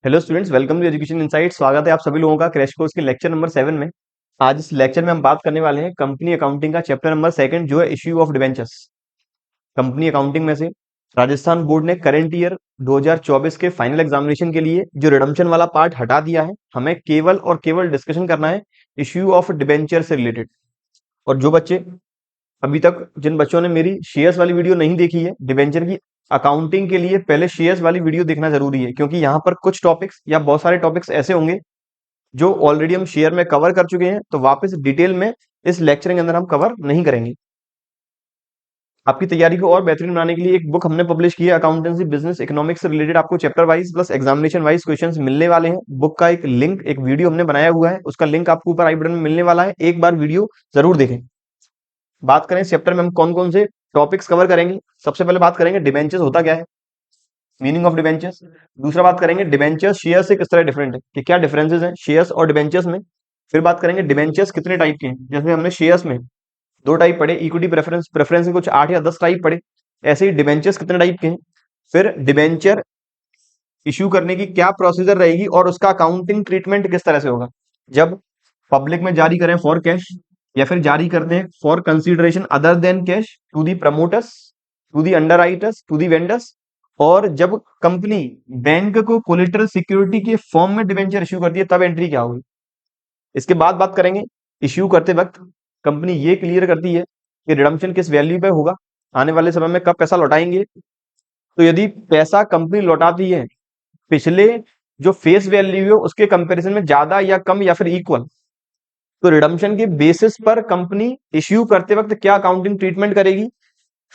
Hello students, welcome to education insight. स्वागत है आप सभी लोगों का क्रैश कोर्स के लेक्चर नंबर 7 में। आज इस लेक्चर में हम बात करने वाले हैं कंपनी अकाउंटिंग का चैप्टर नंबर 2 जो है issue of debentures. Company accounting में से राजस्थान बोर्ड ने करंट ईयर 2024 के फाइनल एग्जामिनेशन के लिए जो रिडम्पशन वाला पार्ट हटा दिया है। हमें केवल और केवल डिस्कशन करना है इश्यू ऑफ डिबेंचर से रिलेटेड। और जो बच्चे अभी तक जिन बच्चों ने मेरी शेयर्स वाली वीडियो नहीं देखी है डिबेंचर की अकाउंटिंग के लिए, पहले शेयर्स वाली वीडियो देखना जरूरी है, क्योंकि यहाँ पर कुछ टॉपिक्स या बहुत सारे टॉपिक्स ऐसे होंगे जो ऑलरेडी हम शेयर में कवर कर चुके हैं, तो वापस डिटेल में इस लेक्चर के अंदर हम कवर नहीं करेंगे। आपकी तैयारी को और बेहतरीन बनाने के लिए एक बुक हमने पब्लिश की है, अकाउंटेंसी बिजनेस इकोनॉमिक्स से रिलेटेड। आपको chapter wise plus examination wise questions मिलने वाले हैं। बुक का एक लिंक, एक वीडियो हमने बनाया हुआ है, उसका लिंक आपको ऊपर आई बटन में मिलने वाला है। एक बार वीडियो जरूर देखें। बात करें इस चैप्टर में हम कौन कौन से टॉपिक्स कवर करेंगे। सबसे पहले बात करेंगे डिबेंचर्स होता क्या है, मीनिंग ऑफ डिबेंचर्स। दूसरा बात करेंगे डिबेंचर्स शेयर से किस तरह डिफरेंट है, कि क्या डिफरेंसेस हैं शेयर्स और डिबेंचर्स में। फिर बात करेंगे डिबेंचर्स कितने टाइप के हैं। जैसे हमने शेयर्स में 2 टाइप पढ़े, इक्विटी प्रेफरेंस, प्रेफरेंस के कुछ 8 या 10 टाइप पढ़े, ऐसे ही डिबेंचर्स कितने टाइप के हैं। फिर डिबेंचर इश्यू करने की क्या प्रोसीजर रहेगी और उसका अकाउंटिंग ट्रीटमेंट किस तरह से होगा, जब पब्लिक में जारी करें फॉर कैश या फिर जारी करते हैं for consideration other than cash to the promoters, to the underwriters, to the vendors. और जब कंपनी बैंक को कोलेटरल सिक्योरिटी के फॉर्म में डिबेंचर इश्यू करती है तब एंट्री क्या होगी। इसके बाद बात करेंगे इश्यू करते वक्त कंपनी ये क्लियर करती है कि रिडम्पशन किस वैल्यू पे होगा, आने वाले समय में कब पैसा लौटाएंगे। तो यदि पैसा कंपनी लौटाती है पिछले जो फेस वैल्यू है उसके कंपैरिजन में ज्यादा या कम या फिर इक्वल, तो रिडम्पशन के बेसिस पर कंपनी इश्यू करते वक्त क्या अकाउंटिंग ट्रीटमेंट करेगी।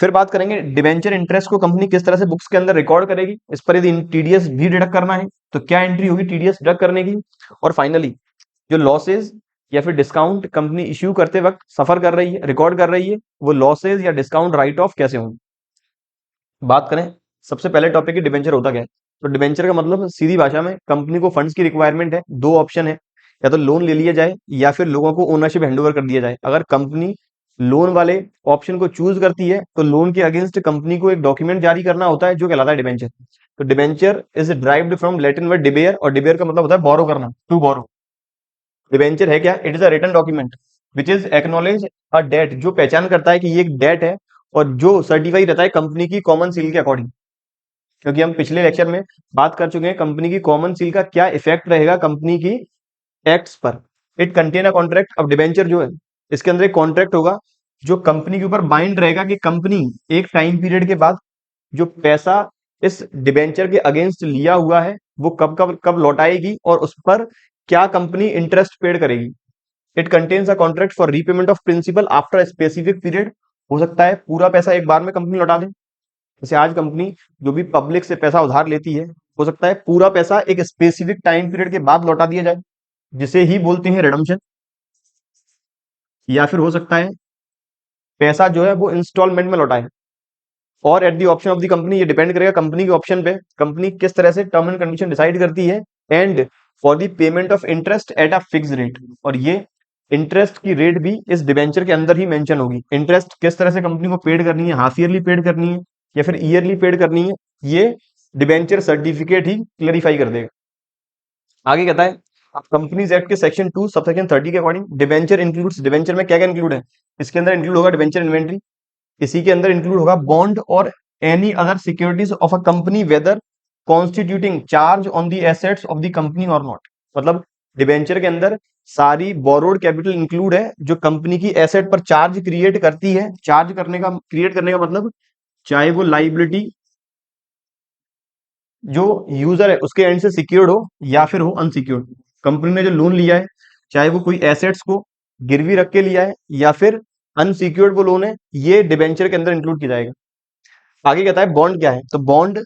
फिर बात करेंगे डिबेंचर इंटरेस्ट को कंपनी किस तरह से बुक्स के अंदर रिकॉर्ड करेगी, इस पर यदि टीडीएस भी डिडक्ट करना है तो क्या एंट्री होगी टीडीएस डिडक्ट करने की। और फाइनली जो लॉसेज या फिर डिस्काउंट कंपनी इश्यू करते वक्त सफर कर रही है, रिकॉर्ड कर रही है, वो लॉसेज या डिस्काउंट राइट ऑफ कैसे होंगे। बात करें सबसे पहले टॉपिक की डिबेंचर होता क्या है। तो डिबेंचर का मतलब सीधी भाषा में कंपनी को फंड्स की रिक्वायरमेंट है। 2 ऑप्शन है, या तो लोन ले लिया जाए या फिर लोगों को ओनरशिप हैंडओवर कर दिया जाए। अगर कंपनी लोन वाले ऑप्शन को चूज करती है तो लोन के अगेंस्ट कंपनी को एक डॉक्यूमेंट जारी करना होता है जो कहलाता है डिबेंचर। तो debenture is derived from Latin word debere, और डिबेयर का मतलब होता है बोरो करना, टू बोरो। डिबेंचर है क्या, it is a written document which is acknowledge a debt, जो पहचान करता है कि ये एक डेट है, और जो सर्टिफाई रहता है कंपनी की कॉमन सील के अकॉर्डिंग। क्योंकि हम पिछले लेक्चर में बात कर चुके हैं कंपनी की कॉमन सील का क्या इफेक्ट रहेगा कंपनी की एक्ट्स पर। It contain a contract. अब डिबेंचर जो है इसके अंदर एक कॉन्ट्रैक्ट होगा जो कंपनी के ऊपर बाइंड रहेगा कि कंपनी एक टाइम पीरियड के बाद जो पैसा इस डिबेंचर के अगेंस्ट लिया हुआ है वो कब कब कब लौटाएगी और उस पर क्या कंपनी इंटरेस्ट पेड करेगी। It contains a contract for repayment of principal after specific period. हो सकता है पूरा पैसा एक बार में कंपनी लौटा दे। जैसे आज कंपनी जो भी पब्लिक से पैसा उधार लेती है, हो सकता है पूरा पैसा एक स्पेसिफिक टाइम पीरियड के बाद लौटा दिया जाए, जिसे ही बोलते हैं रिडम्पशन। या फिर हो सकता है पैसा जो है वो इंस्टॉलमेंट में लौटाए। और at the option of the company, ये डिपेंड करेगा कंपनी के ऑप्शन पे, कंपनी किस तरह से टर्म एंड कंडीशन डिसाइड करती है। And for the payment of interest at a fix rate, और ये इंटरेस्ट की रेट भी इस डिबेंचर के अंदर ही मेंशन होगी। इंटरेस्ट किस तरह से कंपनी को पेड करनी है, हाफ ईयरली पेड करनी है या फिर ईयरली पेड करनी है, ये डिबेंचर सर्टिफिकेट ही क्लेरिफाई कर देगा। आगे कहता है कंपनीज एक्ट के सेक्शन 2 सबसेक्शन 30 के अकॉर्डिंग डिबेंचर इंक्लूड्स, डिबेंचर में क्या क्या इंक्लूड है, इसके अंदर इंक्लूड होगा डिबेंचर इन्वेंट्री, इसी के अंदर इंक्लूड होगा बॉन्ड और any other securities of a company weather constituting charge on the assets of the company और नॉट। मतलब डिबेंचर के अंदर सारी बोरोड कैपिटल इंक्लूड है जो कंपनी की एसेट पर चार्ज क्रिएट करती है। चार्ज करने का, क्रिएट करने का मतलब चाहे वो लाइबिलिटी जो यूजर है उसके एंड से सिक्योर्ड हो या फिर हो अनसिक्योर्ड। कंपनी ने जो लोन लिया है चाहे वो कोई एसेट्स को गिरवी रख के लिया है या फिर अनसिक्योर्ड वो लोन है, ये डिबेंचर के अंदर इंक्लूड किया जाएगा। आगे कहता है बॉन्ड क्या है। तो bond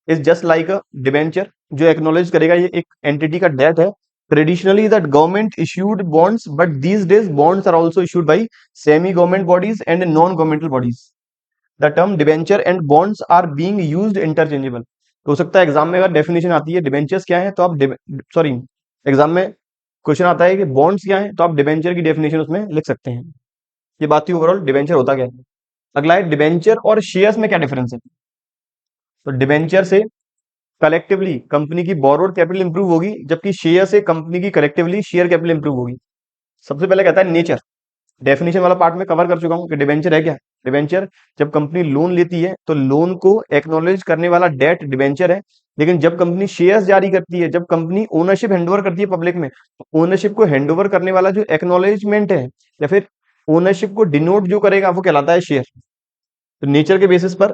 is just like a debenture, जो एक्नॉलेज करेगा ये एक एंटिटी का डेट है। Traditionally that government issued bonds, but these days bonds are also issued by semi government bodies and non governmental bodies. The term debenture and bonds are being used interchangeable. तो हो सकता है exam में अगर definition आती है debentures क्या है तो आप सॉरी, एग्जाम में क्वेश्चन आता है कि बॉन्ड्स क्या है तो आप डिबेंचर की डेफिनेशन उसमें लिख सकते हैं। ये बात थी ओवरऑल डिबेंचर होता क्या है। अगला है डिबेंचर और शेयर्स में क्या डिफरेंस है। तो डिबेंचर से कलेक्टिवली कंपनी की बोरोड कैपिटल इंप्रूव होगी, जबकि शेयर से कंपनी की कलेक्टिवली शेयर कैपिटल इंप्रूव होगी। सबसे पहले कहता है नेचर, डेफिनेशन वाला पार्ट में कवर कर चुका हूं कि डिबेंचर है क्या। डिबेंचर, जब कंपनी लोन लेती है तो लोन को एक्नॉलेज करने वाला डेट डिबेंचर है। लेकिन जब कंपनी शेयर्स जारी करती है, जब कंपनी ओनरशिप हैंडओवर करती है पब्लिक में, ओनरशिप को हैंडओवर करने वाला जो एक्नॉलेजमेंट है या फिर ओनरशिप को डिनोट जो करेगा वो कहलाता है शेयर। तो नेचर के बेसिस पर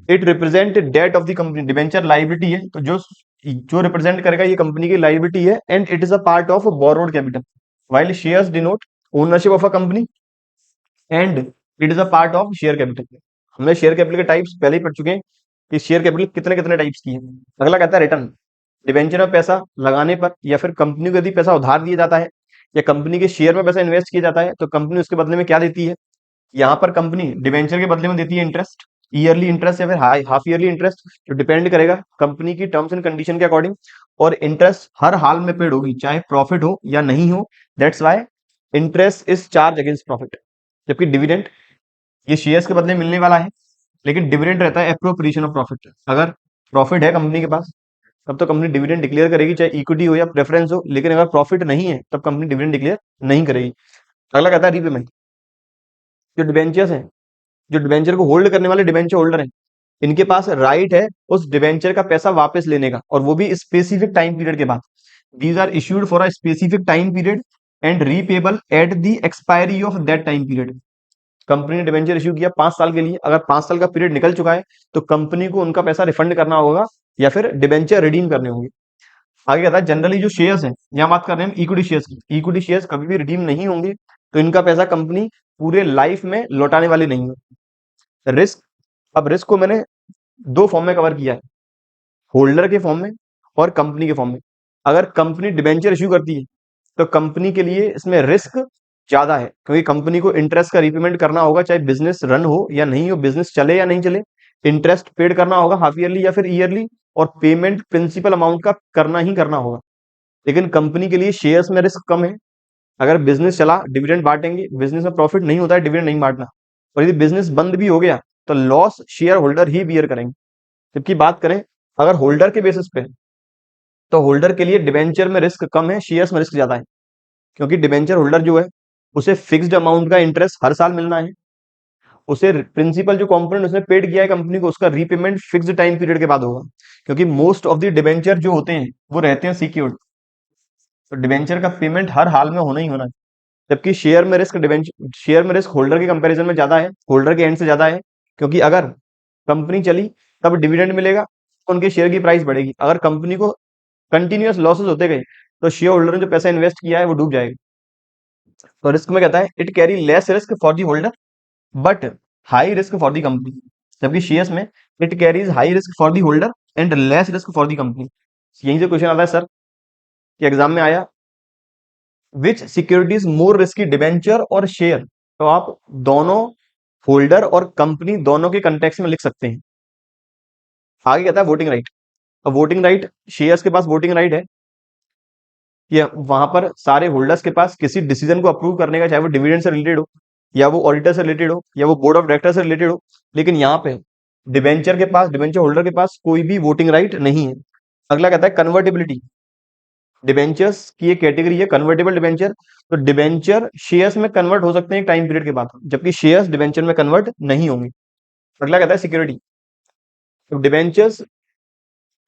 it represent debt of the company, debenture liability है, तो जो जो रिप्रेजेंट करेगा ये कंपनी की लाइबिलिटी है, and it is a part of borrowed capital, while shares denote ownership of a company and it is a part of share capital. हमने share capital के टाइप्स पहले ही पढ़ चुके हैं कि शेयर कैपिटल कितने कितने टाइप्स की है। अगला कहता है रिटर्न, डिबेंचर में पैसा लगाने पर या फिर कंपनी को यदि पैसा उधार दिया जाता है या कंपनी के शेयर में पैसा इन्वेस्ट किया जाता है तो कंपनी उसके बदले में क्या देती है। यहाँ पर कंपनी डिबेंचर के बदले में देती है इंटरेस्ट, ईयरली इंटरेस्ट या फिर हाफ ईयरली इंटरेस्ट, जो डिपेंड करेगा कंपनी की टर्म्स एंड कंडीशन के अकॉर्डिंग। और इंटरेस्ट हर हाल में पेड होगी, चाहे प्रॉफिट हो या नहीं हो, that's why interest is charge against profit. जबकि डिविडेंड, ये शेयर्स के बदले मिलने वाला है, लेकिन डिविडेंड रहता है एप्रोप्रिएशन ऑफ प्रॉफिट। अगर प्रॉफिट है कंपनी के पास तब तो कंपनी डिविडेंड डिक्लेयर करेगी, चाहे इक्विटी हो या प्रेफरेंस हो, लेकिन अगर प्रॉफिट नहीं है तब कंपनी डिविडेंड डिक्लेयर नहीं करेगी। अगला कहता है रीपेमेंट, जो डिबेंचर्स हैं, जो डिबेंचर को होल्ड करने वाले डिबेंचर होल्डर हैं, इनके पास राइट है उस डिबेंचर का पैसा वापस लेने का, और वो भी स्पेसिफिक टाइम पीरियड के बाद। These are issued for a specific time period and repayable at the expiry of that time period. Company ने डिबेंचर इश्यू किया 5 साल के लिए, अगर 5 साल का पीरियड निकल चुका है तो कंपनी को उनका पैसा रिफंड करना होगा या फिर डिबेंचर रिडीम करने होंगे। आगे कहता है जनरली जो शेयर्स हैं, यहाँ बात कर रहे हैं हम इक्विटी शेयर्स की, इक्विटी शेयर्स कभी भी रिडीम नहीं होंगे, तो इनका पैसा कंपनी पूरे लाइफ में लौटाने वाली नहीं है। रिस्क, अब रिस्क को मैंने 2 फॉर्म में कवर किया है, होल्डर के फॉर्म में और कंपनी के फॉर्म में। अगर कंपनी डिबेंचर इश्यू करती है तो कंपनी के लिए इसमें रिस्क ज्यादा है, क्योंकि कंपनी को इंटरेस्ट का रीपेमेंट करना होगा, चाहे बिजनेस रन हो या नहीं हो, बिजनेस चले या नहीं चले, इंटरेस्ट पेड करना होगा हाफ ईयरली या फिर ईयरली, और पेमेंट प्रिंसिपल अमाउंट का करना ही करना होगा। लेकिन कंपनी के लिए शेयर्स में रिस्क कम है, अगर बिजनेस चला डिविडेंड बांटेंगे, बिजनेस में प्रॉफिट नहीं होता है डिविडेंड नहीं बांटना, और यदि बिजनेस बंद भी हो गया तो लॉस शेयर होल्डर ही बियर करेंगे। जबकि बात करें अगर होल्डर के बेसिस पे, तो होल्डर के लिए डिबेंचर में रिस्क कम है, शेयर्स में रिस्क ज्यादा है, क्योंकि डिबेंचर होल्डर जो है उसे फिक्स्ड अमाउंट का इंटरेस्ट हर साल मिलना है, उसे प्रिंसिपल जो कंपोनेंट उसने पेड किया है कंपनी को उसका रीपेमेंट फिक्स्ड टाइम पीरियड के बाद होगा, क्योंकि मोस्ट ऑफ द डिबेंचर जो होते हैं वो रहते हैं सिक्योर्ड, तो डिबेंचर का पेमेंट हर हाल में होना ही होना है। जबकि शेयर में रिस्क, डिबेंचर शेयर में रिस्क होल्डर के कंपैरिजन में ज्यादा है, होल्डर के एंड से ज्यादा है, क्योंकि अगर कंपनी चली तब डिविडेंड मिलेगा तो उनके शेयर की प्राइस बढ़ेगी, अगर कंपनी को कंटिन्यूअस लॉसेस होते गए तो शेयर होल्डर ने जो पैसा इन्वेस्ट किया है वो डूब जाएगा। तो रिस्क में कहता है it carry less risk for the holder but high risk for the company, जबकि शेयर्स में it carries high risk for the holder and less risk for the company. यहीं से क्वेश्चन आता है सर कि एग्जाम में आया विच सिक्योरिटीज मोर रिस्की, डिबेंचर और शेयर, तो आप दोनों होल्डर और कंपनी दोनों के कंटेक्स्ट में लिख सकते हैं। आगे कहता है वोटिंग राइट, अब वोटिंग राइट शेयर्स के पास वोटिंग राइट है कि वहां पर सारे होल्डर्स के पास किसी डिसीजन को अप्रूव करने का, चाहे वो डिविडेंड से रिलेटेड हो या वो ऑडिटर से रिलेटेड हो या वो बोर्ड ऑफ डायरेक्टर से रिलेटेड हो, लेकिन यहाँ पे डिबेंचर के पास, डिबेंचर होल्डर के पास कोई भी वोटिंग राइट नहीं है। अगला कहता है कन्वर्टेबिलिटी, डिबेंचर्स की एक कैटेगरी है कन्वर्टेबल डिबेंचर, तो डिबेंचर शेयर्स में कन्वर्ट हो सकते हैं एक टाइम पीरियड के बाद, जबकि शेयर्स डिबेंचर में कन्वर्ट नहीं होंगे। अगला कहता है सिक्योरिटी, तो डिबेंचर्स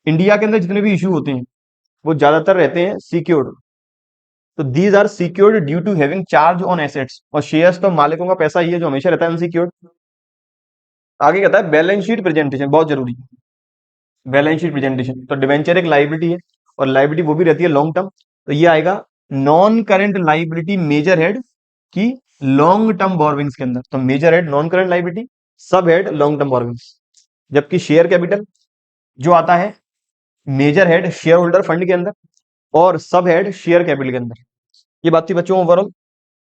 इंडिया के अंदर जितने भी इशू होते हैं वो ज्यादातर रहते हैं सिक्योर्ड, तो these are secured due to having charge on assets, और शेयर्स तो मालिकों का पैसा ही है जो हमेशा रहता है अनसिक्योर्ड। आगे कहता है बैलेंस शीट प्रेजेंटेशन, बहुत जरूरी, बैलेंस शीट प्रेजेंटेशन, तो डिबेंचर एक लाइबिलिटी है और लाइबिलिटी वो भी रहती है लॉन्ग टर्म, तो ये आएगा non current liability major head की लॉन्ग टर्म बोरोविंग्स के अंदर, तो major head non current liability, sub head long term borrowings. जबकि शेयर कैपिटल जो आता है major head share holder fund के अंदर और सब हेड शेयर कैपिटल के अंदर। ये बात थी बच्चों ओवरऑल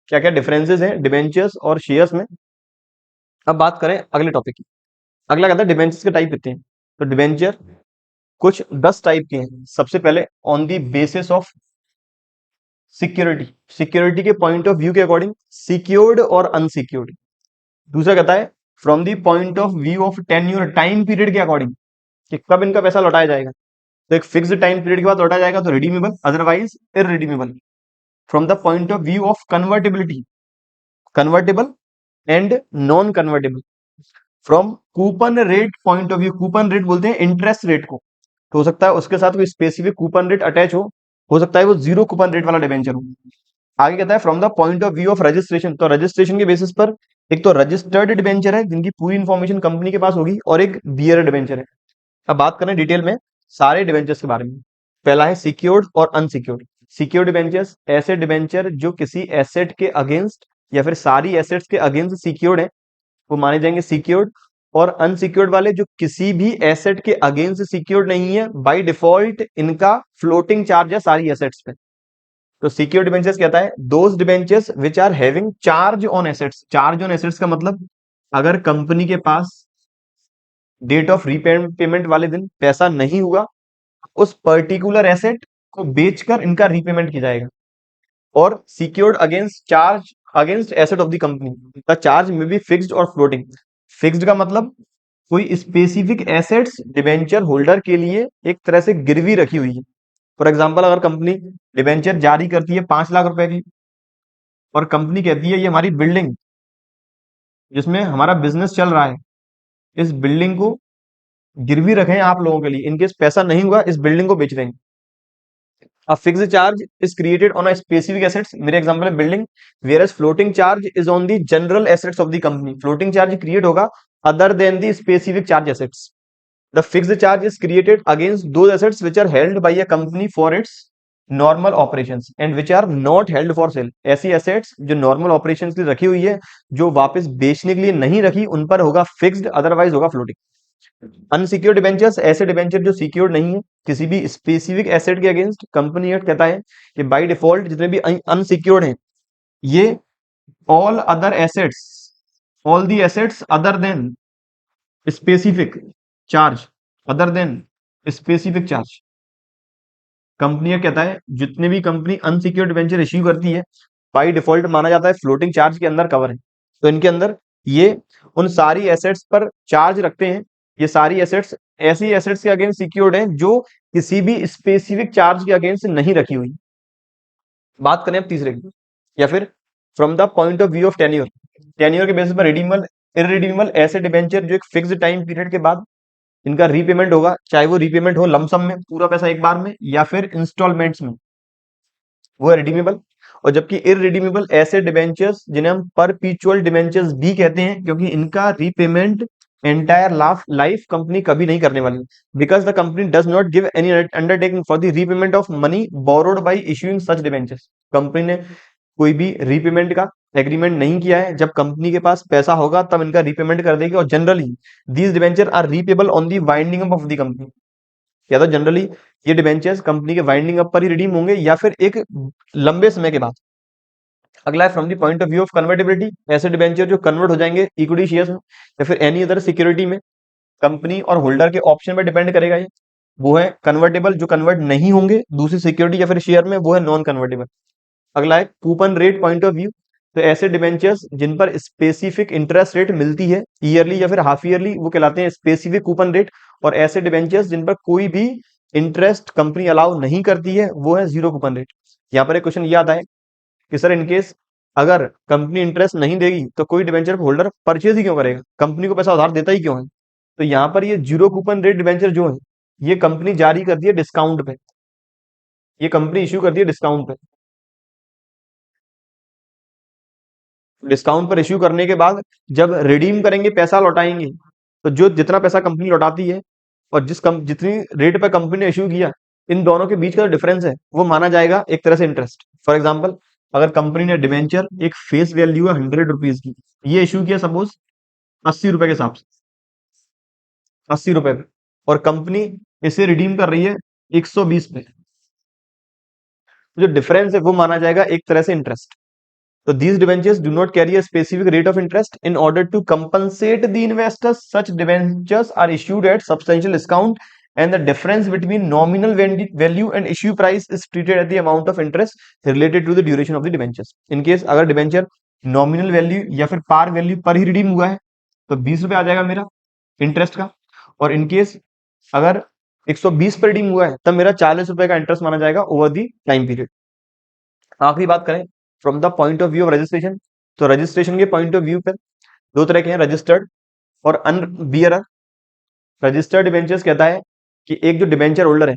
क्या क्या डिफरेंसेस हैं डिबेंचर्स और शेयर्स में। अब बात करें अगले टॉपिक की। अगला कहता है डिबेंचर्स के टाइप कितने हैं, तो डिबेंचर कुछ 10 टाइप के हैं। सबसे पहले on the basis of security, security के पॉइंट ऑफ व्यू के अकॉर्डिंग सिक्योर्ड और अनसिक्योर्ड। दूसरा कहता है from the point of view of tenure, time period के अकॉर्डिंग कि कब इनका पैसा लौटाया जाएगा। तो एक फिक्स्ड टाइम पीरियड के बाद लौटा जाएगा तो redeemable, otherwise irredeemable. From the point of view of convertibility, convertible and non convertible. From coupon rate point of view, coupon rate बोलते हैं इंटरेस्ट रेट को, तो हो सकता है उसके साथ कोई स्पेसिफिक कूपन रेट अटैच हो सकता है वो जीरो कूपन रेट वाला डिबेंचर हो। आगे कहता है from the point of view of registration, तो रजिस्ट्रेशन के बेसिस पर एक तो रजिस्टर्ड डिबेंचर है जिनकी पूरी इंफॉर्मेशन कंपनी के पास होगी, और एक बियर डिबेंचर है। अब बात करें डिटेल में सारे डिबेंचर्स के बारे में। पहला है सिक्योर्ड और अनसिक्योर्ड। सिक्योर्ड डिबेंचर्स ऐसे डिबेंचर जो किसी एसेट के अगेंस्ट या फिर सारी एसेट्स के अगेंस्ट सिक्योर्ड है, वो माने जाएंगे सिक्योर्ड। और अनसिक्योर्ड वाले जो किसी भी एसेट के अगेंस्ट सिक्योर्ड नहीं है, बाय डिफॉल्ट इनका फ्लोटिंग चार्ज है सारी एसेट्स पे। तो सिक्योर्ड डिबेंचर्स कहता है those debentures which are having charge on assets. Charge on assets का मतलब अगर कंपनी के पास डेट ऑफ रीपेमेंट वाले दिन पैसा नहीं हुआ, उस पर्टिकुलर एसेट को बेचकर इनका रीपेमेंट किया जाएगा। और secured against charge against asset of the company, the charge में बी फिक्स्ड और फ्लोटिंग। फिक्स्ड का मतलब कोई स्पेसिफिक एसेट्स डिबेंचर होल्डर के लिए एक तरह से गिरवी रखी हुई है। फॉर एग्जांपल अगर कंपनी डिबेंचर जारी करती है 5 लाख रुपए की, और कंपनी कहती है ये हमारी बिल्डिंग जिसमें हमारा बिजनेस चल रहा है, इस बिल्डिंग को गिरवी रखें आप लोगों के लिए, इनकेस पैसा नहीं हुआ इस बिल्डिंग को बेच देंगे। A fixed charge is created on a specific assets, मेरे एग्जांपल है building, whereas floating charge is on the general assets of the company. Floating charge create होगा other than the specific charge assets. The fixed charge is created against those assets which are held by a company for its normal operations and which are not held for sale. ऐसी assets जो normal operations के लिए रखी हुई है, जो वापस बेचने के लिए नहीं रखी, उन पर होगा fixed, otherwise होगा floating. अनसिक्योर्ड डिबेंचर्स ऐसे डिबेंचर जो सिक्योर्ड नहीं है किसी भी स्पेसिफिक एसेट के अगेंस्ट। कंपनी एक्ट कहता है कि बाय डिफॉल्ट जितने भी अनसिक्योर्ड हैं ये all other assets, all the assets other than specific charge, other than specific charge. Company act कहता है जितने भी कंपनी अनसिक्योर्ड डिबेंचर इश्यू करती है बाय डिफॉल्ट माना जाता है फ्लोटिंग चार्ज के अंदर कवर है। तो इनके अंदर ये उन सारी एसेट्स पर चार्ज रखते हैं। ये सारी एसेट्स ऐसी एसेट्स के अगेंस्ट सिक्योर्ड हैं जो किसी भी स्पेसिफिक चार्ज के अगेंस्ट नहीं रखी हुई। बात करें अब तीसरे की, या फिर from the point of view of tenure. Tenure के बेसिस पर रिडीमेबल इररिडीमेबल ऐसे डिबेंचर जो एक फिक्स्ड टाइम पीरियड के बाद इनका रीपेमेंट होगा, चाहे वो रीपेमेंट हो लमसम में पूरा पैसा एक बार में या फिर इंस्टॉलमेंट्स में, वो है रिडीमेबल। और जबकि इररिडीमेबल ऐसे डिबेंचर्स जिन्हें हम परपीचुअल डिबेंचर्स भी कहते हैं क्योंकि इनका रीपेमेंट एंटायर लाइफ कंपनी कभी नहीं करने वाली, because the company does not give any undertaking for the repayment of money borrowed by issuing such debentures. Company ने कोई भी रीपेमेंट का एग्रीमेंट नहीं किया है, जब कंपनी के पास पैसा होगा तब इनका रीपेमेंट कर देगी। और generally these debenture are repayable on the winding up of the company, या तो जनरली ये डिबेंचर्स कंपनी के वाइंडिंग अप पर ही रिडीम होंगे या फिर एक लंबे समय के बाद। अगला है from the point of view of convertibility, ऐसे डिबेंचर जो कन्वर्ट हो जाएंगे इक्विटी शेयर्स में या फिर एनी अदर सिक्योरिटी में, कंपनी और होल्डर के ऑप्शन पर डिपेंड करेगा ये। वो है कन्वर्टेबल, जो कन्वर्ट नहीं होंगे दूसरी सिक्योरिटी या फिर शेयर में, वो है नॉन कन्वर्टेबल। अगला है coupon rate point of view, तो ऐसे डिबेंचर्स जिन पर स्पेसिफिक इंटरेस्ट रेट मिलती है ईयरली या फिर हाफ ईयरली, वो कहलाते हैं स्पेसिफिक कूपन रेट। और ऐसे डिबेंचर्स जिन पर कोई भी इंटरेस्ट कंपनी अलाउ नहीं करती है, वो है जीरो कूपन रेट। यहाँ पर एक क्वेश्चन याद आए कि सर इनकेस अगर कंपनी इंटरेस्ट नहीं देगी तो कोई डिबेंचर होल्डर परचेज ही क्यों करेगा, कंपनी को पैसा उधार देता ही क्यों है। तो यहाँ पर ये जीरो कूपन रेट डिबेंचर जो है ये कंपनी जारी करती है डिस्काउंट पे, ये कंपनी इश्यू करती है डिस्काउंट पे। डिस्काउंट पर इश्यू करने के बाद जब रिडीम करेंगे पैसा लौटाएंगे, तो जो जितना पैसा कंपनी लौटाती है और जितनी रेट पे कंपनी ने इश्यू किया, इन दोनों के बीच का जो डिफरेंस है वो माना जाएगा एक तरह से इंटरेस्ट। फॉर एग्जाम्पल अगर कंपनी ने डिवेंचर एक फेस वैल्यू है 100 रुपीज की, ये इश्यू किया सपोज 80 रुपए के हिसाब से, 80 रुपए पे, और कंपनी इसे रिडीम कर रही है 120 पे, जो डिफरेंस है वो माना जाएगा एक तरह से interest. So these debentures do not carry a specific rate of interest. In order to compensate the investors, such debentures are issued at substantial discount, and the difference between nominal value and issue price is treated as the amount of interest related to the duration of the debentures. In case अगर debenture nominal value या फिर par value पर ही redeem हुआ है तो 20 रुपए आ जाएगा मेरा इंटरेस्ट का। और इन केस अगर 120 पर रिडीम हुआ है, तब मेरा 40 रुपए का इंटरेस्ट माना जाएगा ओवर दी टाइम पीरियड। आखिरी बात करें from the point of view of registration, तो रजिस्ट्रेशन के पॉइंट ऑफ व्यू पर दो तरह के हैं, रजिस्टर्ड और अनबियरर। रजिस्टर्ड डिबेंचर्स कहता है कि एक जो डिबेंचर होल्डर है,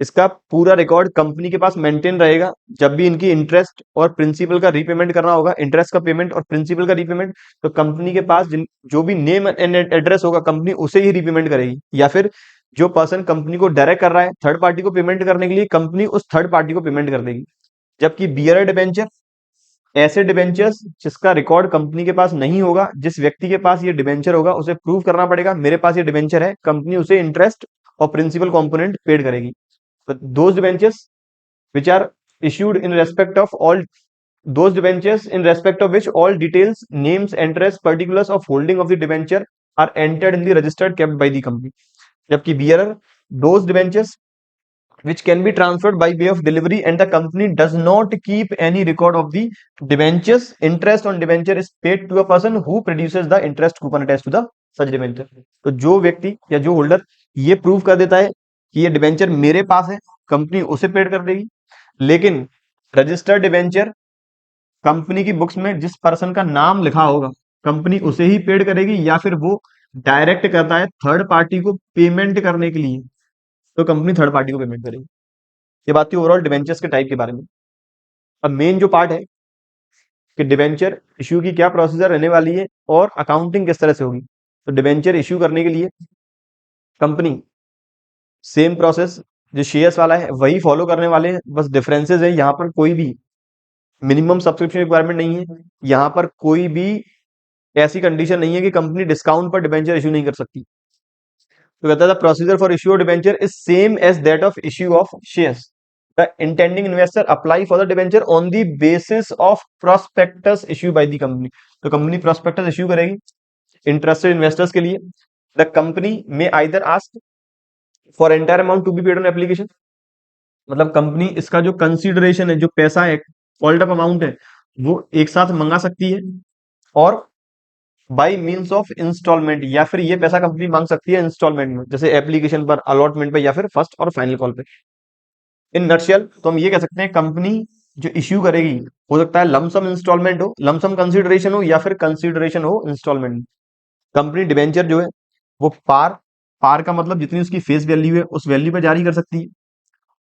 इसका पूरा रिकॉर्ड कंपनी के पास मेंटेन रहेगा। जब भी इनकी इंटरेस्ट और प्रिंसिपल का रीपेमेंट करना होगा, इंटरेस्ट का पेमेंट और प्रिंसिपल का रीपेमेंट, तो कंपनी के पास जो भी नेम एंड एड्रेस होगा, कंपनी उसे ही रीपेमेंट करेगी। या फिर जो पर्सन कंपनी को डायरेक्ट कर रहा है थर्ड पार्टी को पेमेंट करने के लिए, कंपनी उस थर्ड पार्टी को पेमेंट कर देगी। जबकि बियरर डिबेंचर ऐसे डिबेंचर्स जिसका रिकॉर्ड कंपनी के पास नहीं होगा, जिस व्यक्ति के पास ये डिबेंचर होगा उसे प्रूव करना पड़ेगा मेरे पास ये डिबेंचर है, कंपनी उसे इंटरेस्ट और प्रिंसिपल कंपोनेंट पेड करेगी। those debentures which are issued in respect of all those debentures in respect of which all details, names, interests, particulars of holding of the debenture are entered in the registered kept by the company. जबकि bearer those debentures which can be transferred by way of delivery and the company does not keep any record of the debentures. Interest on debenture is paid to a person who produces the interest coupon attached to the such debenture. तो जो व्यक्ति या जो holder ये prove कर देता है कि ये डिबेंचर मेरे पास है, कंपनी उसे पेड कर देगी। लेकिन रजिस्टर्ड डिबेंचर कंपनी की बुक्स में जिस पर्सन का नाम लिखा होगा, कंपनी उसे ही पेड करेगी, या फिर वो डायरेक्ट करता है थर्ड पार्टी को पेमेंट करने के लिए, तो कंपनी थर्ड पार्टी को पेमेंट करेगी। ये बात थी ओवरऑल डिबेंचर्स के टाइप के बारे में। अब मेन जो पार्ट है कि डिबेंचर इश्यू की क्या प्रोसीजर रहने वाली है और अकाउंटिंग किस तरह से होगी। तो डिबेंचर इश्यू करने के लिए कंपनी सेम प्रोसेस जो शेयर्स वाला है वही फॉलो करने वाले हैं, बस डिफरेंसेस है। यहाँ पर कोई भी मिनिमम सब्सक्रिप्शन रिक्वायरमेंट नहीं है, यहाँ पर कोई भी ऐसी कंडीशन नहीं है कि कंपनी डिस्काउंट पर डिबेंचर इश्यू नहीं कर सकती। तो कहता है procedure for issue of debenture is same as that of issue of shares. The intending investor apply for the debenture on the basis of prospectus issue by the company. तो company prospectus issue करेगी interested investors के लिए। The company may either ask for entire amount to be paid on application, मतलब company इसका जो consideration है, जो पैसा है, ऑल्ड अप अमाउंट है, वो एक साथ मंगा सकती है, और बाई मीन्स ऑफ इंस्टॉलमेंट, या फिर ये पैसा कंपनी मांग सकती है इंस्टॉलमेंट में, जैसे एप्लीकेशन पर, अलॉटमेंट पर, या फिर फर्स्ट और फाइनल कॉल पे। इन नटशेल तो हम ये कह सकते हैं कंपनी जो इश्यू करेगी हो सकता है लमसम इंस्टॉलमेंट हो, लमसम कंसीडरेशन हो, या फिर कंसीडरेशन हो इंस्टॉलमेंट। कंपनी डिबेंचर जो है वो पार पार का मतलब जितनी उसकी फेस वैल्यू है उस वैल्यू पे जारी कर सकती है।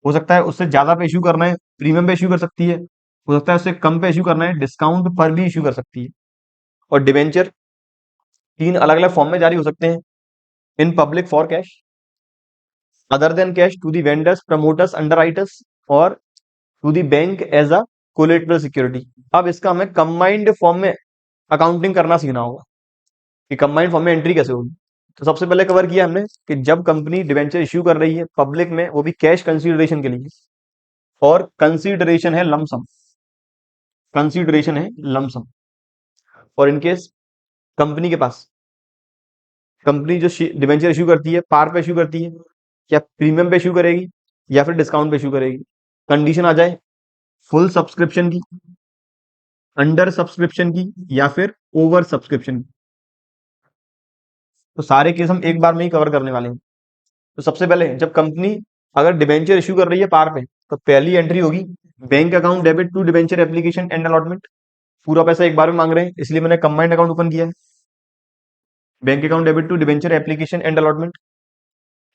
हो सकता है उससे ज्यादा पे इश्यू करना है, प्रीमियम पे इश्यू कर सकती है। हो सकता है उससे कम पे इश्यू करना है, डिस्काउंट पर भी इश्यू कर सकती है। और डिबेंचर तीन अलग अलग फॉर्म में जारी हो सकते हैं, in public for cash, other than cash to the vendors, promoters, underwriters, और to the bank as a collateral security. अब इसका हमें कंबाइंड फॉर्म में अकाउंटिंग करना सीखना होगा कि कंबाइंड फॉर्म में एंट्री कैसे होगी। तो सबसे पहले कवर किया हमने कि जब कंपनी डिबेंचर इश्यू कर रही है पब्लिक में, वो भी कैश कंसीडरेशन के लिए, और कंसीडरेशन है लमसम, कंसीडरेशन है लमसम। और इनकेस कंपनी के पास, कंपनी जो डिबेंचर इश्यू करती है पार पे इश्यू करती है, या प्रीमियम पे इश्यू करेगी, या फिर डिस्काउंट पे इश्यू करेगी, कंडीशन आ जाए फुल सब्सक्रिप्शन की, अंडर सब्सक्रिप्शन की, या फिर ओवर सब्सक्रिप्शन की, तो सारे केस हम एक बार में ही कवर करने वाले हैं। तो सबसे पहले जब कंपनी अगर डिबेंचर इश्यू कर रही है पार पे, तो पहली एंट्री होगी bank account debit to debenture application and allotment. पूरा पैसा एक बार में मांग रहे हैं, इसलिए मैंने कंबाइंड अकाउंट ओपन किया है। Bank account debit to debenture application and allotment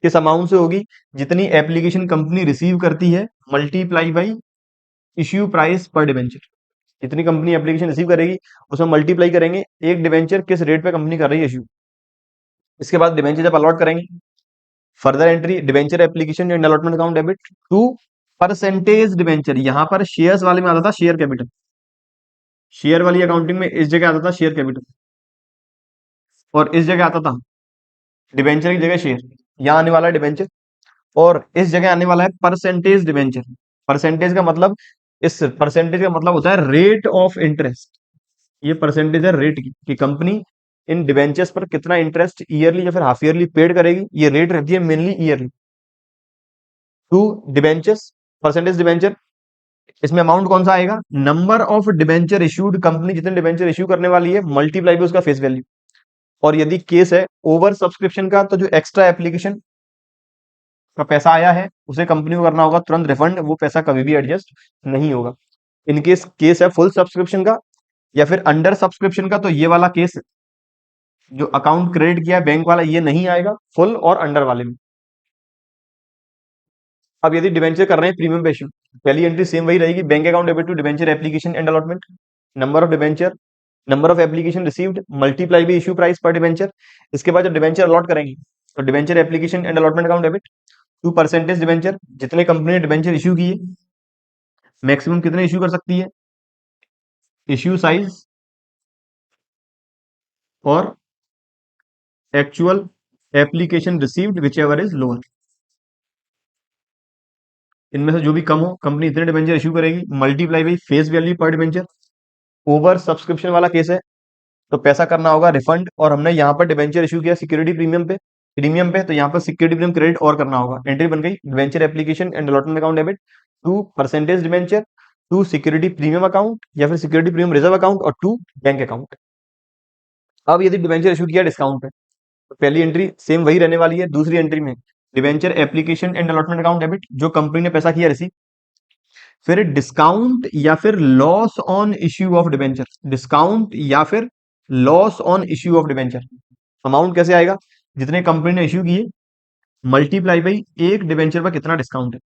किस अमाउंट से होगी, जितनी एप्लीकेशन कंपनी रिसीव करती है multiply by issue price per debenture. जितनी कंपनी एप्लीकेशन रिसीव करेगी उसमें मल्टीप्लाई करेंगे एक डिबेंचर किस रेट पे कंपनी कर रही है इश्यू। इसके बाद डिबेंचर जब अलॉट करेंगे, further entry debenture application and allotment account debit to percentage debenture. यहां पर शेयर्स वाले में आता था शेयर कैपिटल, शेयर वाली अकाउंटिंग में इस जगह आता था शेयर कैपिटल, और इस जगह आता था डिबेंचर की जगह शेयर। यहां आने वाला है डिबेंचर, और इस जगह आने वाला है परसेंटेज डिबेंचर। परसेंटेज का मतलब, इस परसेंटेज का मतलब होता है रेट ऑफ इंटरेस्ट। ये परसेंटेज है रेट की, कि कंपनी इन डिबेंचर्स पर कितना इंटरेस्ट ईयरली या फिर हाफ ईयरली पेड करेगी। ये रेट रहती है mainly yearly. To debentures percentage debenture, इसमें अमाउंट कौन सा आएगा, number of debenture issued, company जितने डिबेंचर इश्यू करने वाली है मल्टीप्लाई बाई उसका फेस वैल्यू। और यदि केस है ओवर सब्सक्रिप्शन का, तो जो एक्स्ट्रा एप्लीकेशन का पैसा आया है उसे कंपनी को करना होगा तुरंत रिफंड, वो पैसा कभी भी एडजस्ट नहीं होगा। इनकेस केस है फुल सब्सक्रिप्शन का या फिर अंडर सब्सक्रिप्शन का, तो ये वाला केस जो अकाउंट क्रेडिट किया है बैंक वाला ये नहीं आएगा फुल और अंडर वाले में। अब यदि डिवेंचर कर रहे हैं प्रीमियम पे इश्यू, पहली एंट्री सेम वही रहेगी, bank account debit to debenture application and allotment, number of debenture, number of application received multiply by issue price per debenture. इसके बाद जब डिवेंचर अलॉट करेंगे तो debenture application and allotment account debit to percentage debenture, जितने company ने debenture issue किए maximum कितने issue कर सकती है, इश्यू साइज और actual application received whichever is lower, इनमें से जो भी कम हो कंपनी इतने डिवेंचर इश्यू करेगी मल्टीप्लाई बाई फेस वैल्यू पर डिवेंचर। ओवर सब्सक्रिप्शन वाला केस है तो पैसा करना होगा रिफंड, और हमने यहाँ पर डिवेंचर इशू किया सिक्योरिटी प्रीमियम पे तो यहाँ पर सिक्योरिटी प्रीमियम क्रेडिट और करना होगा। एंट्री बन गई debenture application and allotment account debit to percentage debenture to security premium account या फिर सिक्योरिटी प्रीमियम रिजर्व अकाउंट और टू बैंक अकाउंट। अब यदि डिवेंचर इशू किया डिस्काउंट पे तो पहली एंट्री सेम वही रहने वाली है, दूसरी एंट्री में debenture application and allotment account debit जो कंपनी ने पैसा किया रिसीव, फिर डिस्काउंट या फिर loss on issue of debenture, discount या फिर loss on issue of debenture. Amount कैसे आएगा, जितने कंपनी ने इश्यू किए मल्टीप्लाई बाई एक डिवेंचर पर कितना डिस्काउंट है,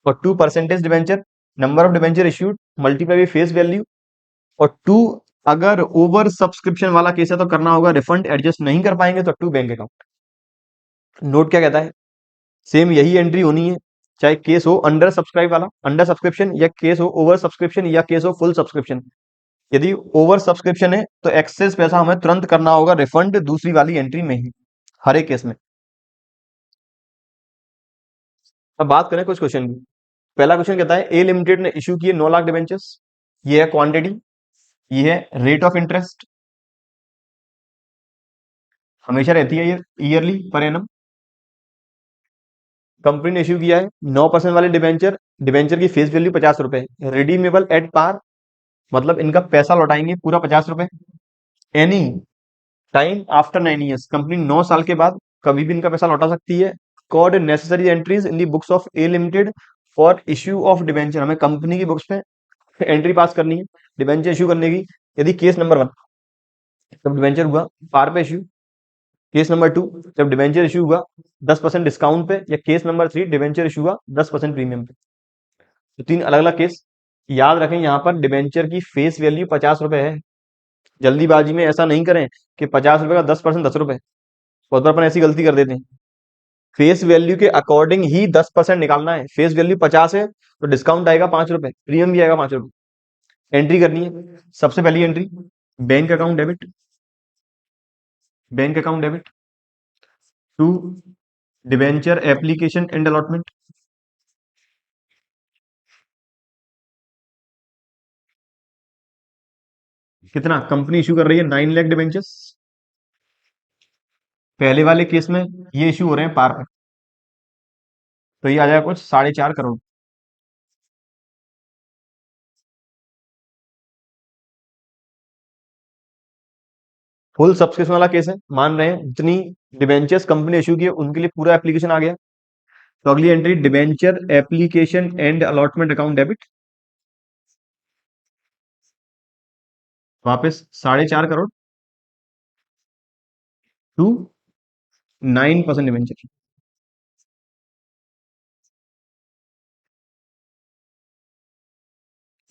और to percentage debenture number of debenture issued multiply by face value, और टू अगर ओवर सब्सक्रिप्शन वाला केस है तो करना होगा रिफंड, एडजस्ट नहीं कर पाएंगे तो टू बैंक अकाउंट। नोट क्या कहता है, सेम यही एंट्री होनी है चाहे केस हो अंडर सब्सक्राइब वाला अंडर सब्सक्रिप्शन या केस हो ओवर सब्सक्रिप्शन या केस हो फुल सब्सक्रिप्शन। यदि ओवर सब्सक्रिप्शन है तो एक्सेस पैसा हमें तुरंत करना होगा रिफंड दूसरी वाली एंट्री में ही हर एक केस में। अब बात करें कुछ क्वेश्चन की। पहला क्वेश्चन कहता है ए लिमिटेड ने इशू किए 9 लाख डिबेंचर्स, ये है क्वांटिटी, ये है रेट ऑफ इंटरेस्ट, हमेशा रहती है ये ईयरली पर एनम। कंपनी ने इशू किया है 9% वाले डिबेंचर, डिबेंचर की फेस वैल्यू 50 रुपए, रिडीमेबल एट पार, मतलब इनका पैसा लौटाएंगे पूरा 50 रुपए, any time after 9 years, company 9 साल के बाद कभी भी इनका पैसा लौटा सकती है। Cod necessary entries in the books of A limited for issue of debenture, हमें कंपनी की बुक्स में एंट्री पास करनी है डिबेंचर इश्यू करने की। यदि केस नंबर 1 जब डिबेंचर हुआ पार पे इश्यू, केस नंबर 2 जब डिबेंचर इश्यू हुआ 10% डिस्काउंट पे, या केस नंबर 3 डिबेंचर इश्यू हुआ 10% प्रीमियम पे। तो 3 अलग अलग केस। याद रखें यहाँ पर डिबेंचर की फेस वैल्यू 50 रुपए है, जल्दीबाजी में ऐसा नहीं करें कि 50 रुपए का 10% 10 रुपए, बहुत बार अपन ऐसी गलती कर देते हैं। फेस वैल्यू के अकॉर्डिंग ही 10% निकालना है, फेस वैल्यू 50 है तो डिस्काउंट आएगा 5 रुपए, प्रीमियम भी आएगा 5 रुपए। एंट्री करनी है, सबसे पहली entry bank account debit, bank account debit to debenture application and allotment, कितना कंपनी इशू कर रही है 9 लाख डिबेंचर्स, पहले वाले केस में ये इशू हो रहे हैं पार पे, तो ये आ जाएगा कुछ 4.5 करोड़। फुल सब्सक्रिप्शन वाला केस है, मान रहे हैं जितनी डिबेंचर्स कंपनी इशू की है उनके लिए पूरा एप्लीकेशन आ गया। तो अगली entry debenture application and allotment account debit, वापस 4.5 करोड़ टू 9% डिबेंचर,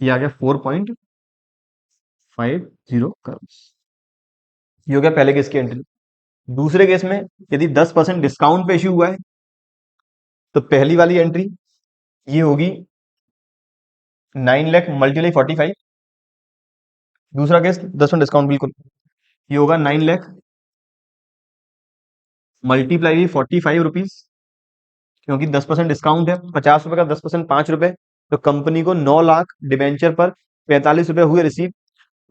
ये आ गया 4.50 करोड़। ये हो गया पहले केस की एंट्री। दूसरे केस में यदि 10% डिस्काउंट पे इश्यू हुआ है तो पहली वाली एंट्री ये होगी 9 लाख मल्टीप्लाई 45, दूसरा केस 10% डिस्काउंट बिल्कुल, ये होगा 9 लाख मल्टीप्लाई 45 रुपीज, क्योंकि 10% डिस्काउंट है, 50 रुपए का 10% 5 रुपए, तो कंपनी को 9 लाख डिबेंचर पर 45 रुपए हुए रिसीव,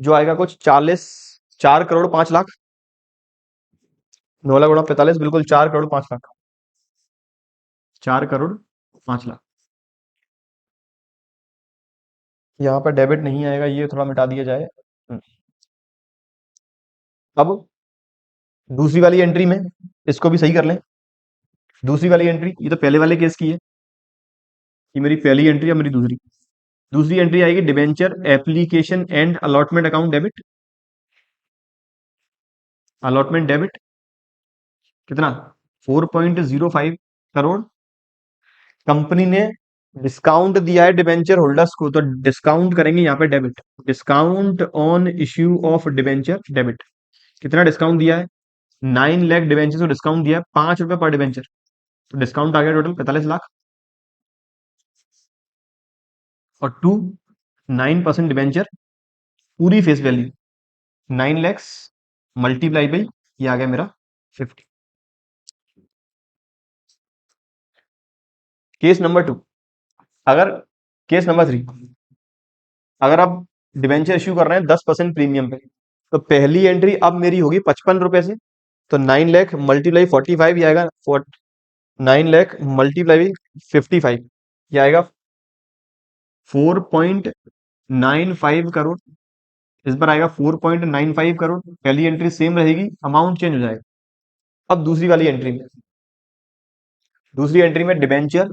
जो आएगा कुछ 4 करोड़ 5 लाख। 9 लाख गुणा 45 बिल्कुल 4 करोड़ 5 लाख, 4 करोड़ 5 लाख। यहाँ पर डेबिट नहीं आएगा, ये थोड़ा मिटा दिया जाए। अब दूसरी वाली एंट्री में इसको भी सही कर लें, दूसरी वाली एंट्री, ये तो पहले वाले केस की है, ये मेरी पहली एंट्री है, मेरी दूसरी। दूसरी एंट्री आएगी debenture application and allotment account debit. Allotment debit कितना, 4.05 करोड़। कंपनी ने डिस्काउंट दिया है डिबेंचर होल्डर्स को, तो डिस्काउंट करेंगे यहाँ पे debit. Discount on issue of debenture debit. कितना डिस्काउंट दिया है, 9 लाख डिबेंचर को डिस्काउंट दिया है, 5 रुपए पर डिबेंचर, तो डिस्काउंट आ गया टोटल 45 लाख। और 9% डिबेंचर पूरी face value 9 lakhs multiply by, ये आ गया मेरा 50। केस नंबर 2, अगर केस नंबर 3, अगर आप डिबेंचर इश्यू कर रहे हैं 10% प्रीमियम पे, तो पहली एंट्री अब मेरी होगी 55 रुपए से, तो 9 लाख मल्टीप्लाई 45 ये आएगा 9 लाख मल्टीप्लाई 55 ये आएगा 4.95 करोड़। इस बार आएगा 4.95 करोड़। पहली एंट्री सेम रहेगी, अमाउंट चेंज हो जाएगा। अब दूसरी एंट्री में debenture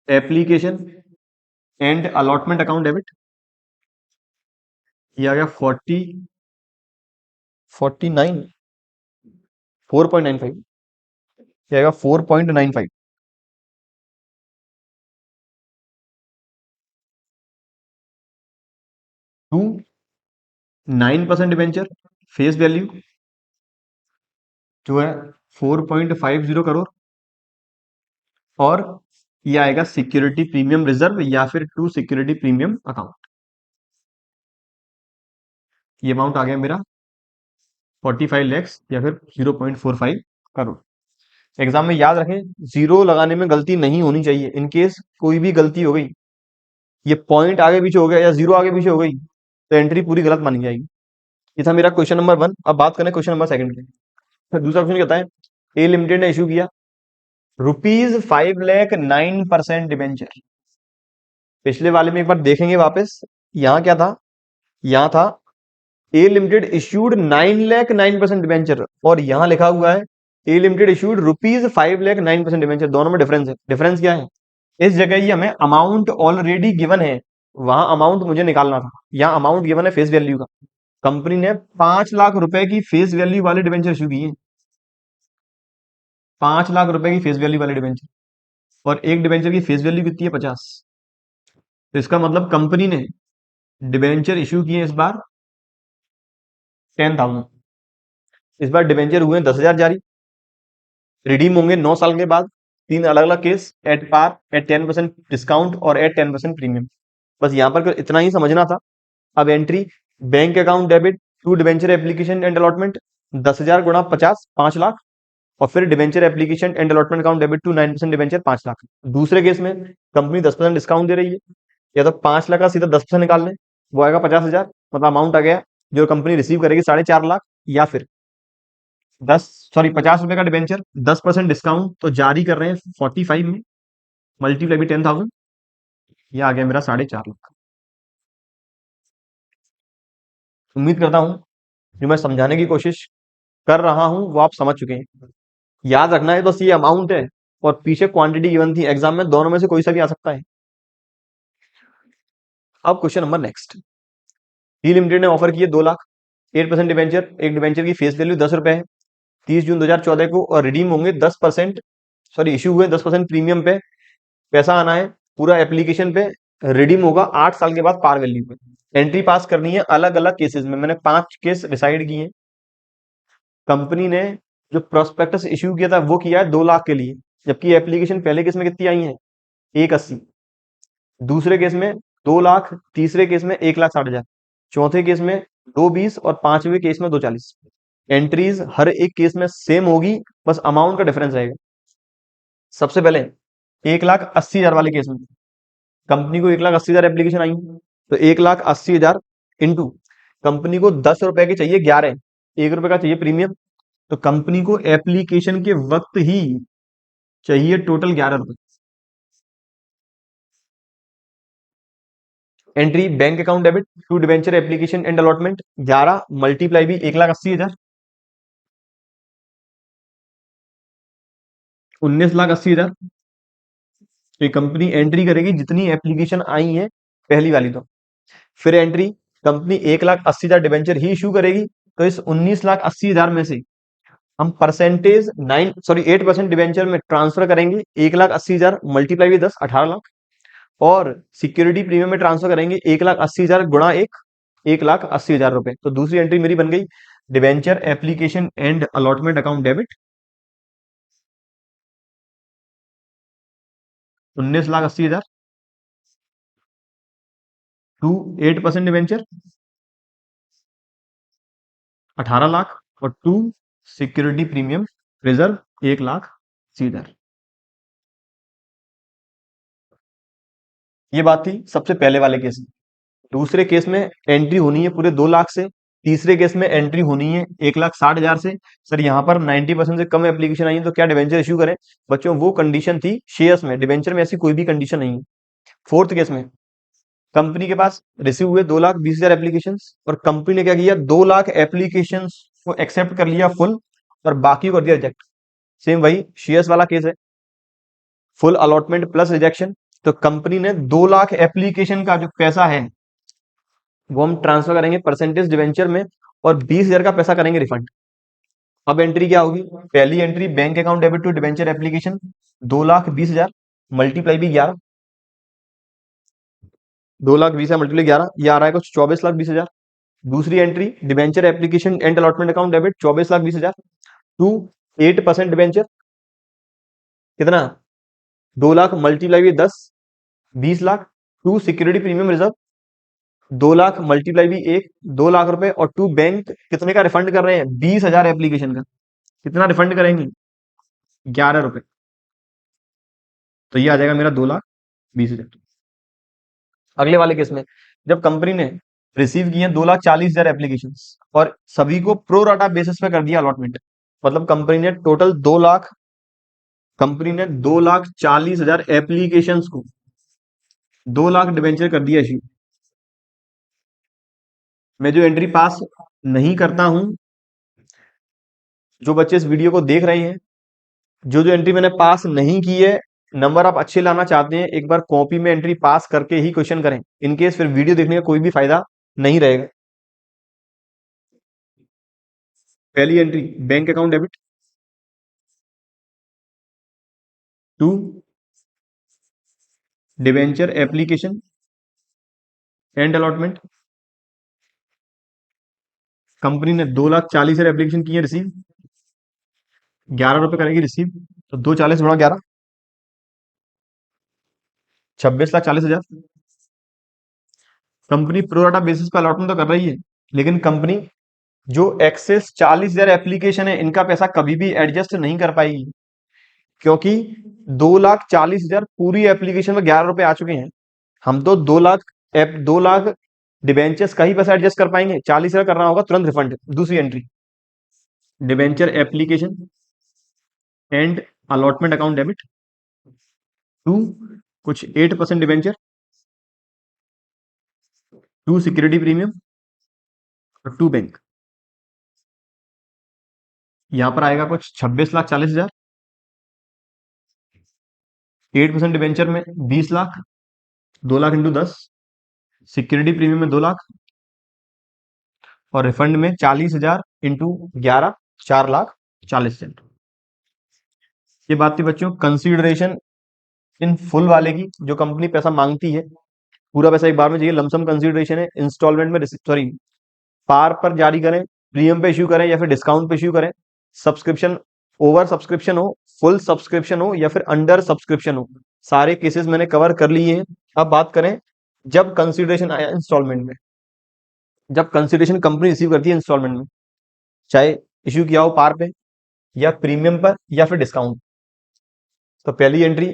application and allotment account debit, ये आ गया 49, 4.95 ये आएगा 4.95। 9% डिबेंचर फेस वैल्यू जो है 4.50 करोड़, और ये आएगा सिक्योरिटी प्रीमियम रिजर्व या फिर टू सिक्योरिटी प्रीमियम अकाउंट। ये अमाउंट आ गया मेरा 45 लैक्स या फिर 0.45 करोड़। एग्जाम में याद रखें, जीरो लगाने में गलती नहीं होनी चाहिए। इनकेस कोई भी गलती हो गई, ये पॉइंट आगे पीछे हो गया या जीरो आगे पीछे हो गई, तो एंट्री पूरी गलत मानी जाएगी। ये था मेरा क्वेश्चन नंबर 1। अब बात करें क्वेश्चन नंबर 2 की। फिर दूसरा क्वेश्चन कहता है, ए लिमिटेड ने इशू किया ₹5 लाख 9% डिबेंचर। पिछले वाले में एक बार देखेंगे वापस, यहाँ क्या था, यहाँ था ए लिमिटेड इश्यूड 9 लाख 9% डिबेंचर, और यहाँ लिखा हुआ है ए लिमिटेड इश्यूड ₹5 लाख 9% डिबेंचर। दोनों में डिफरेंस है। डिफरेंस क्या है, इस जगह ही हमें अमाउंट ऑलरेडी गिवन है, वहां अमाउंट मुझे निकालना था। यहाँ अमाउंट गिवन है फेस वैल्यू का। कंपनी ने 5 लाख रुपए की फेस वैल्यू वाले डिबेंचर इशू किए, 5 लाख रुपए की फेस वैल्यू वाले डिबेंचर, और एक डिबेंचर की फेस वैल्यू कितनी है, 50। तो इसका मतलब कंपनी ने डिबेंचर इशू किए इस बार 10,000। इस बार डिबेंचर हुए 10,000 जारी, रिडीम होंगे 9 साल के बाद। 3 अलग अलग case, at par, at 10% discount और एट 10% प्रीमियम। बस यहाँ पर इतना ही समझना था। अब entry, bank account debit to debenture application and allotment 10,000 गुणा 50, 5 लाख, और फिर debenture application and allotment account debit to 9% debenture 5 lakh. दूसरे केस में कंपनी 10% डिस्काउंट दे रही है, या तो 5 लाख का सीधा 10% निकाल लें, वो आएगा 50,000, मतलब अमाउंट आ गया जो कंपनी रिसीव करेगी 4.5 लाख। या फिर 50 रुपए का डिबेंचर, 10% डिस्काउंट तो जारी कर रहे हैं 45 में, मल्टीप्लाई भी 10,000, ये आ गया मेरा 4.5 लाख। उम्मीद करता हूं जो मैं समझाने की कोशिश कर रहा हूं वो आप समझ चुके हैं। याद रखना है बस, ये अमाउंट है और पीछे क्वांटिटी गिवन थी। एग्जाम में दोनों में से कोई सा भी आ सकता है। अब क्वेश्चन नंबर नेक्स्ट, ही लिमिटेड ने ऑफर किए 2 लाख 8% डिबेंचर। एक डिबेंचर की फेस वैल्यू 10 रुपए है, 30 जून 2014 को, और रिडीम होंगे 10%, सॉरी इश्यू हुए 10% प्रीमियम पे। पैसा आना है पूरा एप्लीकेशन पे, रिडीम होगा 8 साल के बाद पार वैल्यू पे। एंट्री पास करनी है अलग अलग केसेस में। मैंने 5 केस डिसाइड किए। कंपनी ने जो प्रोस्पेक्टस इश्यू किया था वो किया है 2 लाख के लिए, जबकि एप्लीकेशन पहले केस में कितनी आई है, 180। दूसरे केस में 2 लाख, तीसरे केस में 1,60,000, चौथे केस में 220, और पांचवें केस में 240। एंट्रीज हर एक केस में सेम होगी, बस अमाउंट का डिफरेंस रहेगा। सबसे पहले 1,80,000 वाले केस में कंपनी को 1,80,000 एप्लीकेशन आई, तो 1,80,000 इंटू, कंपनी को 10 रुपए के चाहिए 11, 1 रुपए का चाहिए प्रीमियम, तो कंपनी को एप्लीकेशन के वक्त ही चाहिए टोटल 11 रुपए। Entry, bank account debit to debenture application and allotment 11 multiply by 1,80,000, 19,80,000 तो ये कंपनी एंट्री करेगी जितनी एप्लीकेशन आई है पहली वाली। तो फिर एंट्री कंपनी 1,80,000 डिबेंचर ही इशू करेगी। तो इस 19,80,000 में से हम परसेंटेज 8% डिबेंचर में ट्रांसफर करेंगे। 1,80,000 मल्टीप्लाई विद 10 18 लाख, और सिक्योरिटी प्रीमियम में ट्रांसफर करेंगे 1,80,000 गुणा 1,80,000 रुपए। तो दूसरी एंट्री मेरी बन गई debenture application and allotment account debit 19,80,000 to 8% debenture 18 lakh, और टू सिक्योरिटी प्रीमियम रिजर्व 1,80,000। ये बात थी सबसे पहले वाले केस में। दूसरे केस में एंट्री होनी है पूरे 2 लाख से, तीसरे केस में एंट्री होनी है 1,60,000 से। सर यहाँ पर 90% से कम एप्लीकेशन आई है तो क्या डिबेंचर इश्यू करें? बच्चों वो कंडीशन थी शेयर्स में, डिबेंचर में ऐसी कोई भी कंडीशन नहीं है। फोर्थ केस में कंपनी के पास रिसीव हुए 2,20,000 एप्लीकेशन, और कंपनी ने क्या किया, 2 लाख एप्लीकेशन को एक्सेप्ट कर लिया फुल, और बाकी को कर दिया रिजेक्ट। सेम वही शेयर्स वाला केस है, फुल अलॉटमेंट प्लस रिजेक्शन। तो कंपनी ने 2 लाख एप्लीकेशन का जो पैसा है वो हम ट्रांसफर करेंगे परसेंटेज डिवेंचर में, और 20,000 का पैसा करेंगे रिफंड। अब एंट्री क्या होगी? पहली entry bank account debit to debenture application 2,20,000 multiply by 11, 2,20,000 multiply 11, ये आ रहा है कुछ 24,20,000। दूसरी entry debenture application and allotment account debit 24,20,000 to 8% debenture कितना, 2 lakh multiply by 10, 20 lakh, to security premium reserve 2 lakh multiply by 2 lakh रुपए, और टू बैंक कितने का रिफंड कर रहे हैं, 20,000 एप्लीकेशन का। कितना रिफंड करेंगे? 11 रुपए। तो ये आ जाएगा मेरा 2,20,000। अगले वाले केस में जब कंपनी ने रिसीव किए 2,40,000 एप्लीकेशन, और सभी को प्रो राटा बेसिस पे कर दिया अलॉटमेंट, मतलब कंपनी ने 2,40,000 एप्लीकेशन को 2 लाख डिवेंचर कर दिया इश्यू। मैं जो एंट्री पास नहीं करता हूं, जो बच्चे इस वीडियो को देख रहे हैं, जो जो एंट्री मैंने पास नहीं की है, नंबर आप अच्छे लाना चाहते हैं, एक बार कॉपी में एंट्री पास करके ही क्वेश्चन करें, इनकेस फिर वीडियो देखने का कोई भी फायदा नहीं रहेगा। पहली entry bank account debit to debenture application and allotment. Company ने 2,40,000 एप्लीकेशन की है रिसीव, 11 रुपए करेगी रिसीव। तो 2,40 गुणा 11, 26,40,000। कंपनी प्रोराटा बेसिस पर अलॉटमेंट तो कर रही है, लेकिन कंपनी जो एक्सेस 40,000 एप्लीकेशन है इनका पैसा कभी भी एडजस्ट नहीं कर पाएगी, क्योंकि 2,40,000 पूरी एप्लीकेशन में 11 रुपए आ चुके हैं। हम तो 2 लाख डिबेंचर्स का ही पैसा एडजस्ट कर पाएंगे, 40,000 करना होगा तुरंत रिफंड। दूसरी entry debenture application and allotment account debit to कुछ 8% डिबेंचर, टू सिक्योरिटी प्रीमियम, और टू बैंक। यहां पर आएगा कुछ 26,40,000, 8% डिबेंचर में 20 lakh, 2 lakh into 10, security premium में 2 लाख, और रिफंड में 40,000 इंटू 11, 4,40,000। ये बात थी बच्चों कंसीडरेशन इन फुल वाले की, जो कंपनी पैसा मांगती है पूरा पैसा एक बार में चाहिए। लमसम कंसीडरेशन है, इंस्टॉलमेंट में सॉरी पार पर जारी करें, प्रीमियम पे इश्यू करें, या फिर डिस्काउंट पे इश्यू करें, सब्सक्रिप्शन ओवर सब्सक्रिप्शन हो, फुल सब्सक्रिप्शन हो, या फिर अंडर सब्सक्रिप्शन हो, सारे केसेस मैंने कवर कर लिए हैं। अब बात करें जब कंसीडरेशन आया इंस्टॉलमेंट में, जब कंसीडरेशन कंपनी रिसीव करती है इंस्टॉलमेंट में, चाहे इश्यू किया हो पार पे या प्रीमियम पर या फिर डिस्काउंट, तो पहली एंट्री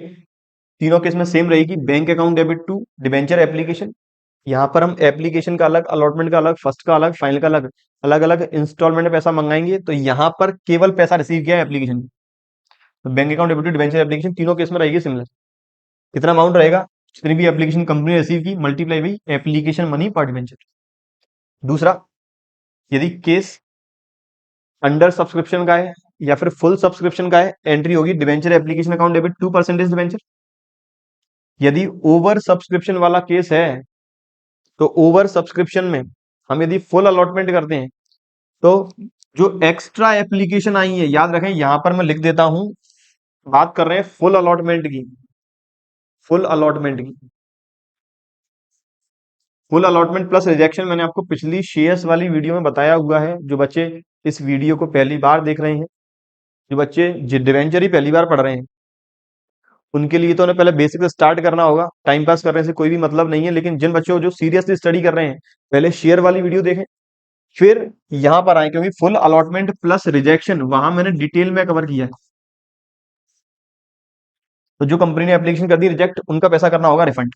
तीनों केस में सेम रहेगी, bank account debit to debenture application. यहाँ पर हम एप्लीकेशन का अलग, अलॉटमेंट का अलग, फर्स्ट का अलग, फाइनल का अलग, अलग अलग इंस्टॉलमेंट में पैसा मंगाएंगे। तो यहाँ पर केवल पैसा रिसीव किया है एप्लीकेशन, तो bank account debit to debenture application तीनों केस में रहेगी सिमिलर। कितना अमाउंट रहेगा, जितनी भी एप्लीकेशन कंपनी ने रिसीव की multiply by application money per debenture. दूसरा, यदि केस अंडर सब्सक्रिप्शन का है या फिर फुल सब्सक्रिप्शन का है, एंट्री होगी debenture application account debit 2% debenture. यदि ओवर सब्सक्रिप्शन वाला केस है तो ओवर सब्सक्रिप्शन में हम यदि फुल अलॉटमेंट करते हैं तो जो एक्स्ट्रा एप्लीकेशन आई है, याद रखें यहां पर मैं लिख देता हूं, बात कर रहे हैं फुल अलॉटमेंट की। फुल अलॉटमेंट की, फुल अलॉटमेंट प्लस रिजेक्शन मैंने आपको पिछली शेयर्स वाली वीडियो में बताया हुआ है। जो बच्चे इस वीडियो को पहली बार देख रहे हैं, जो बच्चे डिवेंचर ही पहली बार पढ़ रहे हैं, उनके लिए तो उन्हें पहले बेसिक से स्टार्ट करना होगा। टाइम पास करने से कोई भी मतलब नहीं है, लेकिन जिन बच्चों जो सीरियसली स्टडी कर रहे हैं, पहले शेयर वाली वीडियो देखें, फिर यहां पर आए, क्योंकि फुल अलॉटमेंट प्लस रिजेक्शन वहां मैंने डिटेल में कवर किया है। तो जो कंपनी ने एप्लीकेशन कर दी रिजेक्ट, उनका पैसा करना होगा रिफंड।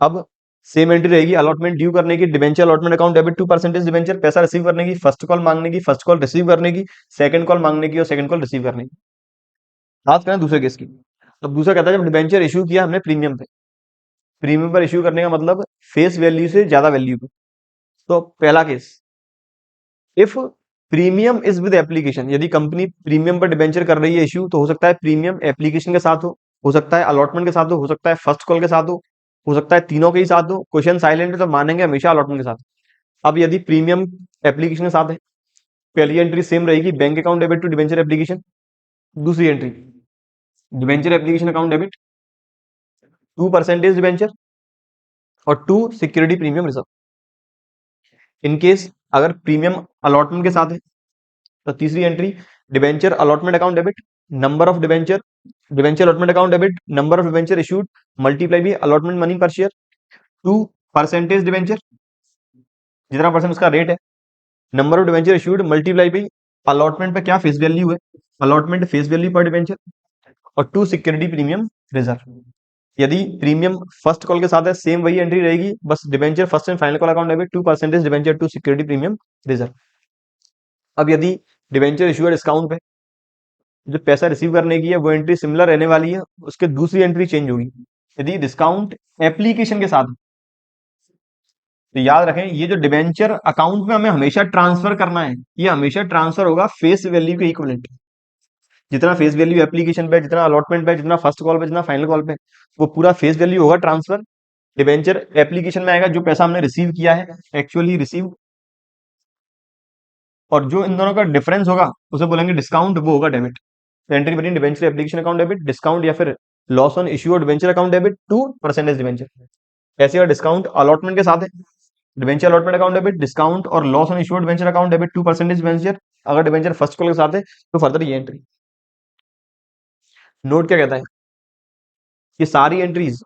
अब सेम एंट्री रहेगी अलॉटमेंट ड्यू करने की, debenture allotment account debit 2% debenture, पैसा रिसीव करने की, फर्स्ट कॉल मांगने की, फर्स्ट कॉल रिसीव करने की, सेकंड कॉल मांगने की और सेकंड कॉल रिसीव करने की। बात करें दूसरे केस की, अब दूसरा कहता है जब डिबेंचर इशू किया हमने प्रीमियम पे, प्रीमियम पर इशू करने का मतलब फेस वैल्यू से ज्यादा वैल्यू पे। तो पहला case, if premium is with application, यदि कंपनी प्रीमियम पर डिबेंचर कर रही है इशू, तो हो सकता है प्रीमियम एप्लीकेशन के साथ हो सकता है अलॉटमेंट के साथ हो सकता है फर्स्ट कॉल के साथ हो सकता है तीनों के ही साथ हो। क्वेश्चन साइलेंट है तो मानेंगे हमेशा अलॉटमेंट के साथ। अब यदि प्रीमियम एप्लीकेशन के साथ है, पहली एंट्री सेम रहेगी, bank account debit to debenture application. दूसरी entry debenture application account debit 2% debenture और 2 सिक्योरिटी प्रीमियम रिजर्व। इनकेस अगर प्रीमियम अलॉटमेंट के साथ है तो तीसरी entry debenture allotment account debit, number of debenture, debenture allotment account debit, number of debenture issued multiply by allotment money per share, 2% debenture, जितना percent उसका rate है, number of debenture issued multiply by allotment पे क्या face value है, allotment face value पर debenture, और 2 security premium reserve. यदि premium first call के साथ है सेम वही एंट्री रहेगी, बस debenture first and final call account debit 2% debenture 2 security premium reserve. अब यदि डिबेंचर इशू है डिस्काउंट पे, जो पैसा रिसीव करने की है वो एंट्री सिमिलर रहने वाली है, उसके दूसरी एंट्री चेंज होगी। यदि डिस्काउंट एप्लीकेशन के साथ, तो याद रखें ये जो डिबेंचर अकाउंट में हमें हमेशा ट्रांसफर करना है, ये हमेशा ट्रांसफर होगा फेस वैल्यू के इक्विवेलेंट। जितना फेस वैल्यू एप्लीकेशन पे, जितना अलॉटमेंट पे, जितना फर्स्ट कॉल पे, जितना फाइनल कॉल पे, वो पूरा फेस वैल्यू होगा ट्रांसफर। डिबेंचर एप्लीकेशन में आएगा जो पैसा हमने रिसीव किया है, एक्चुअली रिसीव, और जो इन दोनों का डिफरेंस होगा उसे बोलेंगे डिस्काउंट, वो होगा debit. Entry between debenture application account debit, discount या फिर लॉस ऑन इश्यू और डिबेंचर अकाउंट डेबिट 2% डिबेंचर। ऐसे अगर डिस्काउंट अलॉटमेंट के साथ है, debenture allotment account debit, discount और लॉस ऑन इश्यू और डिबेंचर अकाउंट डेबिट 2% डिबेंचर। अगर डिबेंचर फर्स्ट कॉल के साथ है तो फर्दर ये एंट्री। नोट क्या कहता है, ये सारी एंट्रीज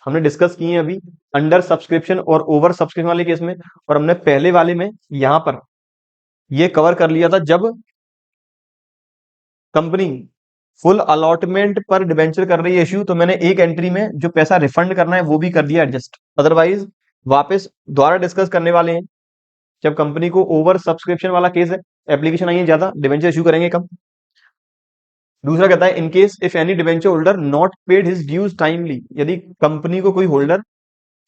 हमने डिस्कस की है अभी अंडर सब्सक्रिप्शन और ओवर सब्सक्रिप्शन वाले केस में, और हमने पहले वाले में यहां पर ये कवर कर लिया था जब कंपनी फुल अलॉटमेंट पर डिबेंचर कर रही है इश्यू, तो मैंने एक एंट्री में जो पैसा रिफंड करना है वो भी कर दिया एडजस्ट। अदरवाइज वापस दोबारा डिस्कस करने वाले हैं जब कंपनी को ओवर सब्सक्रिप्शन वाला केस है, एप्लीकेशन आई है ज्यादा, डिबेंचर इश्यू करेंगे कम। दूसरा कहता है in case if any debenture holder not paid his dues timely, यदि कंपनी को कोई होल्डर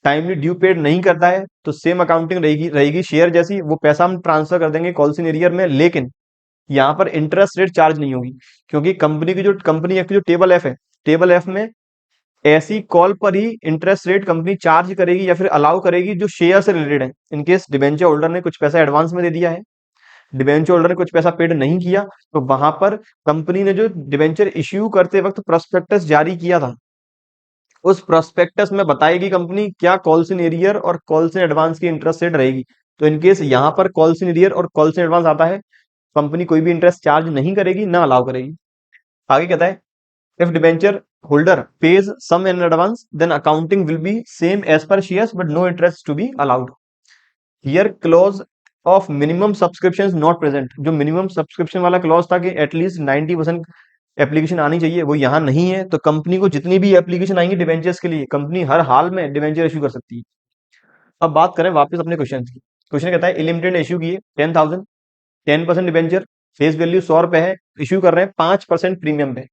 टाइमली ड्यू पेड नहीं करता है तो सेम अकाउंटिंग रहेगी रहेगी शेयर जैसी, वो पैसा हम ट्रांसफर कर देंगे कॉल्स इन एरियर में, लेकिन यहाँ पर इंटरेस्ट रेट चार्ज नहीं होगी, क्योंकि कंपनी की जो कंपनी एक्ट जो टेबल एफ है, टेबल एफ में ऐसी कॉल पर ही इंटरेस्ट रेट कंपनी चार्ज करेगी या फिर अलाउ करेगी जो शेयर से रिलेटेड है। इनकेस डिबेंचर होल्डर ने कुछ पैसा एडवांस में दे दिया है, डिबेंचर होल्डर ने कुछ पैसा पेड नहीं किया, तो वहां पर कंपनी ने जो डिबेंचर इश्यू करते वक्त प्रोस्पेक्टस जारी किया था, उस प्रोस्पेक्टस में बताएगी कंपनी क्या कॉल्स इन एरियर और कॉल्स इन एडवांस की इंटरेस्ट रेट रहेगी। तो इनकेस यहां पर कॉल्स इन एरियर और कॉल्स इन एडवांस आता है, कंपनी कोई भी इंटरेस्ट चार्ज नहीं करेगी ना अलाउ करेगी। आगे कहता है if debenture holder pays some in advance then accounting will be same as per shares but no interest to be allowed। here clause of minimum subscription is not present, जो minimum subscription वाला clause था कि at least 90% application आनी चाहिए, वो यहाँ नहीं है। तो कंपनी को जितनी भी एप्लीकेशन आएंगी डिवेंचर्स के लिए, कंपनी हर हाल में डिवेंचर इशू कर सकती है। अब बात करें वापस अपने क्वेश्चन की। क्वेश्चन कहता है लिमिटेड इशू की 10,000, 10% डिवेंचर, फेस वैल्यू 100 रुपए है, इशू कर रहे हैं 5% प्रीमियम पे।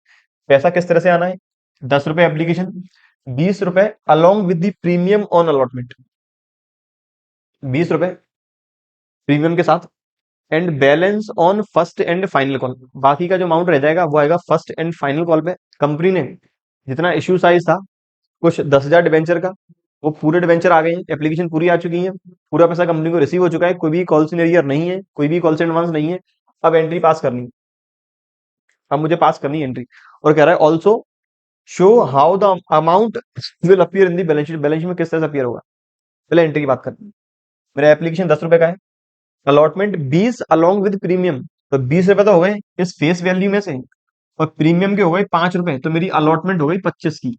पैसा किस तरह से आना है, 10 रुपए एप्लीकेशन, 20 रुपए along with the premium on allotment, 20 रुपए प्रीमियम के साथ, and balance on first and final call. बाकी का जो अमाउंट रह जाएगा वो आएगा फर्स्ट एंड फाइनल कॉल पे। कंपनी ने जितना इश्यू साइज था कुछ 10,000 डिवेंचर का, वो पूरे डिवेंचर आ गए हैं, एप्लीकेशन पूरी आ चुकी है, पूरा पैसा कंपनी को रिसीव हो चुका है, कोई भी कॉल से एरियर नहीं है, कोई भी कॉल से एडवांस नहीं है। अब एंट्री पास करनी है, अब मुझे पास करनी है एंट्री। और कह रहा है also show how the amount will appear in the balance sheet. Balance sheet में किस तरह से अपीयर होगा, पहले एंट्री की बात करते हैं। मेरा एप्लीकेशन 10 रुपए का है, अलॉटमेंट 20 अलॉन्ग विद प्रीमियम, तो 20 रुपए तो हो गए इस फेस वैल्यू में से, और प्रीमियम के हो गए 5 रुपए, तो मेरी अलॉटमेंट हो गई 25 की।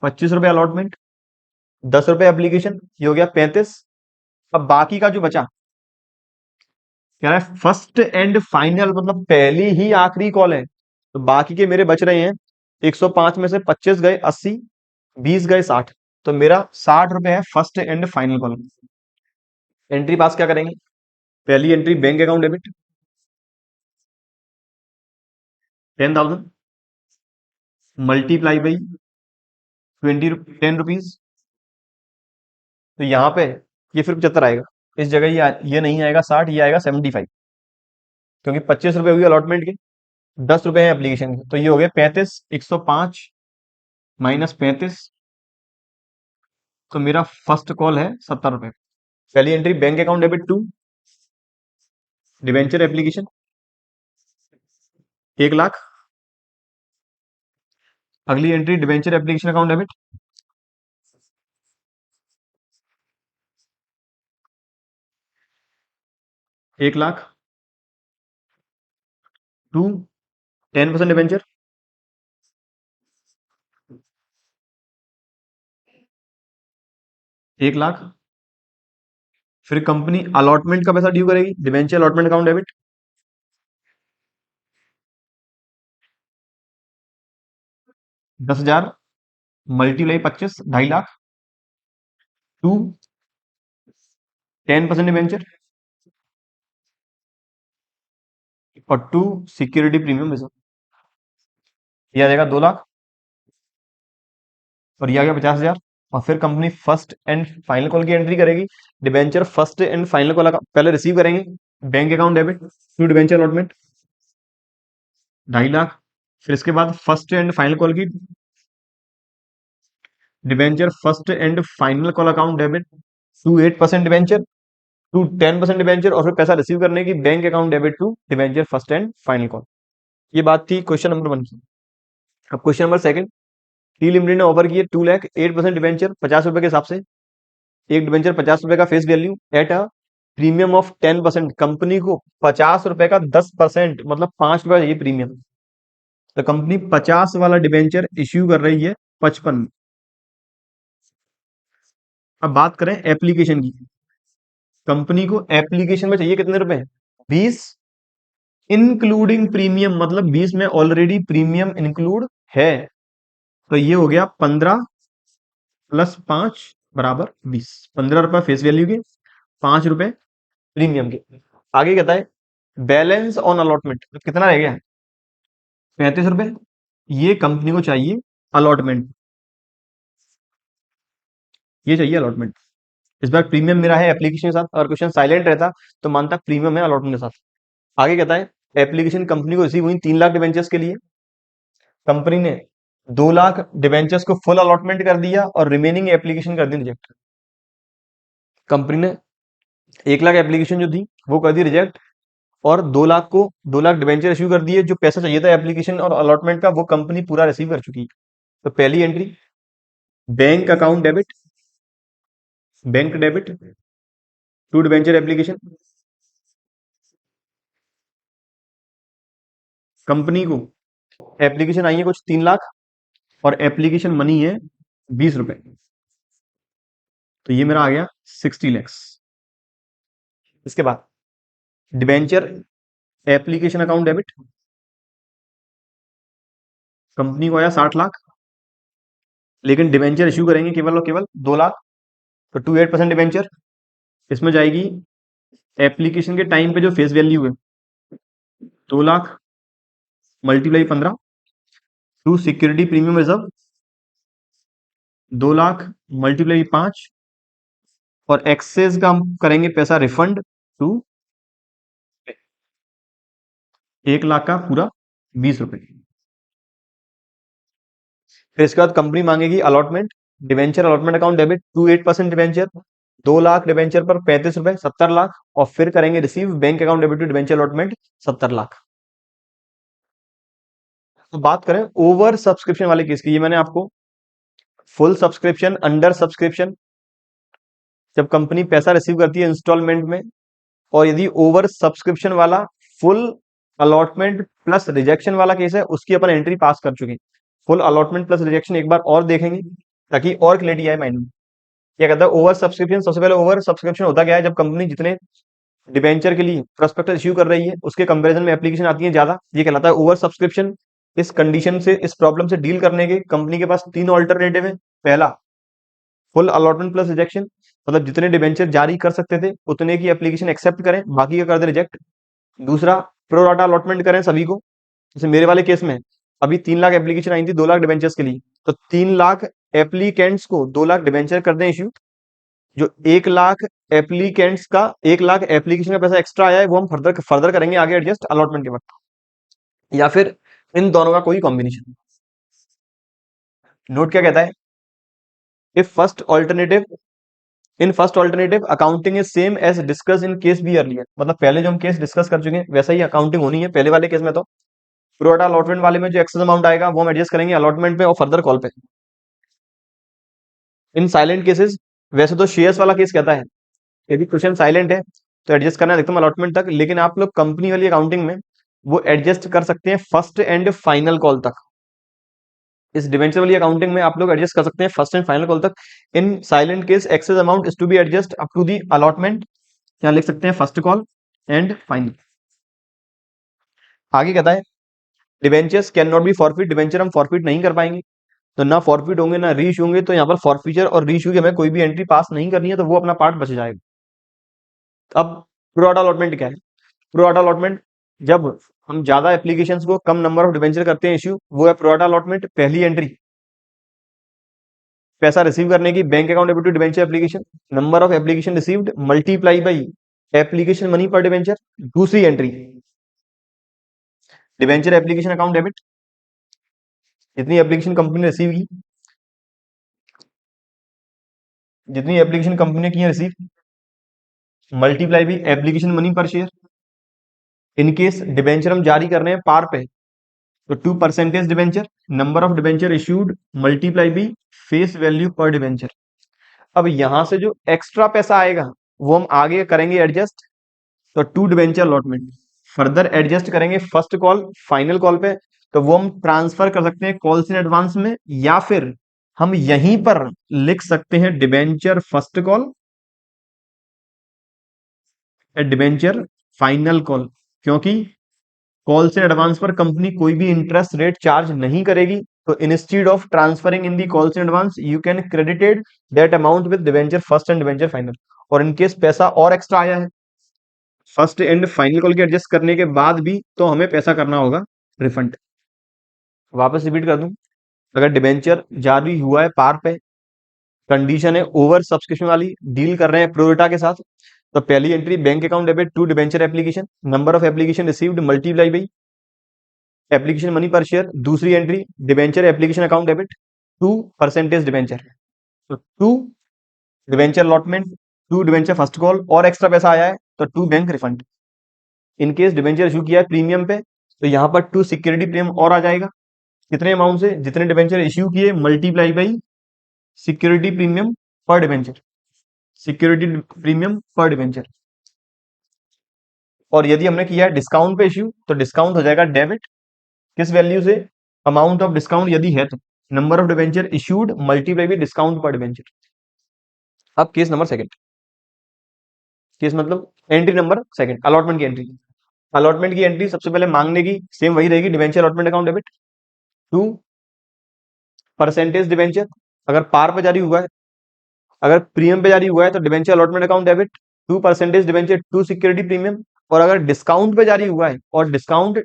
25 रुपए अलॉटमेंट, 10 रुपए एप्लीकेशन, ये हो गया 35। अब बाकी का जो बचा, कह रहा है फर्स्ट एंड फाइनल, मतलब पहली ही आखिरी कॉल है, तो बाकी के मेरे बच रहे हैं 105 में से 25 गए 80, 20 गए 60, तो मेरा 60 रुपए है first and final call. Entry पास क्या करेंगे, पहली entry bank account debit 10,000 multiply by 10 rupees, तो यहाँ पे ये फिर 75 आएगा, इस जगह ये नहीं आएगा 60, ये आएगा 75, क्योंकि 25 रुपए हुई अलॉटमेंट के, 10 रुपए है एप्लीकेशन के, तो ये हो गया 35, 105 माइनस 35, तो मेरा फर्स्ट कॉल है 70 रुपए। पहली entry bank account debit to debenture application 1 lakh, अगली entry debenture application account debit 1 lakh to 10% debenture 1 lakh, फिर कंपनी अलॉटमेंट का पैसा ड्यू करेगी, debenture allotment account debit 10,000 multiply 25, 2.5 lakh to 10% debenture और टू सिक्योरिटी प्रीमियम रिजर्व, ये आ जाएगा 2 लाख, और ये आ गया 50,000। और फिर company first and final call की एंट्री करेगी, debenture first and final call पहले रिसीव करेंगे, bank account debit to debenture allotment 2.5 lakh, फिर इसके बाद फर्स्ट एंड फाइनल कॉल की debenture first and final call account debit to 8% debenture to 10% debenture, और फिर पैसा रिसीव करने की bank account debit to debenture first and final call. ये बात थी क्वेश्चन नंबर 1 की। अब क्वेश्चन नंबर 2, टी लिमिटेड ने ऑफर किए 2 लाख 8% डिवेंचर 50 रुपए के हिसाब से, एक डिवेंचर 50 रुपए का face value at a premium of 10%, company को 50 रुपए का 10% मतलब 5 रुपए ये प्रीमियम, तो कंपनी 50 वाला डिवेंचर इश्यू कर रही है 55। अब बात करें एप्लीकेशन की, कंपनी को एप्लीकेशन में चाहिए कितने रुपए, 20 इंक्लूडिंग प्रीमियम, मतलब 20 में ऑलरेडी प्रीमियम इंक्लूड है, तो ये हो गया 15 प्लस 5 बराबर 20, 15 रुपए फेस वैल्यू के, 5 रुपए प्रीमियम के। आगे कहता है बैलेंस ऑन अलॉटमेंट, तो कितना रह गया, 35 रुपए, ये कंपनी को चाहिए अलॉटमेंट, ये चाहिए अलॉटमेंट। इस बार प्रीमियम मेरा है एप्लीकेशन के साथ, अगर क्वेश्चन साइलेंट रहता तो मानता प्रीमियम है अलॉटमेंट के साथ। आगे कहता है एप्लीकेशन कंपनी को रिसीव हुई 3 लाख डिवेंचर्स के लिए, कंपनी ने 2 लाख डिवेंचर्स को फुल अलॉटमेंट कर दिया और रिमेनिंग एप्लीकेशन कर दी रिजेक्ट। कंपनी ने 1 लाख एप्लीकेशन जो थी वो कर दी रिजेक्ट, और 2 लाख को 2 लाख डिवेंचर इश्यू कर दिए, जो पैसा चाहिए था एप्लीकेशन और अलॉटमेंट का वो कंपनी पूरा रिसीव कर चुकी है। तो पहली entry bank account debit, bank debit to debenture application, company को एप्लीकेशन आई है कुछ 3 लाख और एप्लीकेशन मनी है 20 रुपए, तो ये मेरा आ गया 60 लैक्स। इसके बाद debenture application account debit, company को आया 60 लाख, लेकिन डिवेंचर इश्यू करेंगे केवल और केवल 2 लाख, तो 28% डिवेंचर, इसमें जाएगी एप्लीकेशन के टाइम पे जो फेस वैल्यू है 2 lakh multiply 15 to security premium reserve 2 lakh multiply 5, और एक्सेस का हम करेंगे पैसा रिफंड टू 1 लाख का पूरा 20 रुपए। फिर इसके बाद कंपनी मांगेगी allotment, debenture allotment account debit to 8% debenture, 2 lakh debenture पर 35 रुपए, 70 लाख। और फिर करेंगे receive bank account debit to debenture allotment 70 lakh. तो बात करें ओवर सब्सक्रिप्शन वाले केस की, ये मैंने आपको फुल सब्सक्रिप्शन, अंडर सब्सक्रिप्शन, जब कंपनी पैसा रिसीव करती है इंस्टॉलमेंट में, और यदि ओवर सब्सक्रिप्शन वाला फुल अलॉटमेंट प्लस रिजेक्शन वाला केस है, उसकी अपन एंट्री पास कर चुके हैं। फुल अलॉटमेंट प्लस रिजेक्शन एक बार और देखेंगे ताकि और क्लियरिटी आए माइंड में। क्या कहता है ओवर सब्सक्रिप्शन? सबसे पहले ओवर सब्सक्रिप्शन होता क्या है, जब कंपनी जितने डिबेंचर के लिए प्रोस्पेक्टस इश्यू कर रही है उसके कंपैरिजन में एप्लीकेशन आती है ज्यादा, ये कहलाता है ओवर सब्सक्रिप्शन। इस कंडीशन से, इस प्रॉब्लम से डील करने के कंपनी के पास 3 ऑल्टरनेटिव है। पहला, फुल अलॉटमेंट प्लस रिजेक्शन, मतलब जितने डिबेंचर जारी कर सकते थे उतने की एप्लीकेशन एक्सेप्ट करें, बाकी का कर दे रिजेक्ट। दूसरा, प्रो राटा अलॉटमेंट करें सभी को, जैसे मेरे वाले केस में अभी 3 लाख एप्लीकेशन आई थी 2 लाख डिबेंचर्स के लिए, तो 3 लाख एप्लीकेंट्स को 2 लाख डिबेंचर कर दें इश्यू। जो 1 लाख एप्लीकेंट्स का, 1 लाख एप्लीकेशन का पैसा एक्स्ट्रा आया है वो हम फर्दर फर्दर करेंगे आगे एडजस्ट अलॉटमेंट के वक्त, या फिर इन दोनों का कोई कॉम्बिनेशन। नोट क्या कहता है, if first alternative, in first alternative accounting is same as discuss in case B earlier, मतलब पहले जो हम केस डिस्कस कर चुके हैं वैसा ही अकाउंटिंग होनी है पहले वाले केस में। तो प्रोटा अलॉटमेंट वाले में जो एक्सेस अमाउंट आएगा वो हम एडजस्ट करेंगे अलॉटमेंट पे और फर्दर कॉल पे। इन साइलेंट केसेस, वैसे तो शेयर्स वाला केस कहता है यदि क्वेश्चन साइलेंट है तो एडजस्ट करना है एकदम अलॉटमेंट तक, लेकिन आप लोग कंपनी वाली अकाउंटिंग में वो एडजस्ट कर सकते हैं फर्स्ट एंड फाइनल कॉल तक। इस डिवेंचर वाली अकाउंटिंग में आप लोग एडजस्ट कर सकते हैं फर्स्ट एंड फाइनल कॉल तक। In silent case excess amount is to be adjust up to the allotment, यहाँ लिख सकते हैं फर्स्ट कॉल एंड फाइनल। आगे कहता है debentures can not be forfeit, debenture हम फॉरफिट नहीं कर पाएंगे, तो ना फॉरफिट होंगे ना रीइश्यू होंगे, तो यहाँ पर फॉरफिचर और रीइश्यू की हमें कोई भी एंट्री पास नहीं करनी है, तो वो अपना पार्ट बच जाएगा। अब प्रो राटा अलॉटमेंट क्या है? प्रो राटा अलॉटमेंट, जब हम ज्यादा एप्लीकेशंस को कम नंबर ऑफ डिवेंचर करते हैं इश्यू, वो है प्रो राटा अलॉटमेंट। पहली एंट्री पैसा रिसीव करने की, bank account debit to debenture application, number of application received multiply by application money per debenture. दूसरी entry debenture application account debit, जितनी एप्लीकेशन कंपनी ने रिसीव की, जितनी एप्लीकेशन कंपनी ने की है receive, multiply by application money per share. In case debenture हम जारी कर रहे हैं पार पे, तो 2% debenture, number of debenture issued multiply by face value पर डिवेंचर। अब यहां से जो एक्स्ट्रा पैसा आएगा वो हम आगे करेंगे एडजस्ट, तो 2 डिवेंचर अलॉटमेंट फर्दर एडजस्ट करेंगे फर्स्ट कॉल फाइनल कॉल पे, तो वो हम ट्रांसफर कर सकते हैं कॉल्स इन एडवांस में, या फिर हम यहीं पर लिख सकते हैं debenture first call, debenture final call, क्योंकि कॉल से एडवांस पर कंपनी कोई भी इंटरेस्ट रेट चार्ज नहीं करेगी। तो instead of transferring in the calls in advance you can credited that amount with debenture first and debenture final. और in case पैसा और एक्स्ट्रा आया है फर्स्ट एंड फाइनल कॉल के एडजस्ट करने के बाद भी, तो हमें पैसा करना होगा रिफंड। वापस रिपीट कर दूं, अगर डिवेंचर जारी हुआ है पार पे, कंडीशन है ओवर सब्सक्रिप्शन वाली, डील कर रहे हैं प्रोरेटा के साथ, तो पहली entry bank account debit to debenture application, number of application received multiply by application money per share. दूसरी entry debenture application account debit 2% debenture, तो 2 debenture allotment, 2 debenture first call, और एक्स्ट्रा पैसा आया है तो 2 bank refund. In case debenture issue किया है premium पे, तो यहाँ पर 2 सिक्योरिटी प्रीमियम और आ जाएगा, कितने अमाउंट से, जितने डिवेंचर इश्यू किए मल्टीप्लाई बाई सिक्योरिटी प्रीमियम पर डिवेंचर, सिक्योरिटी प्रीमियम पर डिवेंचर। और यदि हमने किया है डिस्काउंट पे इश्यू, तो डिस्काउंट हो जाएगा डेबिट, किस वैल्यू से, अमाउंट ऑफ डिस्काउंट यदि है तो number of debenture issued multiply by discount पर डिवेंचर। अब केस नंबर सेकंड, केस मतलब एंट्री नंबर सेकंड, अलॉटमेंट की एंट्री। अलॉटमेंट की एंट्री सबसे पहले मांगने की सेम वही रहेगी, debenture allotment account debit 2% debenture, अगर पार पे जारी हुआ है, अगर प्रीमियम पे जारी हुआ है तो debenture allotment account debit 2% debenture 2 security premium. और अगर डिस्काउंट पे जारी हुआ है और डिस्काउंट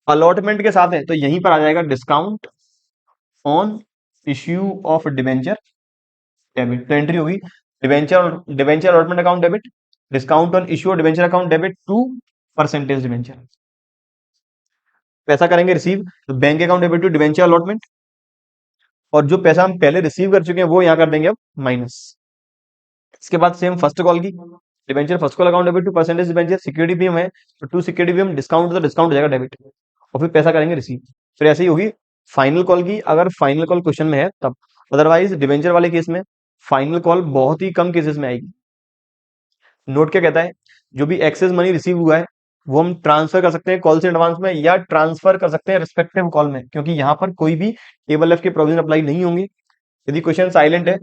अलॉटमेंट के साथ है, तो यहीं पर आ जाएगा discount on issue of debenture debit. तो एंट्री होगी debenture debenture allotment account debit, discount on issue of debenture account debit 2% debenture. पैसा करेंगे रिसीव, तो bank account debit to debenture allotment, और जो पैसा हम पहले रिसीव कर चुके हैं वो यहाँ कर देंगे अब माइनस। इसके बाद सेम फर्स्ट कॉल की, debenture first call account debit to percentage debenture, security premium है तो टू सिक्योरिटी प्रीमियम डिस्काउंट, तो डिस्काउंट हो जाएगा डेबिट, और फिर पैसा करेंगे रिसीव। फिर ऐसे ही होगी फाइनल कॉल की, अगर फाइनल कॉल क्वेश्चन में है तब। अदरवाइज डिवेंचर वाले केस में फाइनल कॉल बहुत ही कम केसेस में आएगी। नोट क्या कहता है, जो भी एक्सेस मनी रिसीव हुआ है वो हम ट्रांसफर कर सकते हैं कॉल से एडवांस में, या ट्रांसफर कर सकते हैं रिस्पेक्टिव कॉल में, क्योंकि यहाँ पर कोई भी टेबल एफ के प्रोविजन अप्लाई नहीं होंगे। यदि क्वेश्चन साइलेंट है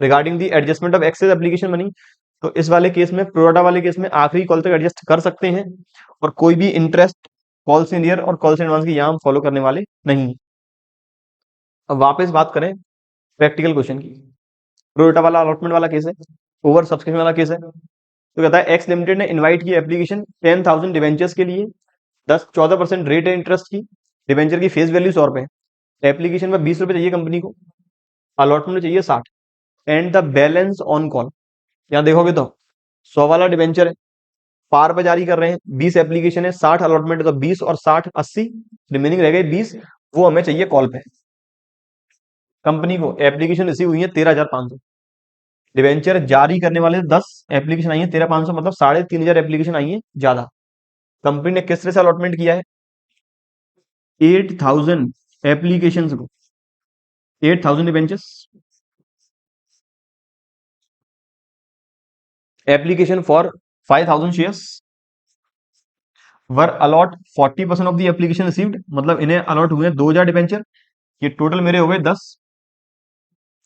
regarding the adjustment of excess application money, तो इस वाले केस में, प्रोडा वाले केस में आखिरी कॉल तक एडजस्ट कर सकते हैं, और कोई भी इंटरेस्ट कॉल से नियर और कॉल से एडवांस की यहाँ हम फॉलो करने वाले नहीं। अब वापस बात करें प्रैक्टिकल क्वेश्चन की, प्रोडा वाला अलॉटमेंट वाला केस है, ओवर सब्सक्रिप्शन वाला केस है। तो कहता है एक्स लिमिटेड ने इनवाइट की एप्लीकेशन 10,000 डिवेंचर्स के लिए, 14% रेट है इंटरेस्ट की, डिवेंचर की फेस वैल्यू 100 रुपए, एप्लीकेशन में 20 रुपए चाहिए कंपनी को, अलॉटमेंट में चाहिए 60, and the balance on call. यहाँ देखोगे तो 100 वाला डिवेंचर है, पार पे जारी कर रहे हैं, 20 एप्लीकेशन है, 60 अलॉटमेंट है, तो 20 और 60 80, रिमेनिंग रह गए 20, वो हमें चाहिए कॉल पे। कंपनी को एप्लीकेशन रिसीव हुई है 13,500, डिवेंचर जारी करने वाले 10 एप्लीकेशन आई है 13,500, मतलब 3,500 एप्लीकेशन आई है ज्यादा। कंपनी ने किस तरह से अलॉटमेंट किया है, 8,000 एप्लीकेशन को, 8,000 debentures, application for 5,000 shares were allot 40% of the application received, मतलब इन्हें अलॉट हुए 2,000 डिवेंचर, ये टोटल मेरे हो गए 10,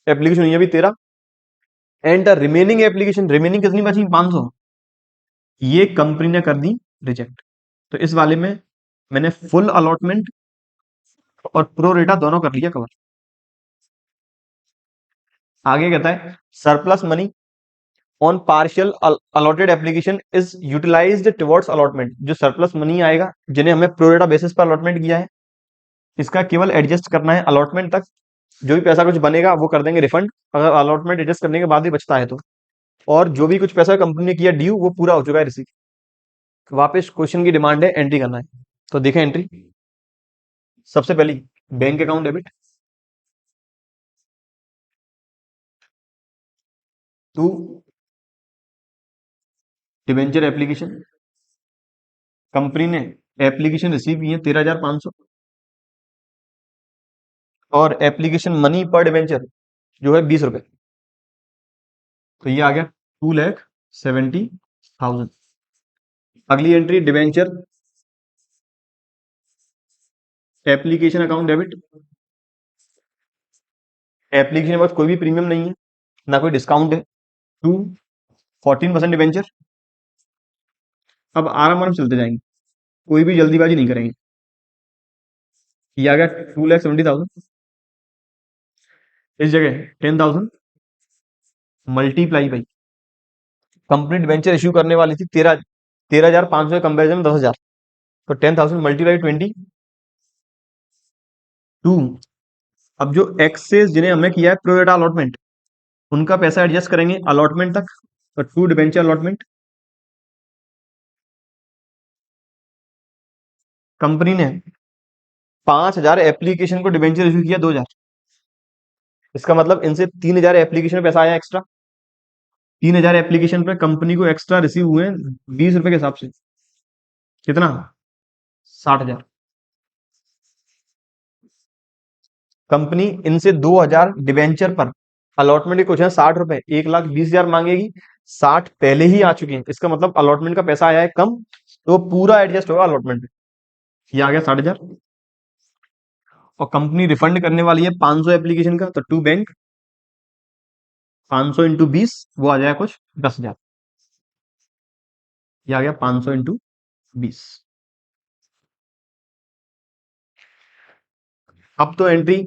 एप्लीकेशन हुई है अभी 13, and the remaining application, remaining कितनी बची 500, ये कंपनी ने कर दी रिजेक्ट। तो इस वाले में मैंने फुल अलॉटमेंट और प्रो रेटा दोनों कर लिया कवर। आगे कहता है surplus money on partial allotted application is utilised towards allotment, जो सरप्लस मनी आएगा जिन्हें हमने प्रो रेटा बेसिस पर अलॉटमेंट किया है, इसका केवल एडजस्ट करना है अलॉटमेंट तक, जो भी पैसा कुछ बनेगा वो कर देंगे रिफंड, अगर अलॉटमेंट एडजस्ट करने के बाद भी बचता है तो, और जो भी कुछ पैसा कंपनी ने किया ड्यू वो पूरा हो चुका है रिसीव। वापस क्वेश्चन की डिमांड है एंट्री करना है, तो देखें एंट्री। सबसे पहली bank account debit to debenture application, company ने एप्लीकेशन रिसीव की है 13,500, और एप्लीकेशन मनी पर डिवेंचर जो है 20 रुपए, तो ये आ गया 2,70,000। अगली entry debenture application account debit, application के पास कोई भी प्रीमियम नहीं है ना कोई डिस्काउंट है, टू 14% डिवेंचर। अब आराम आराम चलते जाएंगे, कोई भी जल्दीबाजी नहीं करेंगे। ये आ गया 2,70,000, इस जगह 10,000 multiply by, company debenture issue करने वाली थी 13,500 के कंपेरिजन में 10,000, तो 10,000 मल्टीप्लाई 20 टू। अब जो एक्सेस जिन्हें हमने किया है प्रोरेटा अलॉटमेंट, उनका पैसा एडजस्ट करेंगे अलॉटमेंट तक, तो टू डिवेंचर अलॉटमेंट, कंपनी ने 5,000 एप्लीकेशन को डिवेंचर इश्यू किया 2,000, इसका मतलब इनसे 3,000 एप्लीकेशन में पैसा आया एक्स्ट्रा, 3,000 एप्लीकेशन पे कंपनी को एक्स्ट्रा रिसीव हुए 20 रुपए के हिसाब से, कितना 60,000। कंपनी इनसे 2,000 डिवेंचर पर, अलॉटमेंट के कुछ है 60 रुपए, 1,20,000 मांगेगी, 60 पहले ही आ चुके हैं, इसका मतलब अलॉटमेंट का पैसा आया है कम, तो पूरा एडजस्ट होगा अलॉटमेंट में, ये आ गया 60,000। और कंपनी रिफंड करने वाली है 500 एप्लीकेशन का, तो टू बैंक 500 इंटू 20 वो आ जाएगा कुछ 10,000, ये आ गया 500 इंटू 20। अब तो एंट्री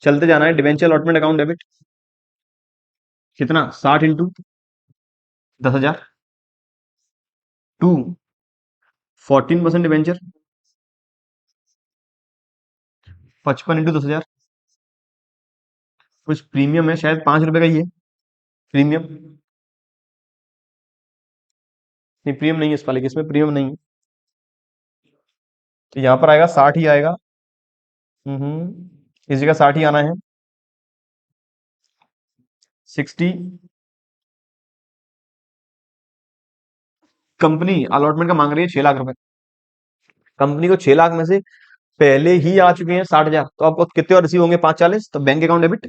चलते जाना है, डिवेंचर अलॉटमेंट अकाउंट डेबिट कितना 60 इंटू 10,000 टू 14% डिवेंचर 55 इंटू 10,000, कुछ प्रीमियम है शायद 5 रुपए का ही है प्रीमियम, नहीं प्रीमियम नहीं है इस वाले, इसमें प्रीमियम नहीं है, तो यहाँ पर आएगा 60 ही आएगा। इस जगह 60 ही आना है। 60। कंपनी अलॉटमेंट का मांग रही है 6 लाख रुपए। कंपनी को 6 लाख में से पहले ही आ चुके हैं 60 हजार, तो आपको कितने और रिसीव होंगे? 540। तो bank account debit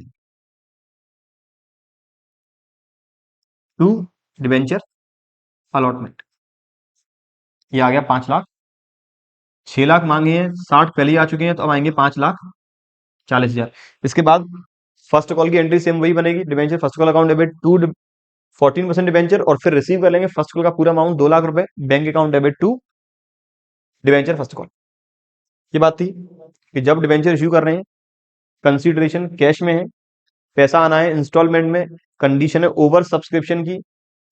to debenture allotment, ये आ गया 5 लाख। 6 लाख मांगे हैं, 60 पहले ही आ चुके हैं, तो अब आएंगे 5,40,000। इसके बाद फर्स्ट कॉल की एंट्री सेम वही बनेगी, debenture first call account debit to 14% debenture, और फिर रिसीव कर लेंगे फर्स्ट कॉल का पूरा अमाउंट 2 लाख रुपए, bank account debit to debenture first call. ये बात थी कि जब डिवेंचर इश्यू कर रहे हैं, कंसीडरेशन कैश में है, पैसा आना है इंस्टॉलमेंट में, कंडीशन है ओवर सब्सक्रिप्शन की,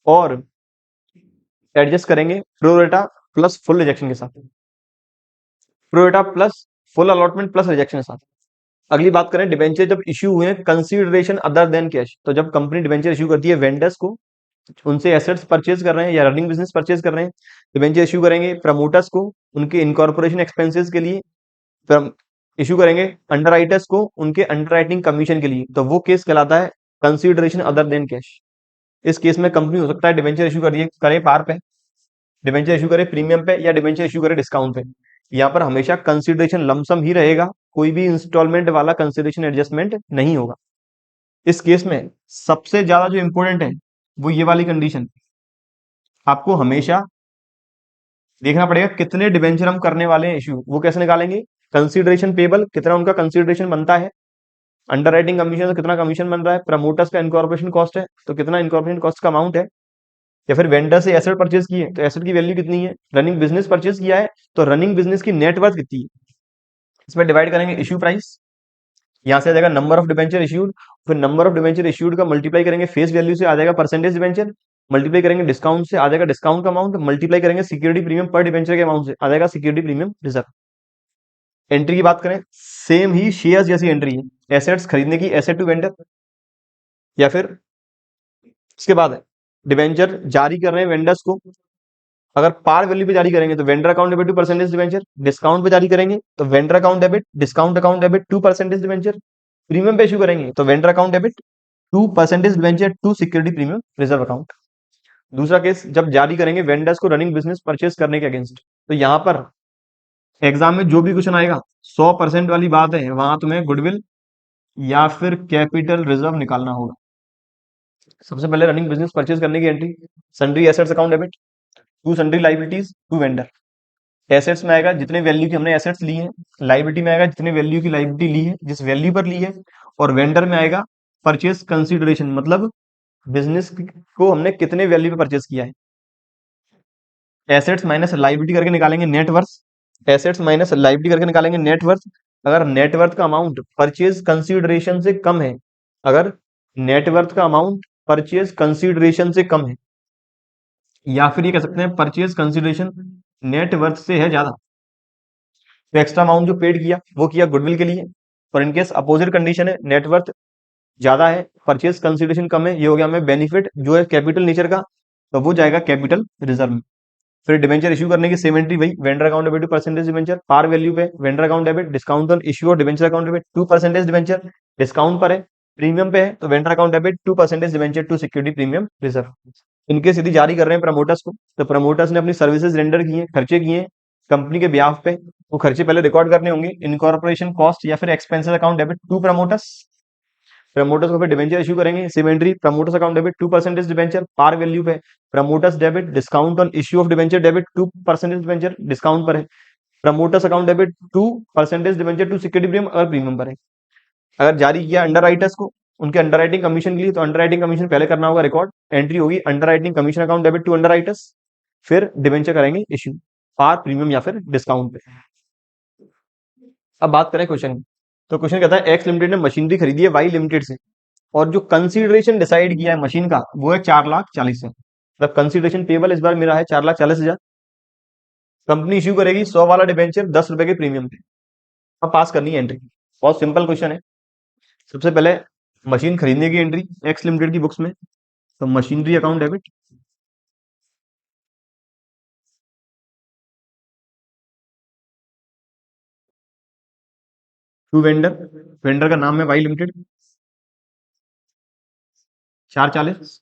और एडजस्ट करेंगे प्रोरेटा प्लस फुल रिजेक्शन के साथ। Pro rata plus full allotment plus rejection के साथ। अगली बात करें, डिवेंचर जब इश्यू हुए हैं कंसीडरेशन अदर देन कैश, तो जब कंपनी डिवेंचर इश्यू करती है वेंडर्स को, उनसे एसेट्स परचेज कर रहे हैं या रनिंग बिजनेस परचेज कर रहे हैं, डिवेंचर इश्यू करेंगे प्रमोटर्स को उनके इनकॉर्पोरेशन एक्सपेंसेस के लिए, इश्यू करेंगे अंडरराइटर्स को उनके अंडरराइटिंग कमीशन के लिए, तो वो केस कहलाता है कंसीडरेशन अदर देन कैश। इस केस में कंपनी हो सकता है डिवेंचर इश्यू करिए करे पार पे, डिवेंचर इश्यू करे प्रीमियम पे, या डिवेंचर इश्यू करे डिस्काउंट पे। यहाँ पर हमेशा कंसीडरेशन लमसम ही रहेगा, कोई भी इंस्टॉलमेंट वाला कंसीडरेशन एडजस्टमेंट नहीं होगा। इस केस में सबसे ज्यादा जो इंपॉर्टेंट है वो ये वाली कंडीशन, आपको हमेशा देखना पड़ेगा कितने डिवेंचर हम करने वाले हैं इश्यू। वो कैसे निकालेंगे? कंसीडरेशन पेबल कितना उनका कंसीडरेशन बनता है, अंडरराइटिंग कमीशन से कितना कमीशन बन रहा है, प्रमोटर्स का इनकॉर्पोरेशन कॉस्ट है तो कितना इनकॉर्पोरेशन कॉस्ट का अमाउंट है, या फिर वेंडर से एसेट परचेज किए तो एसेट की वैल्यू कितनी है, रनिंग बिजनेस परचेज किया है तो रनिंग बिजनेस की नेटवर्थ कितनी है। इसमें डिवाइड करेंगे इश्यू प्राइस, यहाँ से आ जाएगा नंबर ऑफ डिवेंचर इश्यूड, फिर नंबर ऑफ डिवेंचर इश्यूड का मल्टीप्लाई करेंगे फेस वैल्यू से आ जाएगा परसेंटेज डिवेंचर, मल्टीप्लाई करेंगे डिस्काउंट से आ जाएगा डिस्काउंट का अमाउंट, मल्टीप्लाई करेंगे सिक्योरिटी प्रीमियम पर डिवेंचर के अमाउंट से आ जाएगा सिक्योरिटी प्रीमियम रिजर्व। एंट्री की बात करें, सेम ही शेयर जैसी एंट्री है, एसेट्स खरीदने की एसेट टू वेंडर, या फिर इसके बाद है डिवेंचर जारी कर रहे हैं वेंडर्स को, अगर पार वैल्यू पे जारी करेंगे तो vendor account debit to percentage debenture, discount पे जारी करेंगे तो vendor account debit discount account debit to percentage debenture, premium पे इशू करेंगे तो vendor account debit to percentage debenture to security premium reserve account. दूसरा केस, जब जारी करेंगे वेंडर्स को रनिंग बिजनेस परचेज करने के अगेंस्ट, तो यहाँ पर एग्जाम में जो भी क्वेश्चन आएगा 100% वाली बात है, वहां तुम्हें गुडविल या फिर कैपिटल रिजर्व निकालना होगा। सबसे पहले रनिंग बिजनेस परचेज करने की entry, sundry assets account debit to sundry liabilities to vendor. Assets में आएगा जितने वैल्यू की हमने एसेट्स ली हैं, लाइबिलिटी में आएगा जितने वैल्यू की लाइबिलिटी ली है जिस वैल्यू पर ली है, और वेंडर में आएगा परचेज कंसीडरेशन, मतलब बिजनेस को हमने कितने वैल्यू पे परचेज किया है। एसेट्स माइनस लाइबिलिटी करके निकालेंगे नेटवर्थ, एसेट्स माइनस लाइबिलिटी करके निकालेंगे नेटवर्थ। अगर नेटवर्थ का अमाउंट परचेज कंसीडरेशन से कम है, अगर नेटवर्थ का अमाउंट परचेज कंसीडरेशन से कम है, या फिर ये कह सकते हैं परचेज कंसीडरेशन नेटवर्थ से है ज्यादा, तो एक्स्ट्रा अमाउंट जो पेड किया वो किया गुडविल के लिए। और इनकेस अपोजिट कंडीशन है, नेटवर्थ ज्यादा है परचेज कंसीडरेशन कम है, ये हो गया हमें बेनिफिट जो है कैपिटल नेचर का, तो वो जाएगा कैपिटल रिजर्व में। फिर डिवेंचर इश्यू करने की सेम एंट्री वही, vendor account debit to percentage debenture par value पे, vendor account debit discount on issue और debenture account debit to percentage debenture discount पर है, प्रीमियम पे है तो vendor account debit to percentage debenture to security premium reserve. इनके सीधी जारी कर रहे हैं प्रमोटर्स को, तो प्रमोटर्स ने अपनी सर्विसेज रेंडर किए हैं, खर्चे किए हैं कंपनी के ब्याह पे, वो खर्चे पहले रिकॉर्ड करने होंगे, इनकॉर्पोरेशन कॉस्ट या फिर expenses account debit to promoters. Promoters को फिर डिवेंचर इशू करेंगे, same entry promoters account debit to percentage debenture par value पे, promoters debit discount on issue of debenture debit to percentage debenture discount पर है, promoters account debit to percentage debenture to security premium अगर premium पर है। अगर जारी किया under writers को उनके अंडर राइटिंग कमीशन के लिए, तो अंडर राइटिंग कमीशन पहले करना होगा रिकॉर्ड, एंट्री होगी underwriting commission account debit to underwriters, फिर डिवेंचर करेंगे इश्यू पार प्रीमियम या फिर डिस्काउंट पे। अब बात करें क्वेश्चन, तो क्वेश्चन कहता है एक्स लिमिटेड ने मशीनरी खरीदी है वाई लिमिटेड से, और जो कंसीडरेशन डिसाइड किया है मशीन का वो है 4,40,000 है, मतलब कंसीडरेशन पेबल इस बार मेरा है 4,40,000। कंपनी इश्यू करेगी 100 वाला डिवेंचर 10 रुपए के प्रीमियम पे। अब पास करनी है एंट्री, बहुत सिंपल क्वेश्चन है। सबसे पहले मशीन खरीदने की एंट्री एक्स लिमिटेड की बुक्स में, तो machinery account debit to vendor, vendor का नाम है वाई लिमिटेड, 440।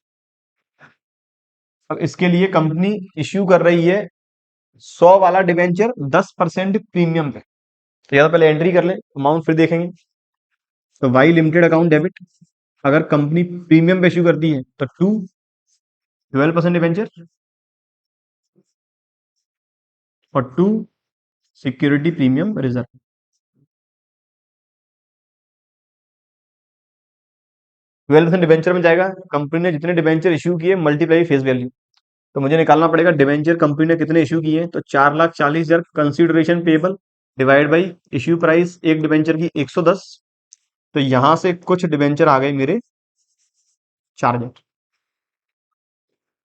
अब इसके लिए कंपनी इश्यू कर रही है 100 वाला डिवेंचर 10% प्रीमियम पे। तो या तो पहले एंट्री कर ले, अमाउंट फिर देखेंगे। तो वाई लिमिटेड अकाउंट डेबिट, अगर कंपनी प्रीमियम पे इश्यू करती है तो टू 12% डिवेंचर और to security premium reserve. 12% debenture में जाएगा, कंपनी ने जितने डिवेंचर इश्यू किए मल्टीप्लाई फेस वैल्यू। तो मुझे निकालना पड़ेगा डिवेंचर कंपनी ने कितने इश्यू किए, तो 4,40,000 consideration payable divide by issue price एक डिवेंचर की 110। तो यहां से कुछ डिवेंचर आ गए मेरे 4,000।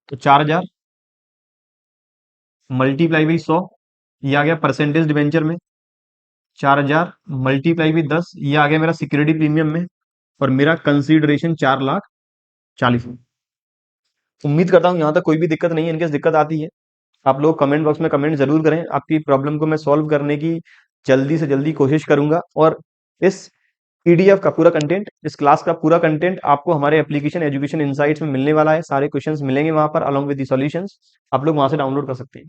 तो 4,000 मल्टीप्लाई बाई 100, ये आ गया परसेंटेज डिवेंचर में। 4,000 मल्टीप्लाई बाई 10, ये आ गया मेरा सिक्योरिटी प्रीमियम में। और मेरा कंसिडरेशन 4,40,000। उम्मीद करता हूं यहां तक कोई भी दिक्कत नहीं है। इनकेस दिक्कत आती है आप लोग कमेंट बॉक्स में कमेंट जरूर करें, आपकी प्रॉब्लम को मैं सॉल्व करने की जल्दी से जल्दी कोशिश करूंगा। और इस पीडीएफ का पूरा कंटेंट, इस क्लास का पूरा कंटेंट आपको हमारे एप्लीकेशन एजुकेशन इनसाइट्स में मिलने वाला है। सारे क्वेश्चंस मिलेंगे वहां पर अलॉन्ग विद द सॉल्यूशंस, आप लोग वहां से डाउनलोड कर सकते हैं।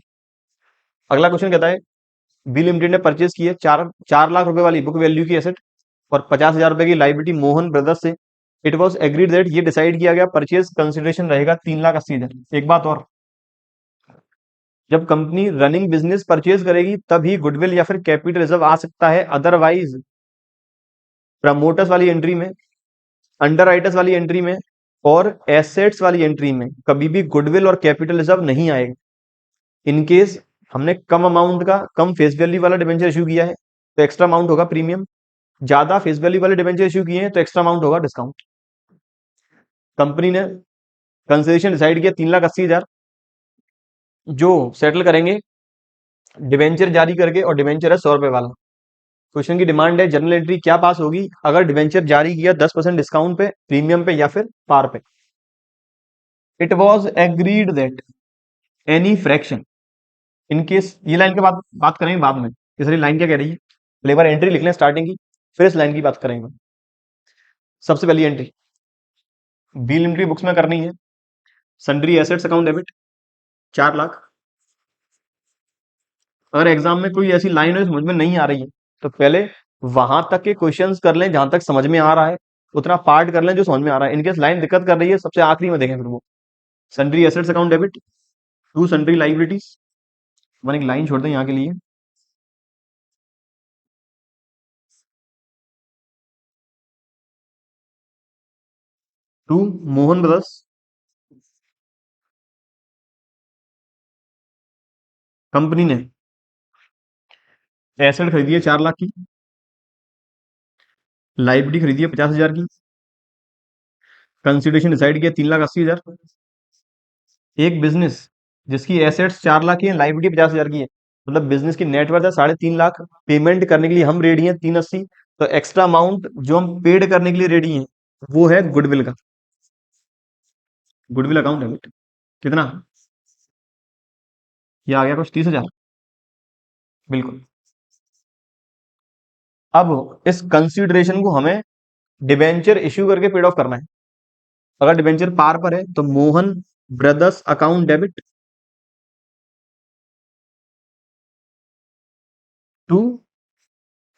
अगला क्वेश्चन कहता है, बी लिमिटेड ने परचेज की है 4 लाख रुपए वाली बुक वैल्यू की एसेट और 50,000 रुपए की लाइबिलिटी मोहन ब्रदर्स से। इट वॉज एग्रीड दैट, ये डिसाइड किया गया परचेज कंसिडरेशन रहेगा 3,80,000। एक बात और, जब कंपनी रनिंग बिजनेस परचेज करेगी तभी गुडविल या फिर कैपिटल रिजर्व आ सकता है, अदरवाइज प्रमोटर्स वाली एंट्री में, अंडर वाली एंट्री में और एसेट्स वाली एंट्री में कभी भी गुडविल और कैपिटल रिजर्व नहीं आएगा। इनकेस हमने कम अमाउंट का कम फेस वैल्यू वाला डिबेंचर इश्यू किया है तो एक्स्ट्रा अमाउंट होगा प्रीमियम, ज्यादा फेस वैल्यू वाले डिबेंचर इश्यू किए हैं तो एक्स्ट्रा अमाउंट होगा डिस्काउंट। कंपनी ने कंसिडरेशन डिसाइड किया 3,80,000, जो सेटल करेंगे डिबेंचर जारी करके, और डिबेंचर है 100 रुपए वाला। क्वेश्चन की डिमांड है जनरल एंट्री क्या पास होगी अगर डिबेंचर जारी किया 10% डिस्काउंट पे, प्रीमियम पे या फिर पार पे। It was agreed that any fraction, in case, ये लाइन के बाद बात करेंगे बाद में। तीसरी लाइन क्या कह रही है, पहले बार एंट्री लिख लें स्टार्टिंग की, फिर इस लाइन की बात करेंगे। सबसे पहली एंट्री बी लिमिटेड बुक्स में करनी है, sundry assets account debit 4 lakh. अगर एग्जाम में कोई ऐसी लाइन है समझ में नहीं आ रही है तो पहले वहां तक के क्वेश्चंस कर लें जहां तक समझ में आ रहा है, उतना पार्ट कर लें जो समझ में आ रहा है। इनकेस लाइन दिक्कत कर रही है सबसे आखिरी में देखें फिर वो। Sundry assets account debit to sundry liabilities, मैंने एक लाइन छोड़ दें यहाँ के लिए। टू मोहन ब्रदर्स, कंपनी ने एसेट खरीदी है 4 लाख की, लाइबिलिटी खरीदी है 50,000 की, कंसिडरेशन डिसाइड किया 3,80,000। एक बिजनेस जिसकी एसेट्स 4 लाख की है, लाइबिलिटी 50,000 की है, मतलब बिजनेस की नेटवर्थ है 3.5 लाख, पेमेंट करने के लिए हम रेडी हैं 380। तो एक्स्ट्रा अमाउंट जो हम पेड करने के लिए रेडी हैं वो है गुडविल का, गुडविल अकाउंट डेबिट। कितना, ये आ गया कुछ 30,000, बिल्कुल। अब इस कंसिडरेशन को हमें डिबेंचर इश्यू करके पेड ऑफ करना है। अगर डिबेंचर पार पर है तो Mohan brothers account debit to,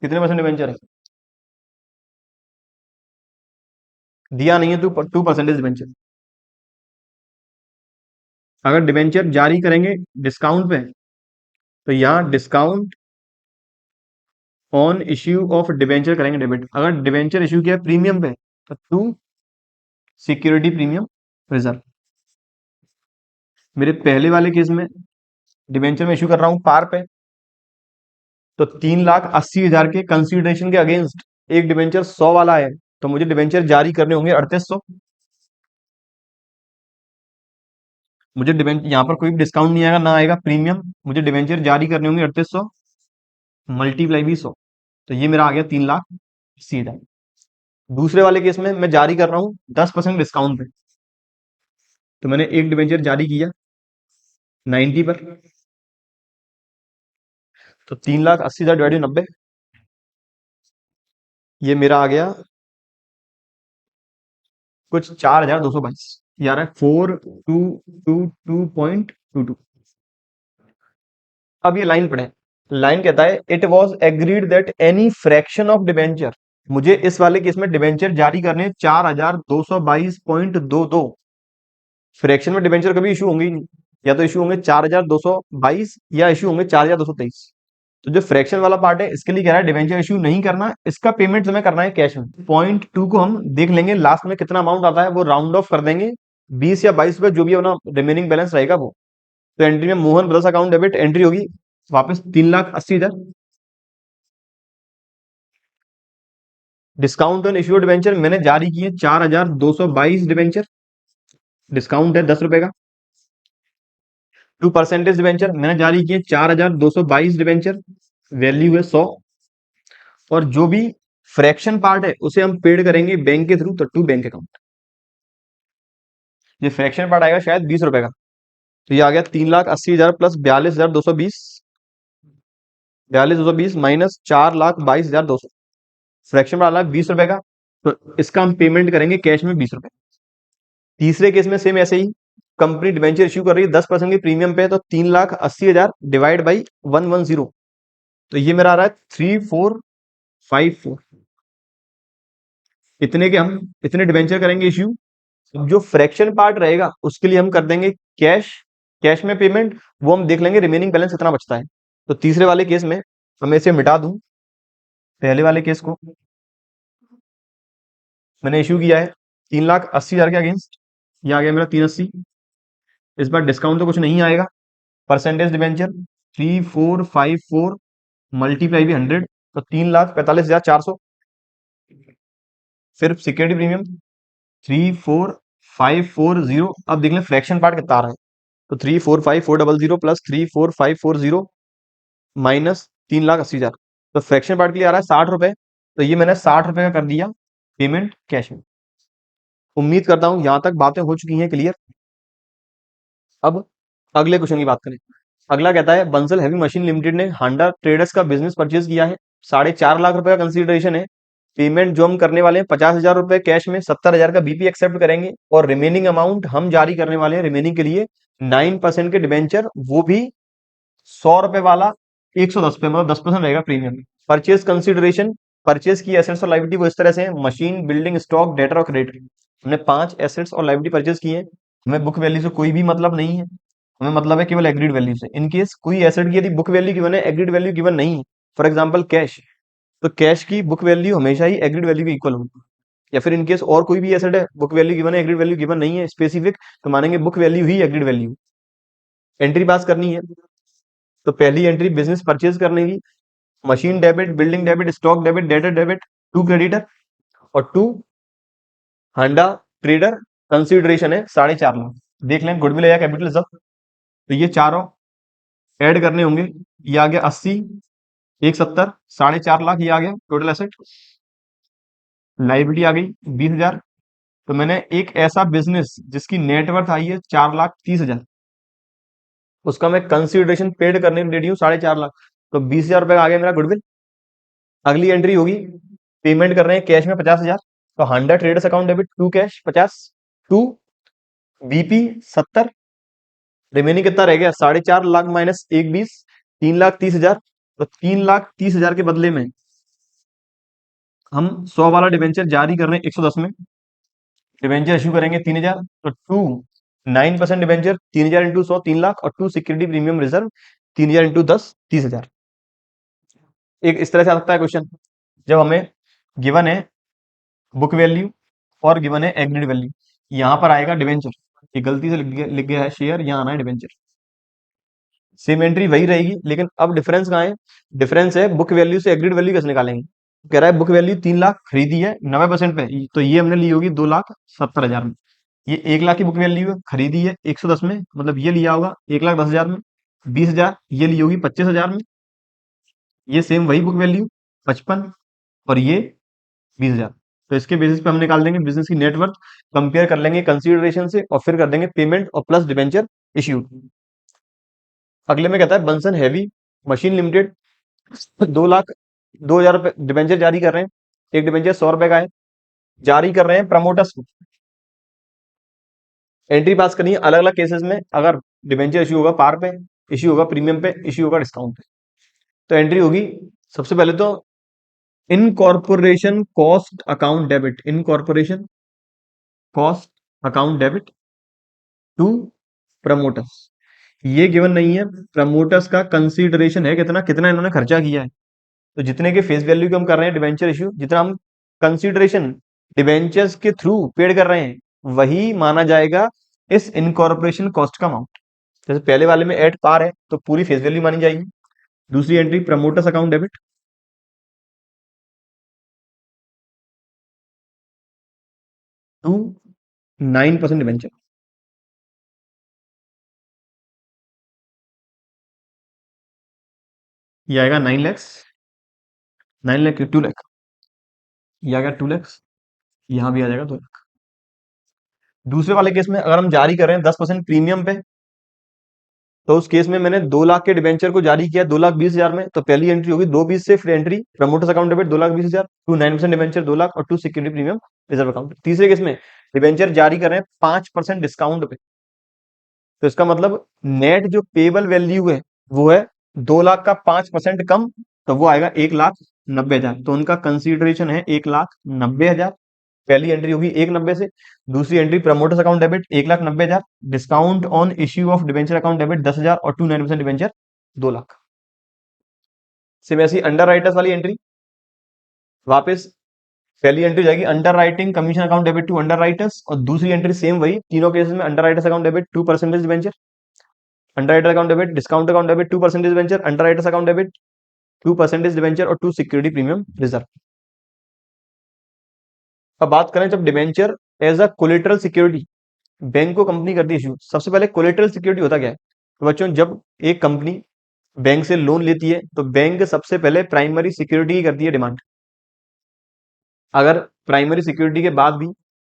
कितने परसेंट डिबेंचर है, दिया नहीं है तो 2% डिबेंचर। अगर डिबेंचर जारी करेंगे डिस्काउंट पे तो यहाँ discount on issue of debenture करेंगे डेबिट। अगर डिबेंचर इश्यू किया प्रीमियम पे तो टू सिक्योरिटी प्रीमियम रिजर्व। मेरे पहले वाले केस में डिबेंचर में इश्यू कर रहा हूं पार पे, तो 3,80,000 के कंसिडरेशन के अगेंस्ट एक डिबेंचर 100 वाला है, तो मुझे डिबेंचर जारी करने होंगे 3,800। मुझे डिबेंचर यहाँ पर कोई भी डिस्काउंट नहीं आएगा ना आएगा प्रीमियम, मुझे डिबेंचर जारी करने होंगे 3,800 मल्टीप्लाई भी 100। तो ये मेरा आ गया 3,80,000। दूसरे वाले केस में मैं जारी कर रहा हूँ 10% डिस्काउंट पे, तो मैंने एक डिबेंचर जारी किया 90 पर, तो 3,80,000 डिवाइडेड 90, ये मेरा आ गया कुछ 4222, ये आ रहा है 4222.22। अब ये लाइन पढ़े। लाइन कहता है it was agreed that any fraction of debenture, मुझे इस वाले केस में डिबेंचर जारी करने 4222.22। फ्रैक्शन में डिबेंचर कभी इशू होंगे ही नहीं, या तो इशू होंगे 4222 या इशू होंगे 4223। तो जो फ्रैक्शन वाला पार्ट है इसके लिए कह रहा है डिबेंचर इशू नहीं करना, इसका पेमेंट तुम्हें करना है कैश में। पॉइंट टू को हम देख लेंगे लास्ट में कितना अमाउंट आता है, वो राउंड ऑफ कर देंगे 20 या 22 रुपए जो भी अपना रिमेनिंग बैलेंस रहेगा वो। तो एंट्री में Mohan brothers account debit entry होगी वापस 3,80,000। डिस्काउंट ऑन इश्यूड डिबेंचर मैंने जारी किए 4,222 डिबेंचर, डिस्काउंट है 10 रुपए का। 2% डिबेंचर मैंने जारी किए 4,222 डिबेंचर, वैल्यू है 100। और जो भी फ्रैक्शन पार्ट है उसे हम पेड करेंगे बैंक के थ्रू, तो टू बैंक अकाउंट। ये फ्रैक्शन पार्ट आएगा शायद 20 रुपए का, तो ये आ गया 3,80,000 प्लस 42,220, 42,220 माइनस 4,22,200। फ्रैक्शन पार्ट आना 20 रुपए का, तो इसका हम पेमेंट करेंगे कैश में 20 रुपए। तीसरे केस में सेम ऐसे ही, कंपनी डिवेंचर इश्यू कर रही है 10% की प्रीमियम पे, तो 3,80,000 डिवाइड बाई 110, तो ये मेरा आ रहा है 3,454। इतने के हम इतने डिवेंचर करेंगे इश्यू। जो फ्रैक्शन पार्ट रहेगा उसके लिए हम कर देंगे कैश, कैश में पेमेंट, वो हम देख लेंगे रिमेनिंग बैलेंस कितना बचता है। तो तीसरे वाले केस में मैं इसे मिटा दूं, पहले वाले केस को मैंने इश्यू किया है 3,80,000 के अगेंस्ट, ये आ गया मेरा 380। इस बार डिस्काउंट तो कुछ नहीं आएगा, परसेंटेज डिवेंचर 3,454 मल्टीप्लाई भी 100, तो 3,45,400। फिर सिक्योरिटी प्रीमियम 3,4,540। अब देख लें फ्रैक्शन पार्ट कितना आ रहा है, तो 3,45,400 प्लस 3,4,540 माइनस 3,80,000, तो फ्रैक्शन पार्ट के लिए आ रहा है 60 रुपए। तो ये मैंने 60 रुपए का कर दिया पेमेंट कैश में। उम्मीद करता हूं यहां तक बातें हो चुकी हैं क्लियर। अब अगले क्वेश्चन की बात करें। अगला कहता है बंसल हैवी मशीन लिमिटेड ने हांडा ट्रेडर्स का बिजनेस परचेज किया है, 4.5 लाख रुपए का कंसीडरेशन है। पेमेंट जो हम करने वाले हैं 50,000 रुपए कैश में, 70,000 का बीपी एक्सेप्ट करेंगे, और रिमेनिंग अमाउंट हम जारी करने वाले हैं रिमेनिंग के लिए 9% के डिबेंचर, वो भी 100 रुपए वाला 110 पे, मतलब 10% रहेगा प्रीमियम। परचेज कंसिडरेशन, परचेज की एसेट्स और लाइबिलिटी वो इस तरह से है, मशीन, बिल्डिंग, स्टॉक, डेटर और क्रेडिट। हमने 5 एसेट्स और लाइबिलिटी परचेज की है। हमें बुक वैल्यू से कोई भी मतलब नहीं है, हमें मतलब है केवल एग्रीड वैल्यू से। इन केस कोई एसेट की यदि बुक वैल्यू गिवन है, एग्रीड वैल्यू गिवन नहीं है, फॉर एग्जांपल कैश, तो कैश की बुक वैल्यू हमेशा ही एग्रीड वैल्यू के इक्वल होगी। या फिर इन केस और कोई भी एसेट है, बुक वैल्यू गिवन है, एग्रीड वैल्यू गिवन नहीं है स्पेसिफिक, तो मानेंगे बुक वैल्यू ही एग्रीड वैल्यू। एंट्री पास करनी है, तो पहली एंट्री बिजनेस परचेज करने की, machine debit, building debit, stock debit, debtor debit, to creditor और टू हांडा ट्रेडर। कंसिडरेशन है 4.5 लाख। देख लें गुडविल या कैपिटल जब्त, तो ये चारों ऐड करने होंगे। ये आ गया 80, 170, 4.5 लाख, ये आ गया टोटल एसेट। लाइबिलिटी आ गई 20,000। तो मैंने एक ऐसा बिजनेस जिसकी नेटवर्थ आई है 4,30,000, उसका मैं कंसिडरेशन पेड करने रेडी हूँ 4.5 लाख, तो 20,000 रुपए का आ गया मेरा गुडविल। अगली एंट्री होगी, पेमेंट कर रहे हैं कैश में 50,000, तो Handa traders account debit to cash 50, to BP 70, remaining कितना रह गया 4.5 लाख माइनस 1,20, 3,30,000। तो 3,30,000 के बदले में हम 100 वाला डिवेंचर जारी कर रहे हैं 110 में, डिवेंचर इश्यू करेंगे 3,000, तो टू 9% डिवेंचर 3,000 इंटू 100 3 लाख, और to security premium reserve 3,000 into 10 30,000। एक इस तरह से आ सकता है क्वेश्चन, जब हमें गिवन है बुक वैल्यू और गिवन है एग्रीड वैल्यू, यहां पर आएगा डिवेंचर, ये गलती से लिख गया है शेयर, यहाँ आना है डिवेंचर। सेम एंट्री वही रहेगी, लेकिन अब डिफरेंस कहाँ है, डिफरेंस है बुक वैल्यू से एग्रीड वैल्यू कैसे निकालेंगे। कह रहा है बुक वैल्यू 3 लाख खरीदी है 90% पे, तो ये हमने ली होगी 2,70,000 में। ये 1 लाख की बुक वैल्यू है, खरीदी है 110 में, मतलब ये लिया होगा 1,10,000 में। 20,000 ये ली होगी 25,000 में। ये सेम वही बुक वैल्यू 55, और ये 20,000। तो इसके बेसिस पे हम निकाल देंगे बिजनेस की नेटवर्थ, कंपेयर कर लेंगे कंसीडरेशन से, और फिर कर देंगे पेमेंट और प्लस डिबेंचर इश्यूड। अगले में कहता है बंसन हैवी मशीन लिमिटेड 2,02,000 रुपए डिबेंचर जारी कर रहे हैं, एक डिबेंचर 100 रुपए का है, जारी कर रहे हैं प्रमोटर्स को, एंट्री पास करनी है अलग अलग केसेस में। अगर डिबेंचर इश्यू होगा पार पे, इश्यू होगा प्रीमियम पे, इश्यू होगा डिस्काउंट पे। तो एंट्री होगी सबसे पहले तो incorporation cost account debit, incorporation cost account debit to promoters. ये गिवन नहीं है, प्रमोटर्स का कंसीडरेशन है कितना, कितना इन्होंने खर्चा किया है। तो जितने के फेस वैल्यू के हम कर रहे हैं डिवेंचर इश्यू, जितना हम कंसीडरेशन डिवेंचर्स के थ्रू पेड कर रहे हैं, वही माना जाएगा इस इनकॉर्पोरेशन कॉस्ट का अमाउंट। जैसे पहले वाले में एट पार है तो पूरी फेस वैल्यू मानी जाएगी। दूसरी entry promoters account debit to 9% debenture, ये आएगा 9 लैक्स, 9 लाख 2 लाख, ये आ गया 2 लैक्स, यहाँ भी आ जाएगा 2 लाख। दूसरे वाले केस में अगर हम जारी कर रहे हैं 10% प्रीमियम पे, तो उस केस में मैंने 2 लाख के डिबेंचर को जारी किया 2,20,000 में, तो पहली एंट्री होगी 2,20 से, फिर entry promoters account debit 2,20,000 to 9% debenture 2 lakh और to security premium reserve account. तीसरे केस में डिबेंचर जारी कर रहे हैं 5% डिस्काउंट पे, तो इसका मतलब नेट जो पेबल वैल्यू है वो है 2 लाख का 5% कम, तो वो आएगा 1,90,000। तो उनका कंसिडरेशन है 1,90,000। पहली एंट्री होगी 1,90 से। दूसरी entry promoters account debit 1,90,000, discount on issue of debenture account debit 10,000 और टू 9% डिबेंचर 2 लाख। सिर्फ ऐसी अंडर राइटर्स वाली एंट्री वापस, पहली एंट्री जाएगी underwriting commission account debit to underwriters, और दूसरी एंट्री सेम वही तीनों केसेस में underwriters account debit 2% debenture, underwriter account debit, discount account debit 2% debenture, underwriters account debit 2% debenture और to security premium reserve. अब बात करें जब debenture as a collateral security bank को company करती है इशू। सबसे पहले कोलेटरल सिक्योरिटी होता क्या है, तो बच्चों जब एक कंपनी बैंक से लोन लेती है तो बैंक सबसे पहले प्राइमरी सिक्योरिटी की करती है डिमांड। अगर प्राइमरी सिक्योरिटी के बाद भी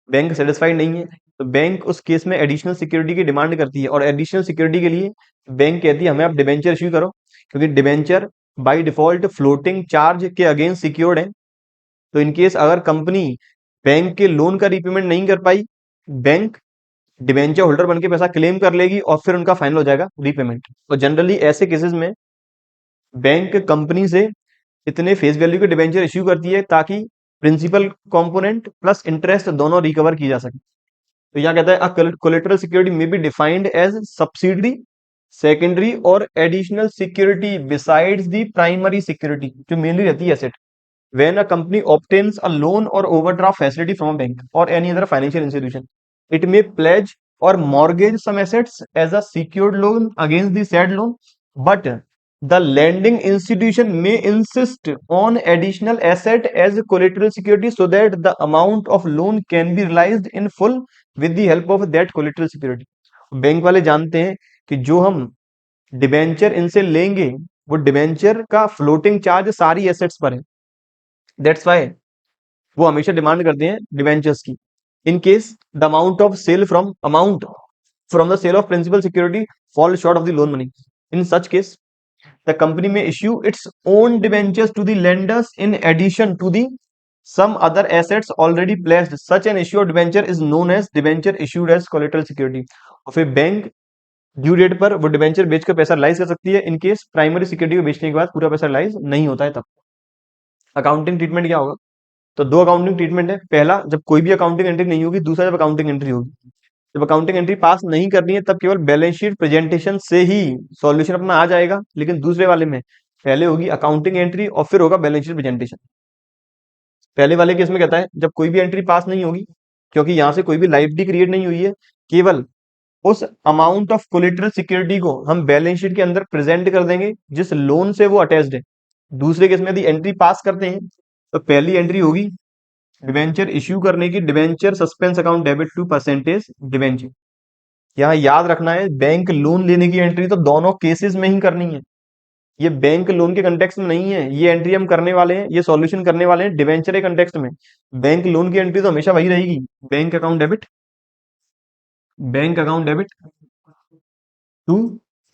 बैंक सेटिस्फाइड नहीं है तो बैंक उस केस में एडिशनल सिक्योरिटी की डिमांड करती है, और एडिशनल सिक्योरिटी के लिए बैंक कहती है हमें आप डिबेंचर इश्यू करो, क्योंकि debenture by default floating charge के अगेंस्ट सिक्योर्ड है। तो इनकेस अगर कंपनी बैंक के लोन का रीपेमेंट नहीं कर पाई, बैंक डिबेंचर होल्डर बन के पैसा क्लेम कर लेगी और फिर उनका फाइनल हो जाएगा रीपेमेंट। तो जनरली ऐसे केसेस में बैंक कंपनी से इतने फेस वैल्यू के डिबेंचर इश्यू करती है ताकि प्रिंसिपल कंपोनेंट प्लस इंटरेस्ट दोनों रिकवर की जा सके। तो यहाँ कहता है कोलेटरल सिक्योरिटी में be defined as subsidiary, secondary और additional security besides the primary security, जो मेनली रहती है asset. When a company obtains a loan or overdraft facility from a bank or any other financial institution, it may pledge or mortgage some assets as a secured loan against the said loan, but the lending institution may insist on additional asset as collateral security so that the amount of loan can be realized in full with the help of that collateral security. Bank वाले जानते हैं कि जो हम debenture इनसे लेंगे वो debenture का फ्लोटिंग चार्ज सारी एसेट्स पर है, दैट्स वाई वो हमेशा डिमांड करते हैं डिवेंचर्स की। In case the amount from the sale of principal security fall short of the loan money, in such case the company may issue its own debentures to the lenders in addition to the some other assets already pledged. Such an issue of debenture is known as debenture issued as collateral security. और फिर bank due date पर वो debenture बेचकर पैसा relies कर सकती है, in case primary security को बेचने के बाद पूरा पैसा रिलाइज नहीं होता है तब। अकाउंटिंग ट्रीटमेंट क्या होगा, तो दो अकाउंटिंग ट्रीटमेंट है। पहला जब कोई भी अकाउंटिंग एंट्री नहीं होगी, दूसरा जब अकाउंटिंग एंट्री होगी। जब अकाउंटिंग एंट्री पास नहीं करनी है तब केवल बैलेंस शीट प्रेजेंटेशन से ही सॉल्यूशन अपना आ जाएगा, लेकिन दूसरे वाले में पहले होगी अकाउंटिंग एंट्री और फिर होगा बैलेंस शीट प्रेजेंटेशन। पहले वाले केस में कहता है जब कोई भी एंट्री पास नहीं होगी, क्योंकि यहां से कोई भी लाइबिलिटी क्रिएट नहीं हुई है, केवल उस अमाउंट ऑफ कोलेटरल सिक्योरिटी को हम बैलेंस शीट के अंदर प्रेजेंट कर देंगे जिस लोन से वो अटैच्ड है। दूसरे केस में यदि एंट्री पास करते हैं तो पहली एंट्री होगी डिवेंचर इश्यू करने की, debenture suspense account debit to percentage debenture. यहाँ याद रखना है बैंक लोन लेने की एंट्री तो दोनों केसेस में ही करनी है, ये बैंक लोन के कंटेक्स्ट में नहीं है। ये एंट्री हम करने वाले हैं, ये सॉल्यूशन करने वाले हैं डिवेंचर के कंटेक्स्ट में। बैंक लोन की एंट्री तो हमेशा वही रहेगी, bank account debit, bank account debit to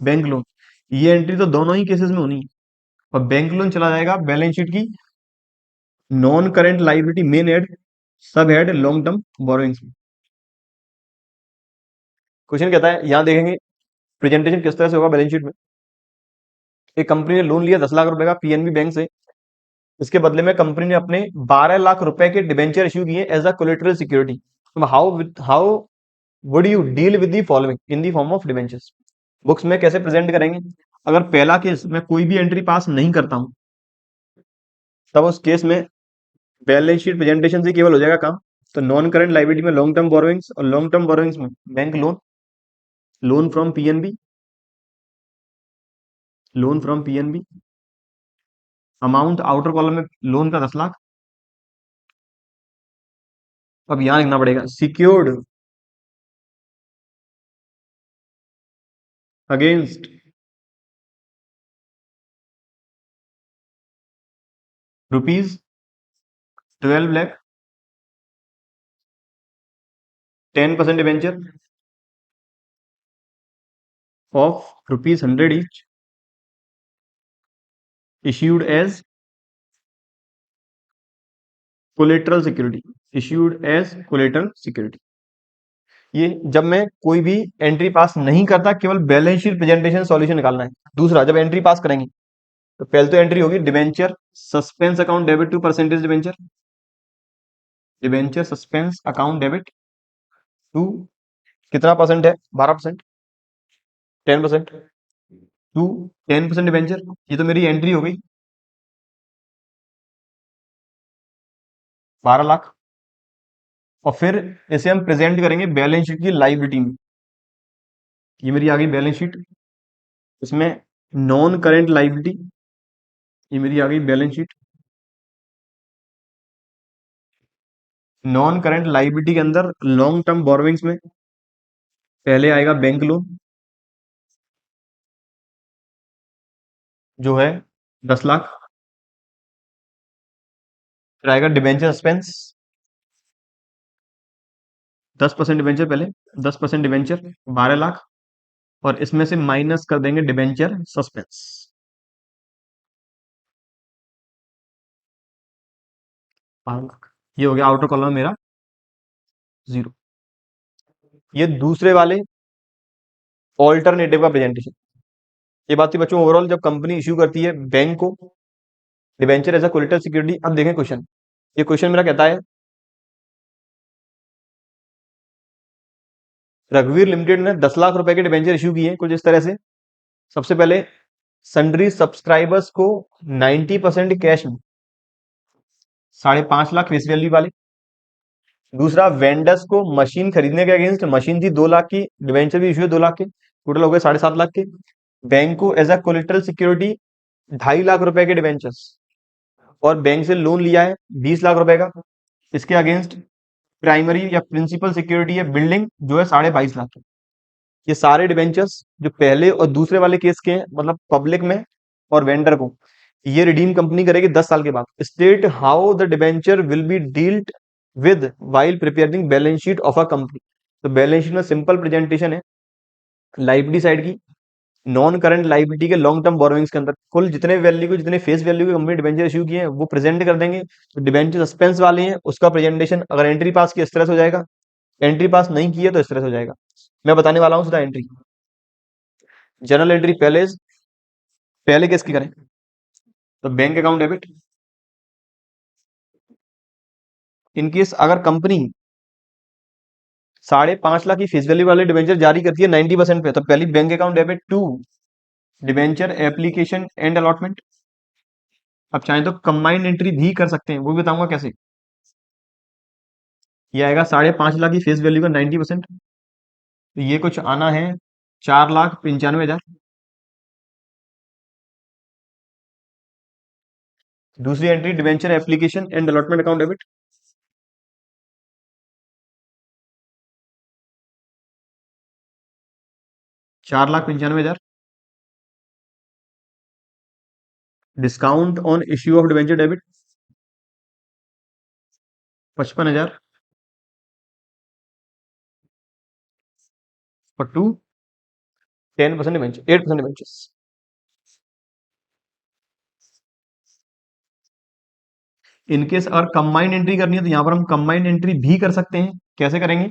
bank loan. ये एंट्री तो दोनों ही केसेस में होनी है, और बैंक लोन चला जाएगा बैलेंस शीट की non current liability main head सब हेड लॉन्ग टर्म बोरोइंग्स में। क्वेश्चन कहता है यहां देखेंगे प्रेजेंटेशन किस तरह से होगा बैलेंस शीट में। एक कंपनी ने लोन लिया 10 लाख रुपए का पीएनबी बैंक से। इसके बदले में कंपनी ने अपने 12 लाख रुपए के डिबेंचर इश्यू किए as a collateral security. How would you deal with the following in the form of debentures. Books में कैसे प्रेजेंट करेंगे। अगर पहला केस मैं कोई भी एंट्री पास नहीं करता हूं तब उस केस में बैलेंस शीट प्रेजेंटेशन से केवल हो जाएगा काम। तो नॉन करंट लाइबिलिटी में लॉन्ग टर्म बोरोइंग्स और लॉन्ग टर्म बोरोइंग्स में bank loan, loan from PNB, loan from PNB, amount outer column में लोन का 10 लाख। अब यहां लिखना पड़ेगा secured against rupees 12 lakh 10% debenture of rupees 100 each issued as collateral security, issued as collateral security. ये जब मैं कोई भी एंट्री पास नहीं करता, केवल बैलेंस शीट प्रेजेंटेशन सॉल्यूशन निकालना है। दूसरा, जब एंट्री पास करेंगे तो पहले तो एंट्री होगी debenture suspense account debit to percentage debenture, debenture suspense account debit to कितना परसेंट है, 12%, 10% टू 10% डिबेंचर। ये तो मेरी एंट्री हो गई 12 लाख। और फिर इसे हम प्रेजेंट करेंगे बैलेंस शीट की लाइबिलिटी में। ये मेरी आ गई बैलेंस शीट। इसमें नॉन करेंट लाइबिलिटी, ये मेरी आ गई balance sheet. Non current liability के अंदर लॉन्ग टर्म बोरोविंग्स में पहले आएगा बैंक लोन जो है 10 लाख। फिर आएगा डिबेंचर सस्पेंस 10% डिबेंचर पहले, 10% डिबेंचर 12 लाख। और इसमें से माइनस कर देंगे डिबेंचर सस्पेंस 5 लाख। ये हो गया आउटर कॉलम मेरा 0। ये दूसरे वाले ऑल्टरनेटिव का प्रेजेंटेशन। ये बात थी बच्चों ओवरऑल जब कंपनी इश्यू करती है बैंक को debenture as a collateral security. अब देखें क्वेश्चन। ये क्वेश्चन मेरा कहता है रघुवीर लिमिटेड ने 10 लाख रुपए के डिबेंचर इश्यू किए कुछ इस तरह से। सबसे पहले सन्ड्री सब्सक्राइबर्स को 90% कैश में 5.5 लाख फेस वैल्यू वाले। दूसरा, वेंडर्स को मशीन खरीदने के अगेंस्ट, मशीन थी 2 लाख की, डिवेंचर भी इश्यू है 2 लाख के, टोटल हो गए 7.5 लाख के। बैंक को as a collateral security 2.5 lakh रुपए के डिवेंचर्स और बैंक से लोन लिया है 20 लाख रुपए का। इसके अगेंस्ट प्राइमरी या प्रिंसिपल सिक्योरिटी है बिल्डिंग जो है 22.5 लाख की। ये सारे डिवेंचर्स जो पहले और दूसरे वाले केस के हैं, मतलब पब्लिक में और वेंडर को, ये रिडीम कंपनी करेगी 10 साल के बाद। State how the debenture will be dealt with while preparing balance sheet of a company. तो बैलेंस शीट में सिंपल प्रेजेंटेशन है लाइबिलिटी साइड की, नॉन करंट लाइबिलिटी के लॉन्ग टर्म बोरोइंग्स के अंदर कुल जितने वैल्यू के, जितने फेस वैल्यू के कंपनी डिवेंचर इश्यू किए हैं वो प्रेजेंट कर देंगे। तो डिवेंचर सस्पेंस वाले हैं उसका प्रेजेंटेशन अगर एंट्री पास की इस तरह से हो जाएगा, एंट्री पास नहीं की है तो इस तरह से हो जाएगा। मैं बताने वाला हूं सीधा एंट्री। जनरल एंट्री पहले, पहले किसकी करें तो बैंक अकाउंट डेबिट। इनकेस अगर कंपनी 5.5 लाख की फेस वैल्यू वाले डिवेंचर जारी करती है 90% पे, तो पहली bank account debit to debenture application and allotment. अब चाहे तो कंबाइंड एंट्री भी कर सकते हैं, वो भी बताऊंगा कैसे। ये आएगा 5.5 लाख की फेस वैल्यू का 90%, तो ये कुछ आना है 4,95,000। दूसरी entry debenture application and allotment account debit 4,95,000। Discount on issue of debenture debit 55,000। और टू 10% डिवेंचर 8% डिवेंचर्स। इनकेस अगर कंबाइंड एंट्री करनी है तो यहां पर हम कंबाइंड एंट्री भी कर सकते हैं। कैसे करेंगे?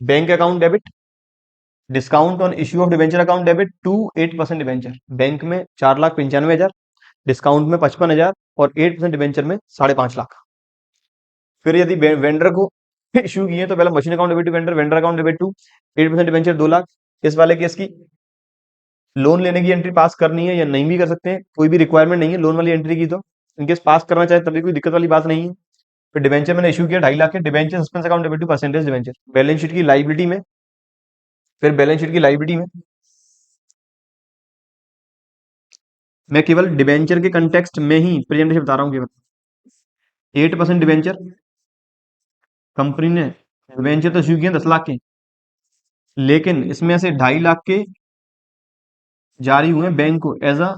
Bank account debit, discount on issue of debenture account debit to 8% debenture. Bank में 4,95,000, डिस्काउंट में 55,000 और 8% डिवेंचर में 5.5 लाख। फिर यदि वेंडर को इश्यू किए तो पहले machine account debit to vendor, vendor account debit to 8% debenture 2 lakh. इस वाले केस की लोन लेने की एंट्री पास करनी है या नहीं भी कर सकते हैं, कोई भी रिक्वायरमेंट नहीं है लोन वाली एंट्री की। तो इनकेस पास करना चाहे तभी कोई दिक्कत वाली बात नहीं है। फिर डिवेंचर मैंने इशू किया 2.5 लाख के, debenture suspense account debit to percentage debenture. Balance sheet की लाइबिलिटी में, फिर बैलेंस शीट की लाइबिलिटी में मैं केवल डिवेंचर के कंटेक्स्ट में ही प्रेजेंटेशन बता रहा हूँ केवल। 8% डिवेंचर, कंपनी ने डिवेंचर तो इशू किए 10 लाख के, लेकिन इसमें से 2.5 लाख के जारी हुए बैंक को एज अ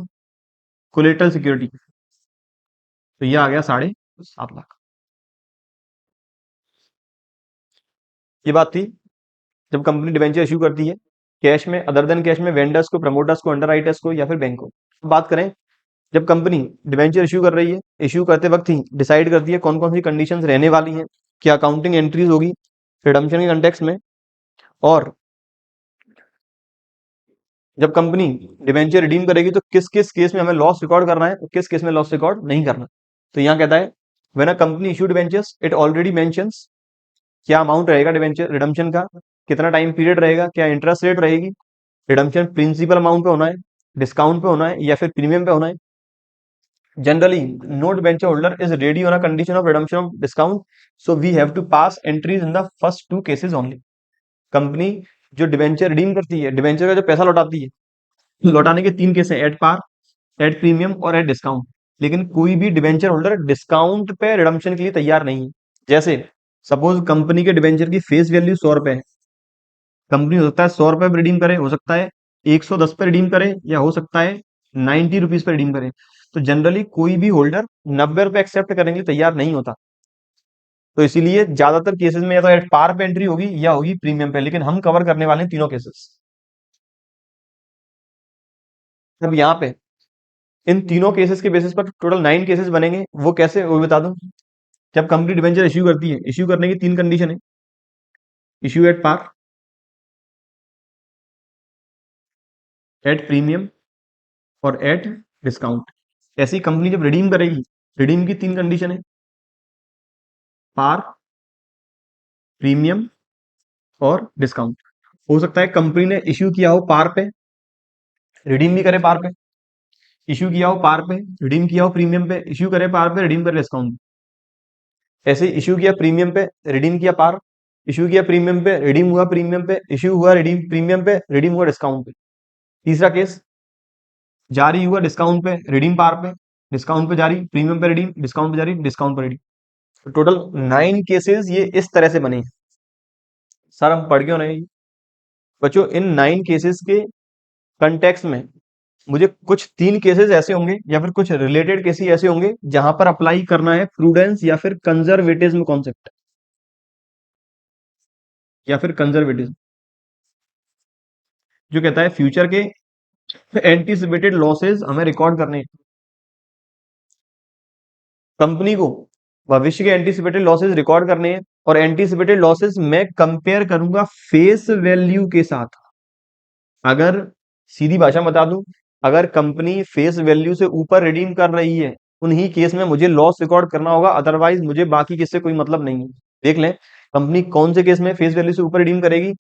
कोलेटरल सिक्योरिटी, तो ये आ गया 7.5 लाख। ये बात थी जब कंपनी डिवेंचर इशू करती है कैश में, अदर देन कैश में, वेंडर्स को, प्रमोटर्स को, अंडरराइटर्स को या फिर बैंक को। बात करें जब कंपनी डिवेंचर इशू कर रही है, इशू करते वक्त ही डिसाइड करती है कौन कौन सी कंडीशंस रहने वाली हैं, क्या अकाउंटिंग एंट्रीज होगी रिडम्पशन के कंटेक्स्ट में, और जब कंपनी डिवेंचर रिडीम करेगी तो किस किस केस में हमें लॉस रिकॉर्ड करना है और किस केस में लॉस रिकॉर्ड नहीं करना। तो यहाँ कहता है when a company issue debentures it already mentions क्या अमाउंट रहेगा डिवेंचर रिडम्पशन का, कितना टाइम पीरियड रहेगा, क्या इंटरेस्ट रेट रहेगी, रिडम्पशन प्रिंसिपल अमाउंट पे होना है, डिस्काउंट पे होना है या फिर प्रीमियम पे होना है। Generally no debenture holder is ready on a condition of redemption of discount, so we have to pass entries in the first two cases only। Company जो डिवेंचर रिडीम करती है, डिवेंचर का जो पैसा लौटाती है, लौटाने के 3 केस हैं, एट पार, एट प्रीमियम और एट डिस्काउंट। लेकिन कोई भी डिवेंचर होल्डर डिस्काउंट पे रिडम्पशन के लिए तैयार नहीं है। जैसे सपोज कंपनी के डिवेंचर की फेस वैल्यू 100 रुपए है, कंपनी हो सकता है 100 रुपए पे रिडीम करे, हो सकता है 110 पे रिडीम करे, या हो सकता है 90 रुपीज पे रिडीम करे। तो जनरली कोई भी होल्डर 90 रुपए एक्सेप्ट करने के लिए तैयार नहीं होता। तो इसीलिए ज्यादातर केसेस में या तो एट पार पे एंट्री होगी या होगी प्रीमियम पे, लेकिन हम कवर करने वाले हैं तीनों केसेस। अब यहाँ पे इन तीनों केसेस के बेसिस पर टोटल 9 केसेस बनेंगे। वो कैसे, वो बता दूं। जब कंपनी डिवेंचर इश्यू करती है, इश्यू करने की 3 कंडीशन है, issue at par, at premium और एट डिस्काउंट। ऐसी कंपनी जब रिडीम करेगी, रिडीम की 3 कंडीशन है, पार, प्रीमियम और डिस्काउंट। हो सकता है कंपनी ने इश्यू किया हो पार पे, रिडीम भी करे पार पे, इश्यू किया हो पार पे, रिडीम किया हो प्रीमियम पे, इश्यू करे पार पे, रिडीम करे डिस्काउंट पे। ऐसे इश्यू किया प्रीमियम पे, रिडीम किया पार, इश्यू किया प्रीमियम पे, रिडीम हुआ प्रीमियम पे, इश्यू हुआ रिडीम प्रीमियम पे, रिडीम हुआ डिस्काउंट पे। तीसरा केस, जारी हुआ डिस्काउंट पे, रिडीम पार पे, डिस्काउंट पे जारी, प्रीमियम पे रिडीम, डिस्काउंट पे जारी, डिस्काउंट पे रिडीम। टोटल 9 केसेस ये इस तरह से बने हैं। सर हम पढ़ क्यों नहीं बच्चों, इन 9 केसेस के कंटेक्स्ट में मुझे कुछ 3 केसेस ऐसे होंगे या फिर कुछ रिलेटेड केसेस ऐसे होंगे जहां पर अप्लाई करना है प्रूडेंस या फिर कंजर्वेटिज्म कॉन्सेप्ट, या फिर कंजर्वेटिज्म जो कहता है फ्यूचर के एंटीसिपेटेड लॉसेस हमें रिकॉर्ड करने हैं। कंपनी को भविष्य के एंटीसिपेटेड लॉसेस रिकॉर्ड करने हैं, और एंटीसिपेटेड लॉसेस मैं कंपेयर करूंगा फेस वैल्यू के साथ। अगर सीधी भाषा में बता दूं, अगर कंपनी फेस वैल्यू से ऊपर रिडीम कर रही है, उन्हीं केस में मुझे लॉस रिकॉर्ड करना होगा, अदरवाइज मुझे बाकी केस से कोई मतलब नहीं है। देख लें कंपनी कौन से केस में फेस वैल्यू से ऊपर रिडीम करेगी।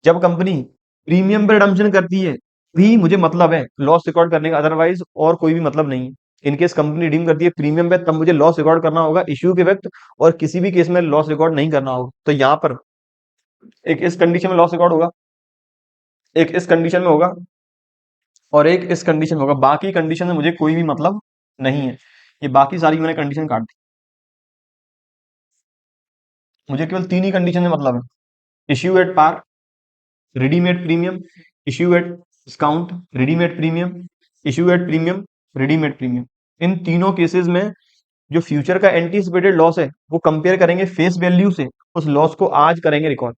जब कंपनी प्रीमियम पर रिडम्पशन करती है भी मुझे मतलब है लॉस रिकॉर्ड करने का, अदरवाइज और कोई भी मतलब नहीं है। इनकेस कंपनी रिडीम करती है प्रीमियम पे, तब मुझे लॉस रिकॉर्ड करना होगा इश्यू के वक्त, और किसी भी केस में लॉस रिकॉर्ड नहीं करना होगा। तो यहाँ पर एक इस कंडीशन में लॉस रिकॉर्ड होगा, एक इस कंडीशन में होगा, और एक इस कंडीशन में होगा। बाकी कंडीशन में मुझे कोई भी मतलब नहीं है। ये बाकी सारी मैंने कंडीशन काट दी, मुझे केवल 3 ही कंडीशन में मतलब है। Issue at par, redeem at premium, issue at discount, redeem at premium, issue at premium, redeem at premium. इन तीनों केसेस में जो फ्यूचर का एंटीसिपेटेड लॉस है वो कंपेयर करेंगे फेस वैल्यू से, उस लॉस को आज करेंगे रिकॉर्ड।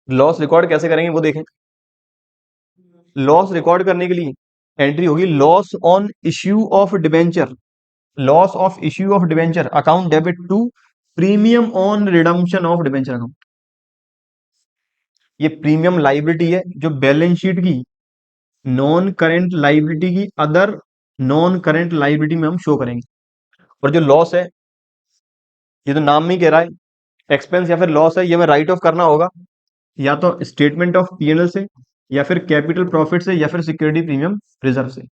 लॉस रिकॉर्ड कैसे करेंगे वो देखें। लॉस रिकॉर्ड करने के लिए एंट्री होगी loss on issue of debenture, loss of issue of debenture account debit to premium on redemption of debenture account. ये प्रीमियम लाइबिलिटी है जो बैलेंस शीट की नॉन करेंट लाइबिलिटी की अदर नॉन करेंट लाइबिलिटी में हम show करेंगे। और जो लॉस है, ये तो नाम में ही कह रहा है एक्सपेंस या फिर लॉस है, ये हमें राइट ऑफ करना होगा या तो स्टेटमेंट ऑफ पीएनएल से, या फिर कैपिटल प्रॉफिट से, या फिर सिक्योरिटी प्रीमियम रिजर्व से।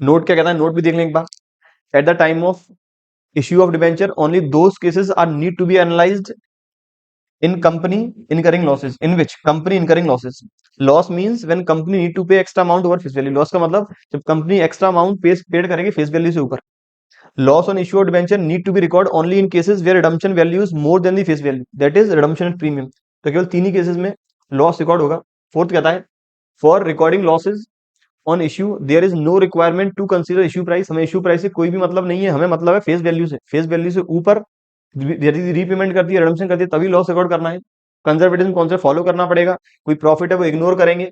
नोट क्या कहता है, नोट भी देख लें एक बार। At the time of issue of debenture only those cases are need to be analysed in company incurring losses in which company incurring losses loss means when company need to pay extra amount over face value। loss का मतलब जब company extra amount paid करेगी face value से ऊपर। Loss on issued debenture need to be record only in cases where redemption value is more than the face value, that is redemption at premium. तो केवल तीन ही cases में loss record होगा। Fourth कहता है for recording losses on issue there is no requirement to consider issue price. हमें issue price से कोई भी मतलब नहीं है, हमें मतलब है फेस वैल्यू से। फेस वैल्यू से ऊपर यदि रीपेमेंट करती है, रिडम्पशन करती है, तभी लॉस रिकॉर्ड करना है। कंजर्वेटिज्म कौन से फॉलो करना पड़ेगा, कोई प्रॉफिट है वो इग्नोर करेंगे।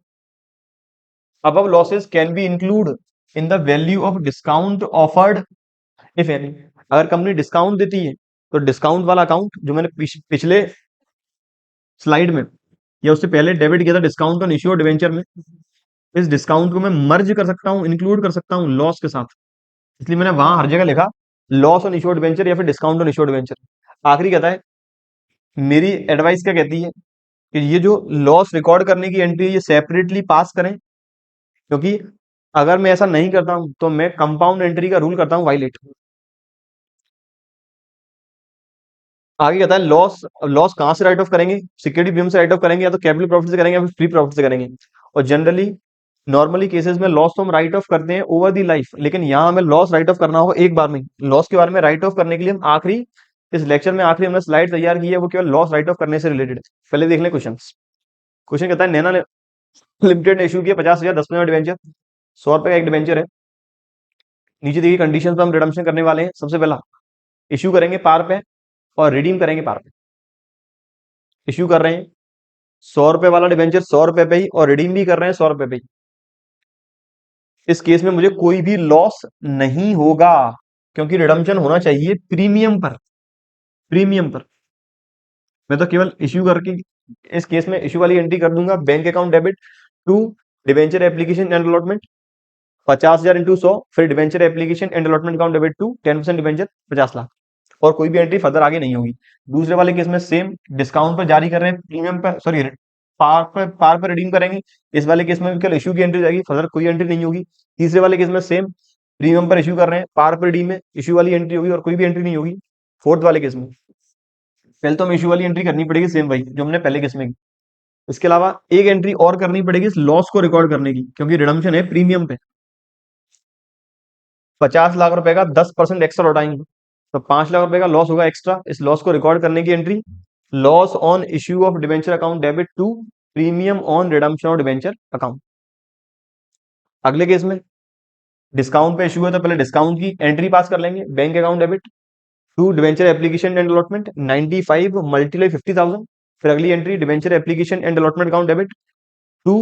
Above losses can be include in the value of discount offered if any. अगर कंपनी डिस्काउंट देती है तो डिस्काउंट वाला अकाउंट जो मैंने पिछले स्लाइड में या उससे पहले डेबिट किया था डिस्काउंट ऑन इश्यू और डिवेंचर में, इस डिस्काउंट को मैं मर्ज कर सकता हूं, इंक्लूड कर सकता हूं लॉस के साथ। इसलिए मैंने वहां हर जगह लिखा लॉस ऑन इश्यू डिवेंचर या फिर डिस्काउंट ऑन इश्यू डिवेंचर। आखिरी कहता है मेरी एडवाइस क्या कहती है कि ये जो लॉस रिकॉर्ड करने की एंट्री है ये सेपरेटली पास करें, क्योंकि अगर मैं ऐसा नहीं करता हूं तो मैं कंपाउंड एंट्री का रूल करता हूं वायलेट। आगे कहता है लॉस, लॉस कहां से राइट ऑफ करेंगे, सिक्योरिटी प्रीमियम से राइट ऑफ करेंगे, या तो कैपिटल प्रॉफिट से करेंगे, या फिर फ्री प्रॉफिट से करेंगे। और जनरली नॉर्मली केसेस में लॉस तो हम राइट ऑफ करते हैं ओवर दी लाइफ, लेकिन यहाँ हमें लॉस राइट ऑफ करना होगा एक बार में। लॉस के बारे में राइट ऑफ करने के लिए हम आखिरी इस लेक्चर में आखिरी हमने स्लाइड तैयार की है, वो केवल लॉस राइट ऑफ करने से रिलेटेड है। पहले देख लें क्वेश्चन। क्वेश्चन कहता है नैना लिमिटेड ने इशू किया 50,000 10% डिवेंचर, 100 रुपए का एक डिवेंचर है। नीचे देखिए कंडीशन पर हम रिडम्पशन करने वाले हैं। सबसे पहला इशू करेंगे पार पे और रिडीम करेंगे पार पे। इशू कर रहे हैं 100 रुपए वाला डिवेंचर 100 रुपए पे ही, और रिडीम भी कर रहे हैं 100 रुपए पे ही। इस केस में मुझे कोई भी लॉस नहीं होगा, क्योंकि रिडम्पशन होना चाहिए प्रीमियम पर। प्रीमियम पर मैं तो केवल इश्यू करके इस केस में इश्यू वाली एंट्री कर दूंगा, bank account debit to debenture application and allotment 50,000 into 100, फिर debenture application and allotment account debit to 10% debenture 50 lakh, और कोई भी एंट्री फर्दर आगे नहीं होगी। दूसरे वाले केस में सेम डिस्काउंट पर जारी कर रहे हैं, प्रीमियम पर सॉरी पार पर रिडीम करेंगे। इस वाले केस में भी केवल इश्यू की एंट्री जाएगी, फर्दर कोई एंट्री नहीं होगी। तीसरे वाले केस में सेम प्रीमियम पर इश्यू कर रहे हैं, पार पर रिडीम में इश्यू वाली एंट्री होगी और कोई भी एंट्री नहीं होगी। फोर्थ वाले केस में पहले तो हमें इश्यू वाली एंट्री करनी पड़ेगी सेम वही जो हमने पहले केस में की। इसके अलावा एक एंट्री और करनी पड़ेगी इस लॉस को रिकॉर्ड करने की, क्योंकि रिडम्पशन है प्रीमियम पे। 50 लाख रुपए का 10% एक्स्ट्रा लौटाएंगे तो 5 लाख रुपए का लॉस होगा एक्स्ट्रा। इस लॉस को रिकॉर्ड करने की entry loss on issue of debenture account debit to premium on redemption of debenture account. अगले केस में डिस्काउंट पे इश्यू है तो पहले डिस्काउंट की एंट्री पास कर लेंगे, bank account debit to debenture application and allotment 95 multiply 50,000। फिर अगली entry debenture application and allotment account debit to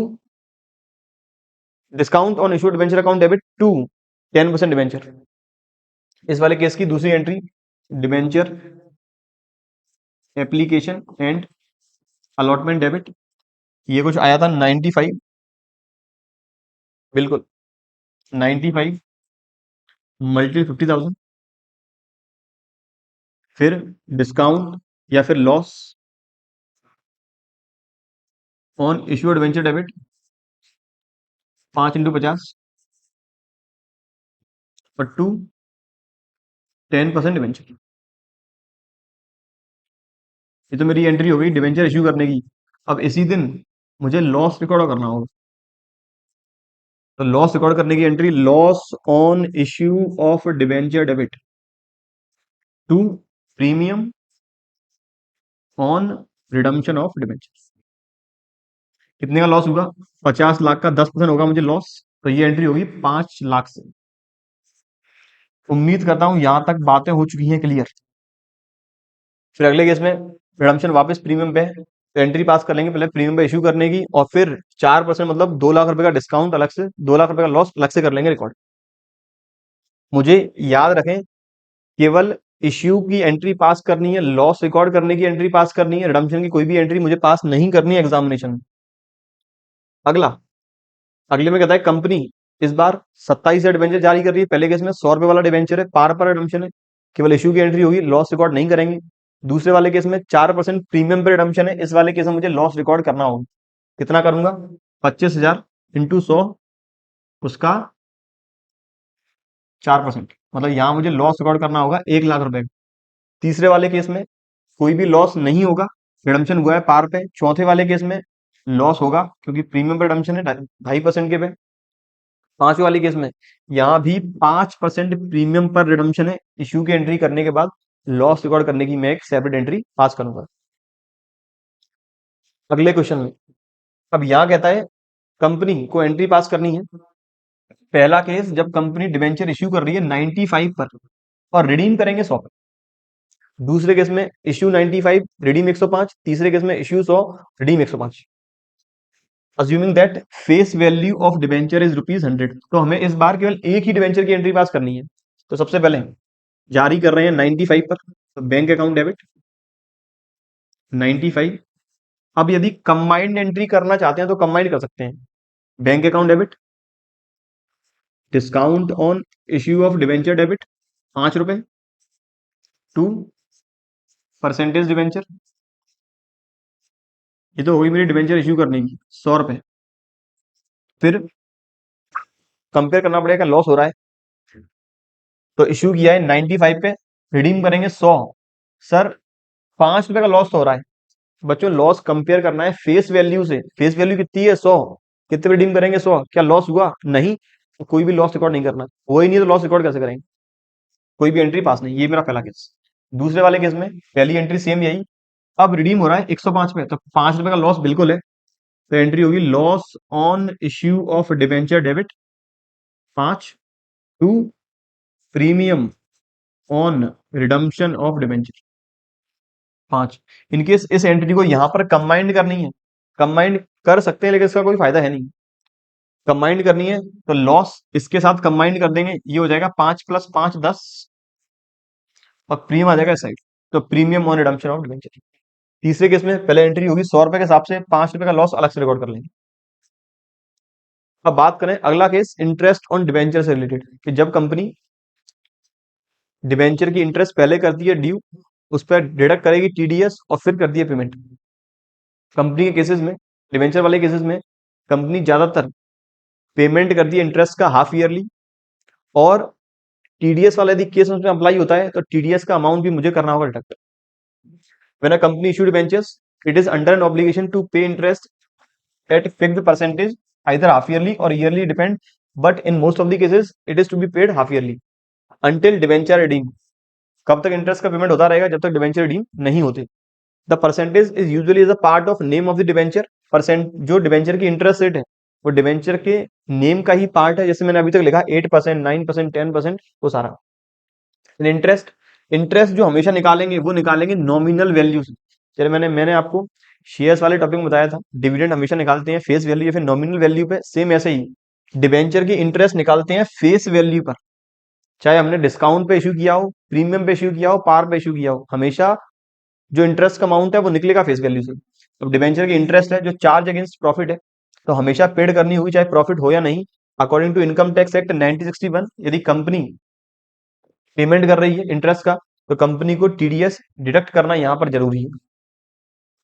discount on issue debenture account debit to 10% debenture. इस वाले केस की दूसरी entry debenture application and allotment debit, ये कुछ आया था 95, बिल्कुल 95 मल्टी 50,000, फिर डिस्काउंट या फिर loss on issued venture debit 5 into 50 और टू 10% डिवेंचर। ये तो मेरी एंट्री हो गई डिवेंचर इश्यू करने की। अब इसी दिन मुझे लॉस रिकॉर्ड करना होगा, तो लॉस रिकॉर्ड करने की entry loss on issue of debenture debit to premium on redemption of debenture. कितने का लॉस होगा, 50 लाख का 10% होगा मुझे लॉस, तो ये एंट्री होगी 5 लाख से। उम्मीद करता हूं यहां तक बातें हो चुकी हैं क्लियर। फिर अगले केस में रिडम्पशन वापस प्रीमियम पे है, तो एंट्री पास कर लेंगे पहले प्रीमियम पे इश्यू करने की, और फिर 4% मतलब 2 लाख रुपए का डिस्काउंट अलग से, 2 लाख रुपए का लॉस अलग से कर लेंगे रिकॉर्ड। मुझे याद रखें, केवल इश्यू की एंट्री पास करनी है, लॉस रिकॉर्ड करने की एंट्री पास करनी है, रिडम्पशन की कोई भी एंट्री मुझे पास नहीं करनी है एग्जामिनेशन में। अगला, अगले में कहता है कंपनी इस बार 27 डिवेंचर जारी कर रही है। पहले केस में 100 रुपए वाला डिवेंचर है, पार पर रिडम्पशन है, केवल इश्यू की एंट्री होगी, लॉस रिकॉर्ड नहीं करेंगे। दूसरे वाले केस में 4% प्रीमियम पर रिडम्पशन है, इस वाले केस में मुझे लॉस रिकॉर्ड करना होगा। कितना करूंगा? 25,000 इंटू 100, उसका 4%, मतलब यहां मुझे लॉस रिकॉर्ड करना होगा 1 लाख रुपए। तीसरे वाले केस में कोई भी लॉस नहीं होगा, रिडम्पशन हुआ है पार पे। चौथे वाले केस में लॉस होगा क्योंकि प्रीमियम पर रिडम्पशन है 2.5% के पे। पांचवे वाले केस में यहाँ भी 5% प्रीमियम पर रिडम्पशन है, इश्यू की एंट्री करने के बाद लॉस रिकॉर्ड करने की मैं एक सेपरेट एंट्री पास करूंगा। अगले क्वेश्चन में अब यहाँ कहता है कंपनी को एंट्री पास करनी है। पहला केस, जब कंपनी डिवेंचर इश्यू कर रही है 95 पर और रिडीम करेंगे 100 पर। दूसरे केस में इश्यू 95, रिडीम 105। तीसरे केस में issue 100, redeem 105। Assuming that face value of debenture is ₹100, तो हमें इस बार केवल एक ही डिवेंचर की एंट्री पास करनी है। तो सबसे पहले जारी कर रहे हैं 95 पर, तो बैंक अकाउंट डेबिट 95। अब यदि कंबाइंड एंट्री करना चाहते हैं तो कंबाइंड कर सकते हैं। Bank account debit, discount on issue of debenture debit ₹5, to percentage debenture, ये तो होगी मेरी डिवेंचर इश्यू करने की, ₹100। फिर कंपेयर करना पड़ेगा, लॉस हो रहा है तो इश्यू किया है 95 पे, रिडीम करेंगे 100। सर ₹5 का लॉस हो रहा है। बच्चों लॉस कंपेयर करना है फेस वैल्यू से। फेस वैल्यू कितनी है? 100। कितने रिडीम करेंगे? 100। क्या लॉस हुआ? नहीं। तो कोई भी लॉस रिकॉर्ड नहीं करना, वो ही नहीं तो लॉस रिकॉर्ड कैसे करेंगे? कोई भी एंट्री पास नहीं। ये मेरा पहला केस। दूसरे वाले केस में पहली एंट्री सेम यही, अब रिडीम हो रहा है 105 पे, तो ₹5 का लॉस बिल्कुल है, तो एंट्री होगी loss on issue of debenture debit 5, to premium on redemption of debenture 5। In case इस एंटिटी को यहां पर कंबाइंड करनी है, कंबाइंड कर सकते हैं लेकिन इसका कोई फायदा है नहीं। कंबाइंड करनी है तो लॉस इसके साथ कंबाइंड कर देंगे, ये हो जाएगा 5 + 5 10, और प्रीमियम आ जाएगा इस साइड, तो premium on redemption of debenture. तीसरे केस में पहले एंट्री होगी 100 रुपए के हिसाब से, ₹5 का लॉस अलग से रिकॉर्ड कर लेंगे। अब बात करें अगला केस, इंटरेस्ट ऑन डिवेंचर से रिलेटेड, कि जब कंपनी डिवेंचर की इंटरेस्ट पहले करती है ड्यू, उस पर डिडक्ट करेगी टीडीएस और फिर करती है पेमेंट। कंपनी के केसेस में, डिवेंचर वाले केसेस में कंपनी ज्यादातर पेमेंट करती है इंटरेस्ट का हाफ ईयरली, और टीडीएस वाला यदि केस उसमें अप्लाई होता है तो टीडीएस का अमाउंट भी मुझे करना होगा deduct. When a company issued debentures, it is under an obligation to pay interest at fixed percentage, either half yearly or yearly depend, but in most of the cases it is to be paid half yearly until debenture redeem। कब तक interest का payment होता रहेगा? जब तक debenture redeem नहीं होते। The percentage is usually is a part of name of the debenture. Percent जो डिवेंचर की इंटरेस्ट रेट है वो डिवेंचर के नेम का ही पार्ट है, जैसे मैंने अभी तक लिखा 8%, 9%, 10%, वो सारा। इंटरेस्ट, इंटरेस्ट जो हमेशा निकालेंगे वो निकालेंगे नॉमिनल वैल्यू से। चलिए मैंने आपको शेयर्स वाले टॉपिक में बताया था, डिविडेंड हमेशा निकालते हैं फेस वैल्यू या फिर नॉमिनल वैल्यू पे, सेम ऐसे ही डिवेंचर की इंटरेस्ट निकालते हैं फेस वैल्यू पर। चाहे हमने डिस्काउंट पे इश्यू किया हो, प्रीमियम पे इश्यू किया हो, पार पे इश्यू किया हो, हमेशा जो इंटरेस्ट का अमाउंट है वो निकलेगा फेस वैल्यू से। तो डिवेंचर की इंटरेस्ट है जो चार्ज अगेंस्ट प्रॉफिट है, तो हमेशा पेड करनी होगी चाहे प्रॉफिट हो या नहीं। According to income tax act 1961, यदि कंपनी पेमेंट कर रही है इंटरेस्ट का तो कंपनी को टीडीएस डिडक्ट करना यहाँ पर जरूरी है।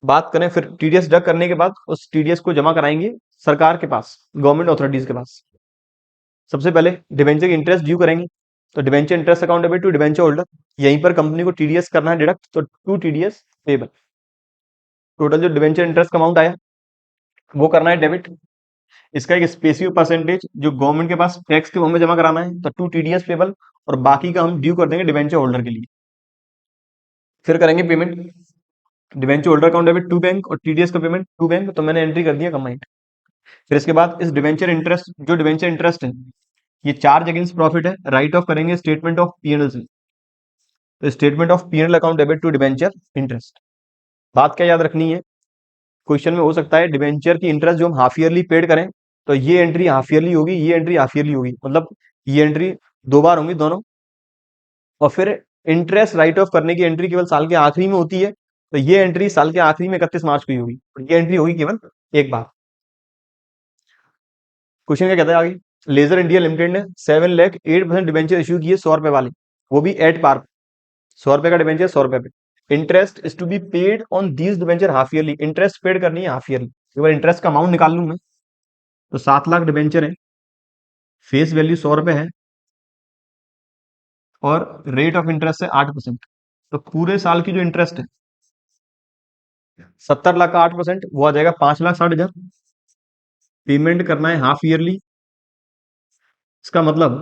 बात करें फिर टीडीएस डिडक्ट करने के बाद, उस टीडीएस को जमा कराएंगे सरकार के पास, गवर्नमेंट अथॉरिटीज के पास। सबसे पहले डिवेंचर की इंटरेस्ट ड्यू करेंगे, तो debenture interest account debit to debenture holder, यहीं पर कंपनी को टीडीएस करना है डिडक्ट, तो टू टीडीएस पेबल। टोटल जो डिवेंचर इंटरेस्ट अमाउंट आया वो करना है डेबिट। इसका एक स्पेसिफिक परसेंटेज जो गवर्नमेंट के पास टैक्स के फॉर्म में जमा कराना है, तो टू टीडीएस पेबल, और बाकी का हम ड्यू कर देंगे डिवेंचर होल्डर के लिए। फिर करेंगे payment, debenture holder account debit to bank और टीडीएस का पेमेंट टू बैंक, तो मैंने एंट्री कर दिया कंबाइंड। फिर इसके बाद इस डिवेंचर इंटरेस्ट, जो डिवेंचर इंटरेस्ट है ये चार्ज अगेंस्ट प्रॉफिट है, राइट ऑफ करेंगे स्टेटमेंट ऑफ पीएनएल से, तो statement of PNL account debit to debenture interest. बात क्या याद रखनी है, क्वेश्चन में हो सकता है डिवेंचर की इंटरेस्ट जो हम हाफ ईयरली पेड करें तो ये एंट्री हाफ ईयरली होगी, ये एंट्री हाफ ईयरली होगी, मतलब ये एंट्री दो बार होंगी दोनों। और फिर इंटरेस्ट राइट ऑफ करने की एंट्री केवल साल के आखिरी में होती है, तो ये एंट्री साल के आखिरी में 31 मार्च को ही होगी, और ये एंट्री होगी केवल एक बार। क्वेश्चन क्या कहता है आगे? लेजर इंडिया लिमिटेड ने 7,08,% डिबेंचर इशू किए 100 रुपए वाले, वो भी एट पार। 100 रुपए का डिबेंचर 100 रुपए पे। Interest is to be paid on these debenture half yearly, interest paid करनी है हाफ ईयरली। केवल इंटरेस्ट का अमाउंट निकाल लूं मैं, तो 7 लाख डिबेंचर है, फेस वैल्यू 100 रुपए है, और रेट ऑफ इंटरेस्ट है 8%। तो पूरे साल की जो इंटरेस्ट है 70 लाख का 8%, वो आ जाएगा 5,60,000। पेमेंट करना है हाफ ईयरली, इसका मतलब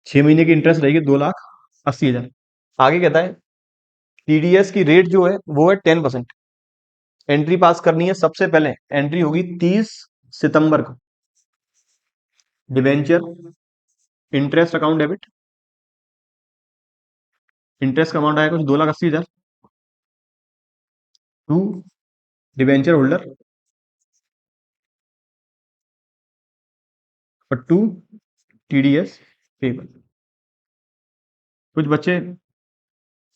6 महीने की इंटरेस्ट रहेगी 2,80,000। आगे कहता है टीडीएस की रेट जो है वो है 10%। एंट्री पास करनी है सबसे पहले, एंट्री होगी 30 सितंबर को। Debenture interest account debit, interest का अमाउंट आएगा कुछ 2,80,000 टू डिबेंचर होल्डर, और टू टीडीएस पेबल। कुछ बच्चे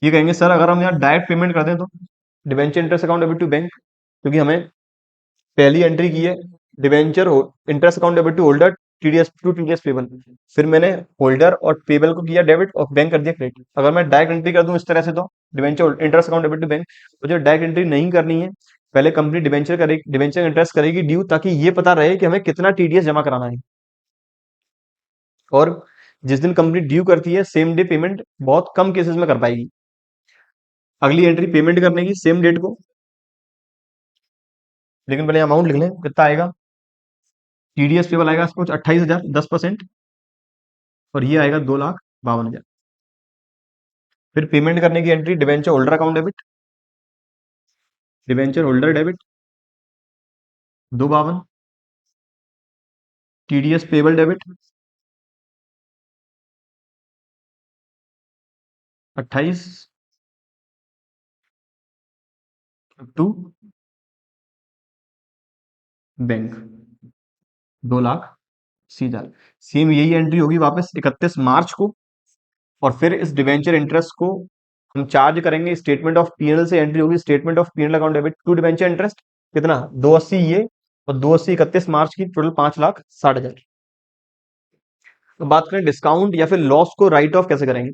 ये कहेंगे सर अगर हम यहाँ डायरेक्ट पेमेंट कर दें तो, debenture interest account debit to bank, क्योंकि हमें पहली एंट्री की है debenture interest account debit to holder, TDS to TDS payable. फिर मैंने होल्डर और पेबल को किया डेबिट और बैंक कर दिया क्रेडिट। अगर मैं डायरेक्ट एंट्री कर दूं इस तरह से, तो debenture interest account debit to bank, मुझे डायरेक्ट एंट्री नहीं करनी है। पहले कंपनी डिबेंचर करेगी, डिबेंचर इंटरेस्ट करेगी ड्यू, ताकि ये पता रहे कि हमें कितना टीडीएस जमा कराना है। और जिस दिन कंपनी ड्यू करती है सेम डे पेमेंट बहुत कम केसेस में कर पाएगी। अगली एंट्री पेमेंट करने की सेम डेट को, लेकिन पहले अमाउंट लिख लें कितना आएगा। टीडीएस पेबल आएगा कुछ 28,000 10%, और ये आएगा 2,52,000। फिर पेमेंट करने की entry debenture holder account debit, debenture holder debit 2,52, TDS payable debit 28 to bank 2,80,000। Same यही एंट्री होगी वापस 31 मार्च को, और फिर इस डिबेंचर इंटरेस्ट को हम चार्ज करेंगे स्टेटमेंट ऑफ पीएनएल से। एंट्री होगी statement of PNL account debit to debenture interest, कितना 280 ये, और 280 31 मार्च की, टोटल 5,60,000। तो बात करें डिस्काउंट या फिर लॉस को राइट ऑफ कैसे करेंगे।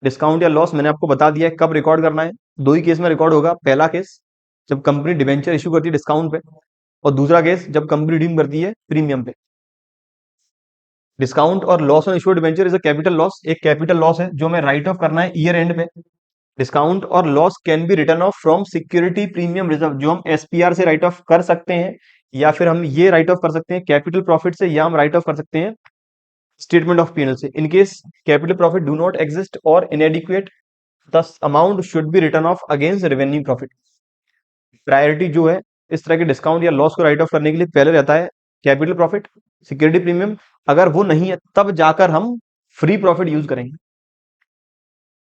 डिस्काउंट या लॉस मैंने आपको बता दिया है कब रिकॉर्ड करना है। दो ही केस में रिकॉर्ड होगा। पहला केस जब कंपनी डिबेंचर इशू करती है डिस्काउंट पे, और दूसरा केस जब कंपनी रिडीम करती है प्रीमियम पे। डिस्काउंट और loss on issue debenture is a capital loss, एक कैपिटल लॉस है जो मैं राइट ऑफ करना है ईयर एंड पे। डिस्काउंट और loss can be return off from security premium reserve, जो हम एसपीआर से राइट ऑफ कर सकते हैं, या फिर हम ये राइट ऑफ कर सकते हैं कैपिटल प्रॉफिट से, या हम राइट ऑफ कर सकते हैं स्टेटमेंट ऑफ पीएनएल से। In case capital profit do not exist और inadequate, the amount should be return of against revenue profit. Priority जो है इस तरह के डिस्काउंट या लॉस को राइट ऑफ करने के लिए पहले रहता है कैपिटल प्रॉफिट, सिक्योरिटी प्रीमियम। अगर वो नहीं है तब जाकर हम फ्री प्रॉफिट यूज करेंगे।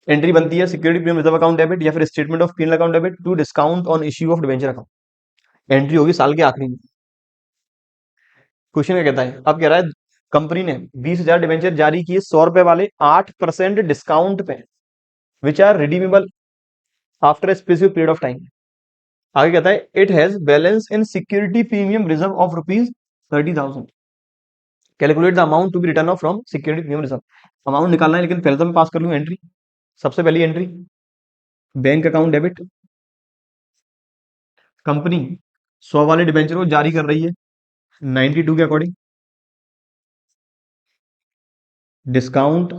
एंट्री बनती है security premium reserve account debit या फिर statement of PNL account debit to discount on issue of debenture account. Entry होगी साल के आखिरी में। क्वेश्चन क्या कहता है, अब कह रहा है कंपनी ने 20,000 डिबेंचर जारी किए 100 रुपए वाले 8% डिस्काउंट पे, which are redeemable after specific period of time. आगे कहता है it has balance in security premium reserve of rupees 30,000। Calculate the amount to be return off from security premium reserve. Amount निकालना है, लेकिन पहले तो मैं पास कर लूँ एंट्री। सबसे पहली entry bank account debit, company 100 वाले डिबेंचर को जारी कर रही है 92 के अकॉर्डिंग। डिस्काउंट,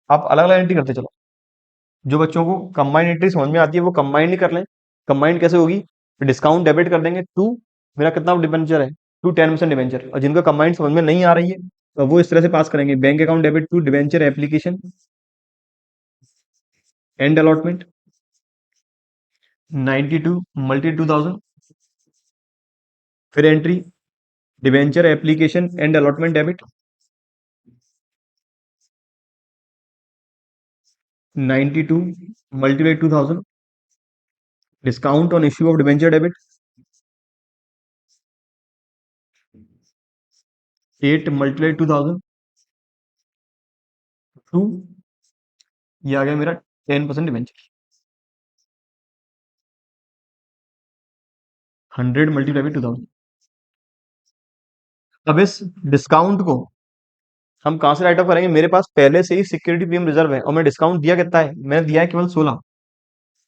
आप अलग अलग एंट्री करते चलो। जो बच्चों को कंबाइंड एंट्री समझ में आती है वो कंबाइंड ही कर लें। कंबाइंड कैसे होगी, डिस्काउंट डेबिट कर देंगे टू, मेरा कितना डिबेंचर है, टू 10% डिबेंचर। और जिनका कंबाइंड समझ में नहीं आ रही है तो वो इस तरह से पास करेंगे bank account debit to debenture application and allotment 92 multi 2,000। फिर entry debenture application and allotment debit 92 multiply 2,000। Discount on issue of debenture debit 8 multiply 2000 to, ये आ गया मेरा 10% डिवेंचर। 100 multiply by 2000। अब इस डिस्काउंट को हम कहाँ से राइट ऑफ करेंगे? मेरे पास पहले से ही सिक्योरिटी प्रीमियम रिजर्व है और मैं डिस्काउंट दिया कितना है? मैंने दिया है केवल 16।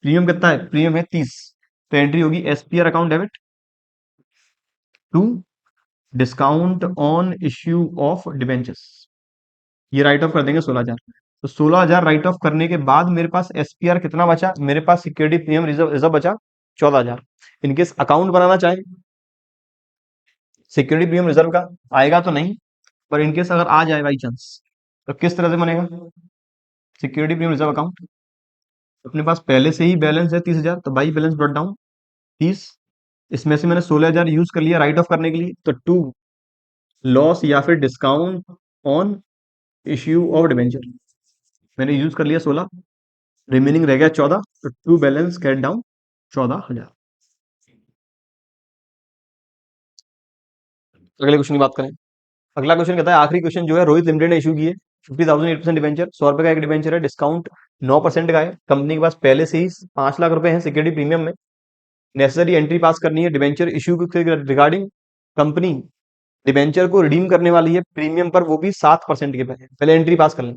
प्रीमियम कितना है? प्रीमियम है 30। तो एंट्री होगी SPR account debit to discount on issue of debentures. ये राइट ऑफ कर देंगे 16,000। तो 16,000 राइट ऑफ करने के बाद मेरे पास एसपीआर कितना बचा? मेरे पास सिक्योरिटी प्रीमियम रिजर्व रिजर्व बचा 14,000। इनकेस अकाउंट बनाना चाहे सिक्योरिटी प्रीमियम रिजर्व का, आएगा तो नहीं, पर इनकेस अगर आ जाए बाई चांस, तो किस तरह से बनेगा? सिक्योरिटी प्रीमियम रिजर्व अकाउंट, अपने पास पहले से ही बैलेंस है 30,000, तो बाई बैलेंस ब्रॉट डाउन 30, इसमें से मैंने 16,000 यूज कर लिया राइट ऑफ करने के लिए, तो टू लॉस या फिर discount on issue of debenture, मैंने यूज कर लिया 16, रिमेनिंग रह गया 14, तो टू बैलेंस कैट डाउन 14,000। अगले क्वेश्चन की बात करें। अगला क्वेश्चन कहता है, आखिरी क्वेश्चन जो है रोहित लिमिटेड ने इशू की है 50,000 8% डिवेंचर, 100 रुपए का एक डिवेंचर है, डिस्काउंट 9% का है, कंपनी के पास पहले से ही 5 लाख रुपए हैं सिक्योरिटी प्रीमियम में, नेसेसरी एंट्री पास करनी है डिवेंचर इशू के रिगार्डिंग, कंपनी डिवेंचर को रिडीम करने वाली है प्रीमियम पर, वो भी 7% के पहले एंट्री पास कर लें।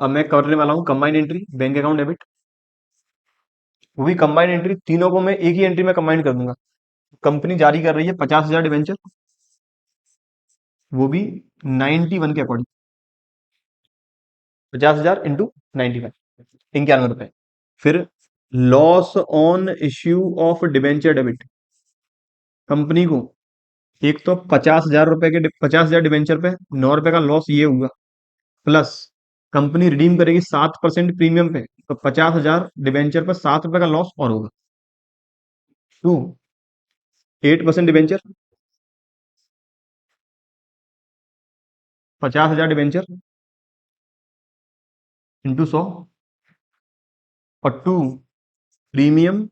अब मैं करने वाला हूँ combined entry, bank account debit, वो भी कंबाइंड एंट्री, तीनों को मैं एक ही एंट्री में कंबाइन कर दूंगा। कंपनी जारी कर रही है 50,000 डिवेंचर, वो भी 91 के अकॉर्डिंग, 50,000 इंटू 91, 91 रुपए। फिर loss on issue of debenture debit, company को एक तो 50,000 रुपए के 50,000 डिवेंचर पे 9 रुपए का लॉस ये हुआ, प्लस कंपनी रिडीम करेगी 7% प्रीमियम पे, तो 50,000 डिवेंचर पर 7 रुपए का लॉस और होगा। टू 8% डिवेंचर, 50,000 डिवेंचर इंटू 100, और to premium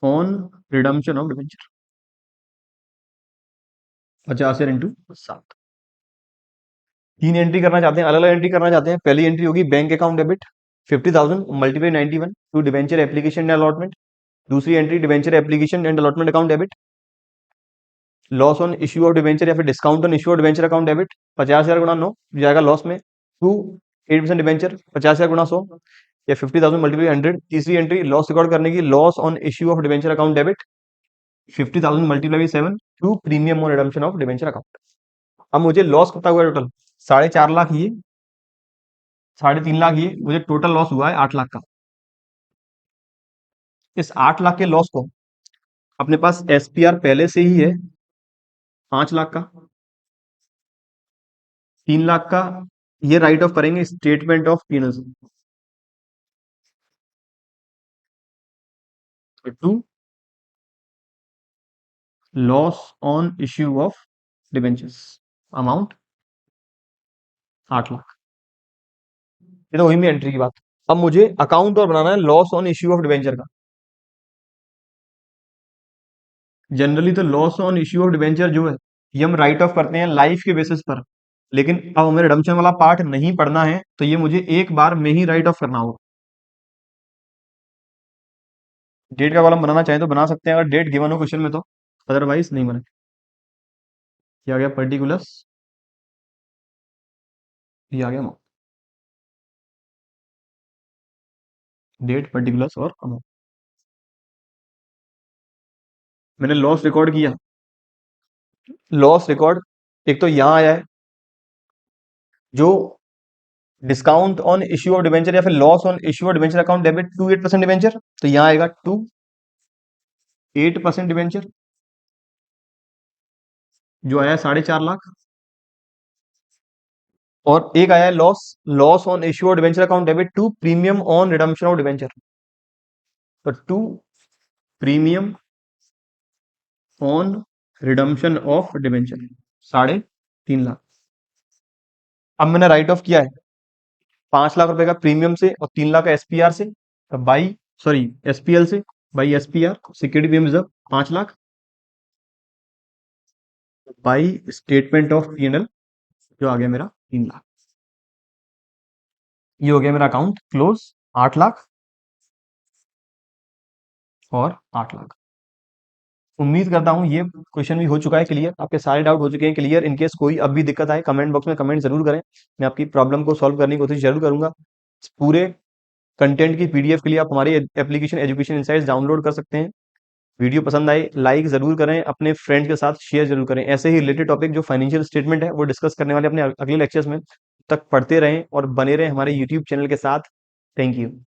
on redemption of debenture, 50,000 into 7। तीन एंट्री करना चाहते हैं, अलग अलग एंट्री करना चाहते हैं। पहली एंट्री होगी bank account debit 50,000 multiply 91 to debenture application and allotment. दूसरी entry debenture application and allotment account debit, loss on issue of debenture या फिर discount on issue of debenture account debit, 50,000 गुणा 9 जाएगा लॉस में, टू 8% डिवेंचर 50,000 गुणा 100 या 50,000 multiply 100। तीसरी entry loss record करने की, loss on issue of debenture account debit 50,000 multiply 7 to premium on redemption of debenture account. अब मुझे लॉस कितना हुआ टोटल? 4.5 लाख ये, 3.5 लाख ये, मुझे टोटल लॉस हुआ है 8 लाख का। इस 8 लाख के लॉस को अपने पास एसपीआर पहले से ही है 5 लाख का, 3 लाख का ये राइट ऑफ करेंगे स्टेटमेंट ऑफ पीएनएल से, to loss on issue of debentures amount 8 lakh. ये तो वही में एंट्री की बात। अब मुझे अकाउंट और बनाना है loss on issue of debenture का। जनरली तो loss on issue of debenture जो है ये हम राइट ऑफ करते हैं लाइफ के बेसिस पर, लेकिन अब हमें रिडम्पशन वाला पार्ट नहीं पढ़ना है, तो ये मुझे एक बार में ही राइट ऑफ करना होगा। डेट का कॉलम बनाना चाहें तो बना सकते हैं अगर डेट गिवन हो क्वेश्चन में, तो अदरवाइज नहीं बने। ये आ गया पर्टिकुलर्स, ये आ गया डेट, पर्टिकुलर्स और अमाउंट। मैंने लॉस रिकॉर्ड किया, लॉस रिकॉर्ड एक तो यहां आया है जो discount on issue of debenture या फिर loss on issue of debenture account debit to 8% debenture, तो यहां आएगा टू 8% डिवेंचर जो आया 4.5 लाख, और एक आया है loss, loss on issue of debenture account debit to premium on redemption of debenture, तो to premium on redemption of debenture 3.5 lakh. अब मैंने राइट ऑफ किया है 5 लाख रुपए का प्रीमियम से और 3 लाख का एसपीआर से, तो बाई सॉरी एसपीएल से, by SPR security premium reserve 5 lakh, by statement of P&L जो आ गया मेरा 3 लाख। ये हो गया मेरा अकाउंट क्लोज, 8 लाख और 8 लाख। उम्मीद करता हूँ ये क्वेश्चन भी हो चुका है क्लियर, आपके सारे डाउट हो चुके हैं क्लियर। इन केस कोई अब भी दिक्कत आए कमेंट बॉक्स में कमेंट जरूर करें, मैं आपकी प्रॉब्लम को सॉल्व करने की कोशिश जरूर करूंगा। पूरे कंटेंट की पीडीएफ के लिए आप हमारी एप्लीकेशन एजुकेशन इनसाइट्स डाउनलोड कर सकते हैं। वीडियो पसंद आए लाइक जरूर करें, अपने फ्रेंड्स के साथ शेयर जरूर करें। ऐसे ही रिलेटेड टॉपिक जो फाइनेंशियल स्टेटमेंट है वो डिस्कस करने वाले अपने अगले लेक्चर्स में। तक पढ़ते रहें और बने रहें हमारे यूट्यूब चैनल के साथ। Thank you.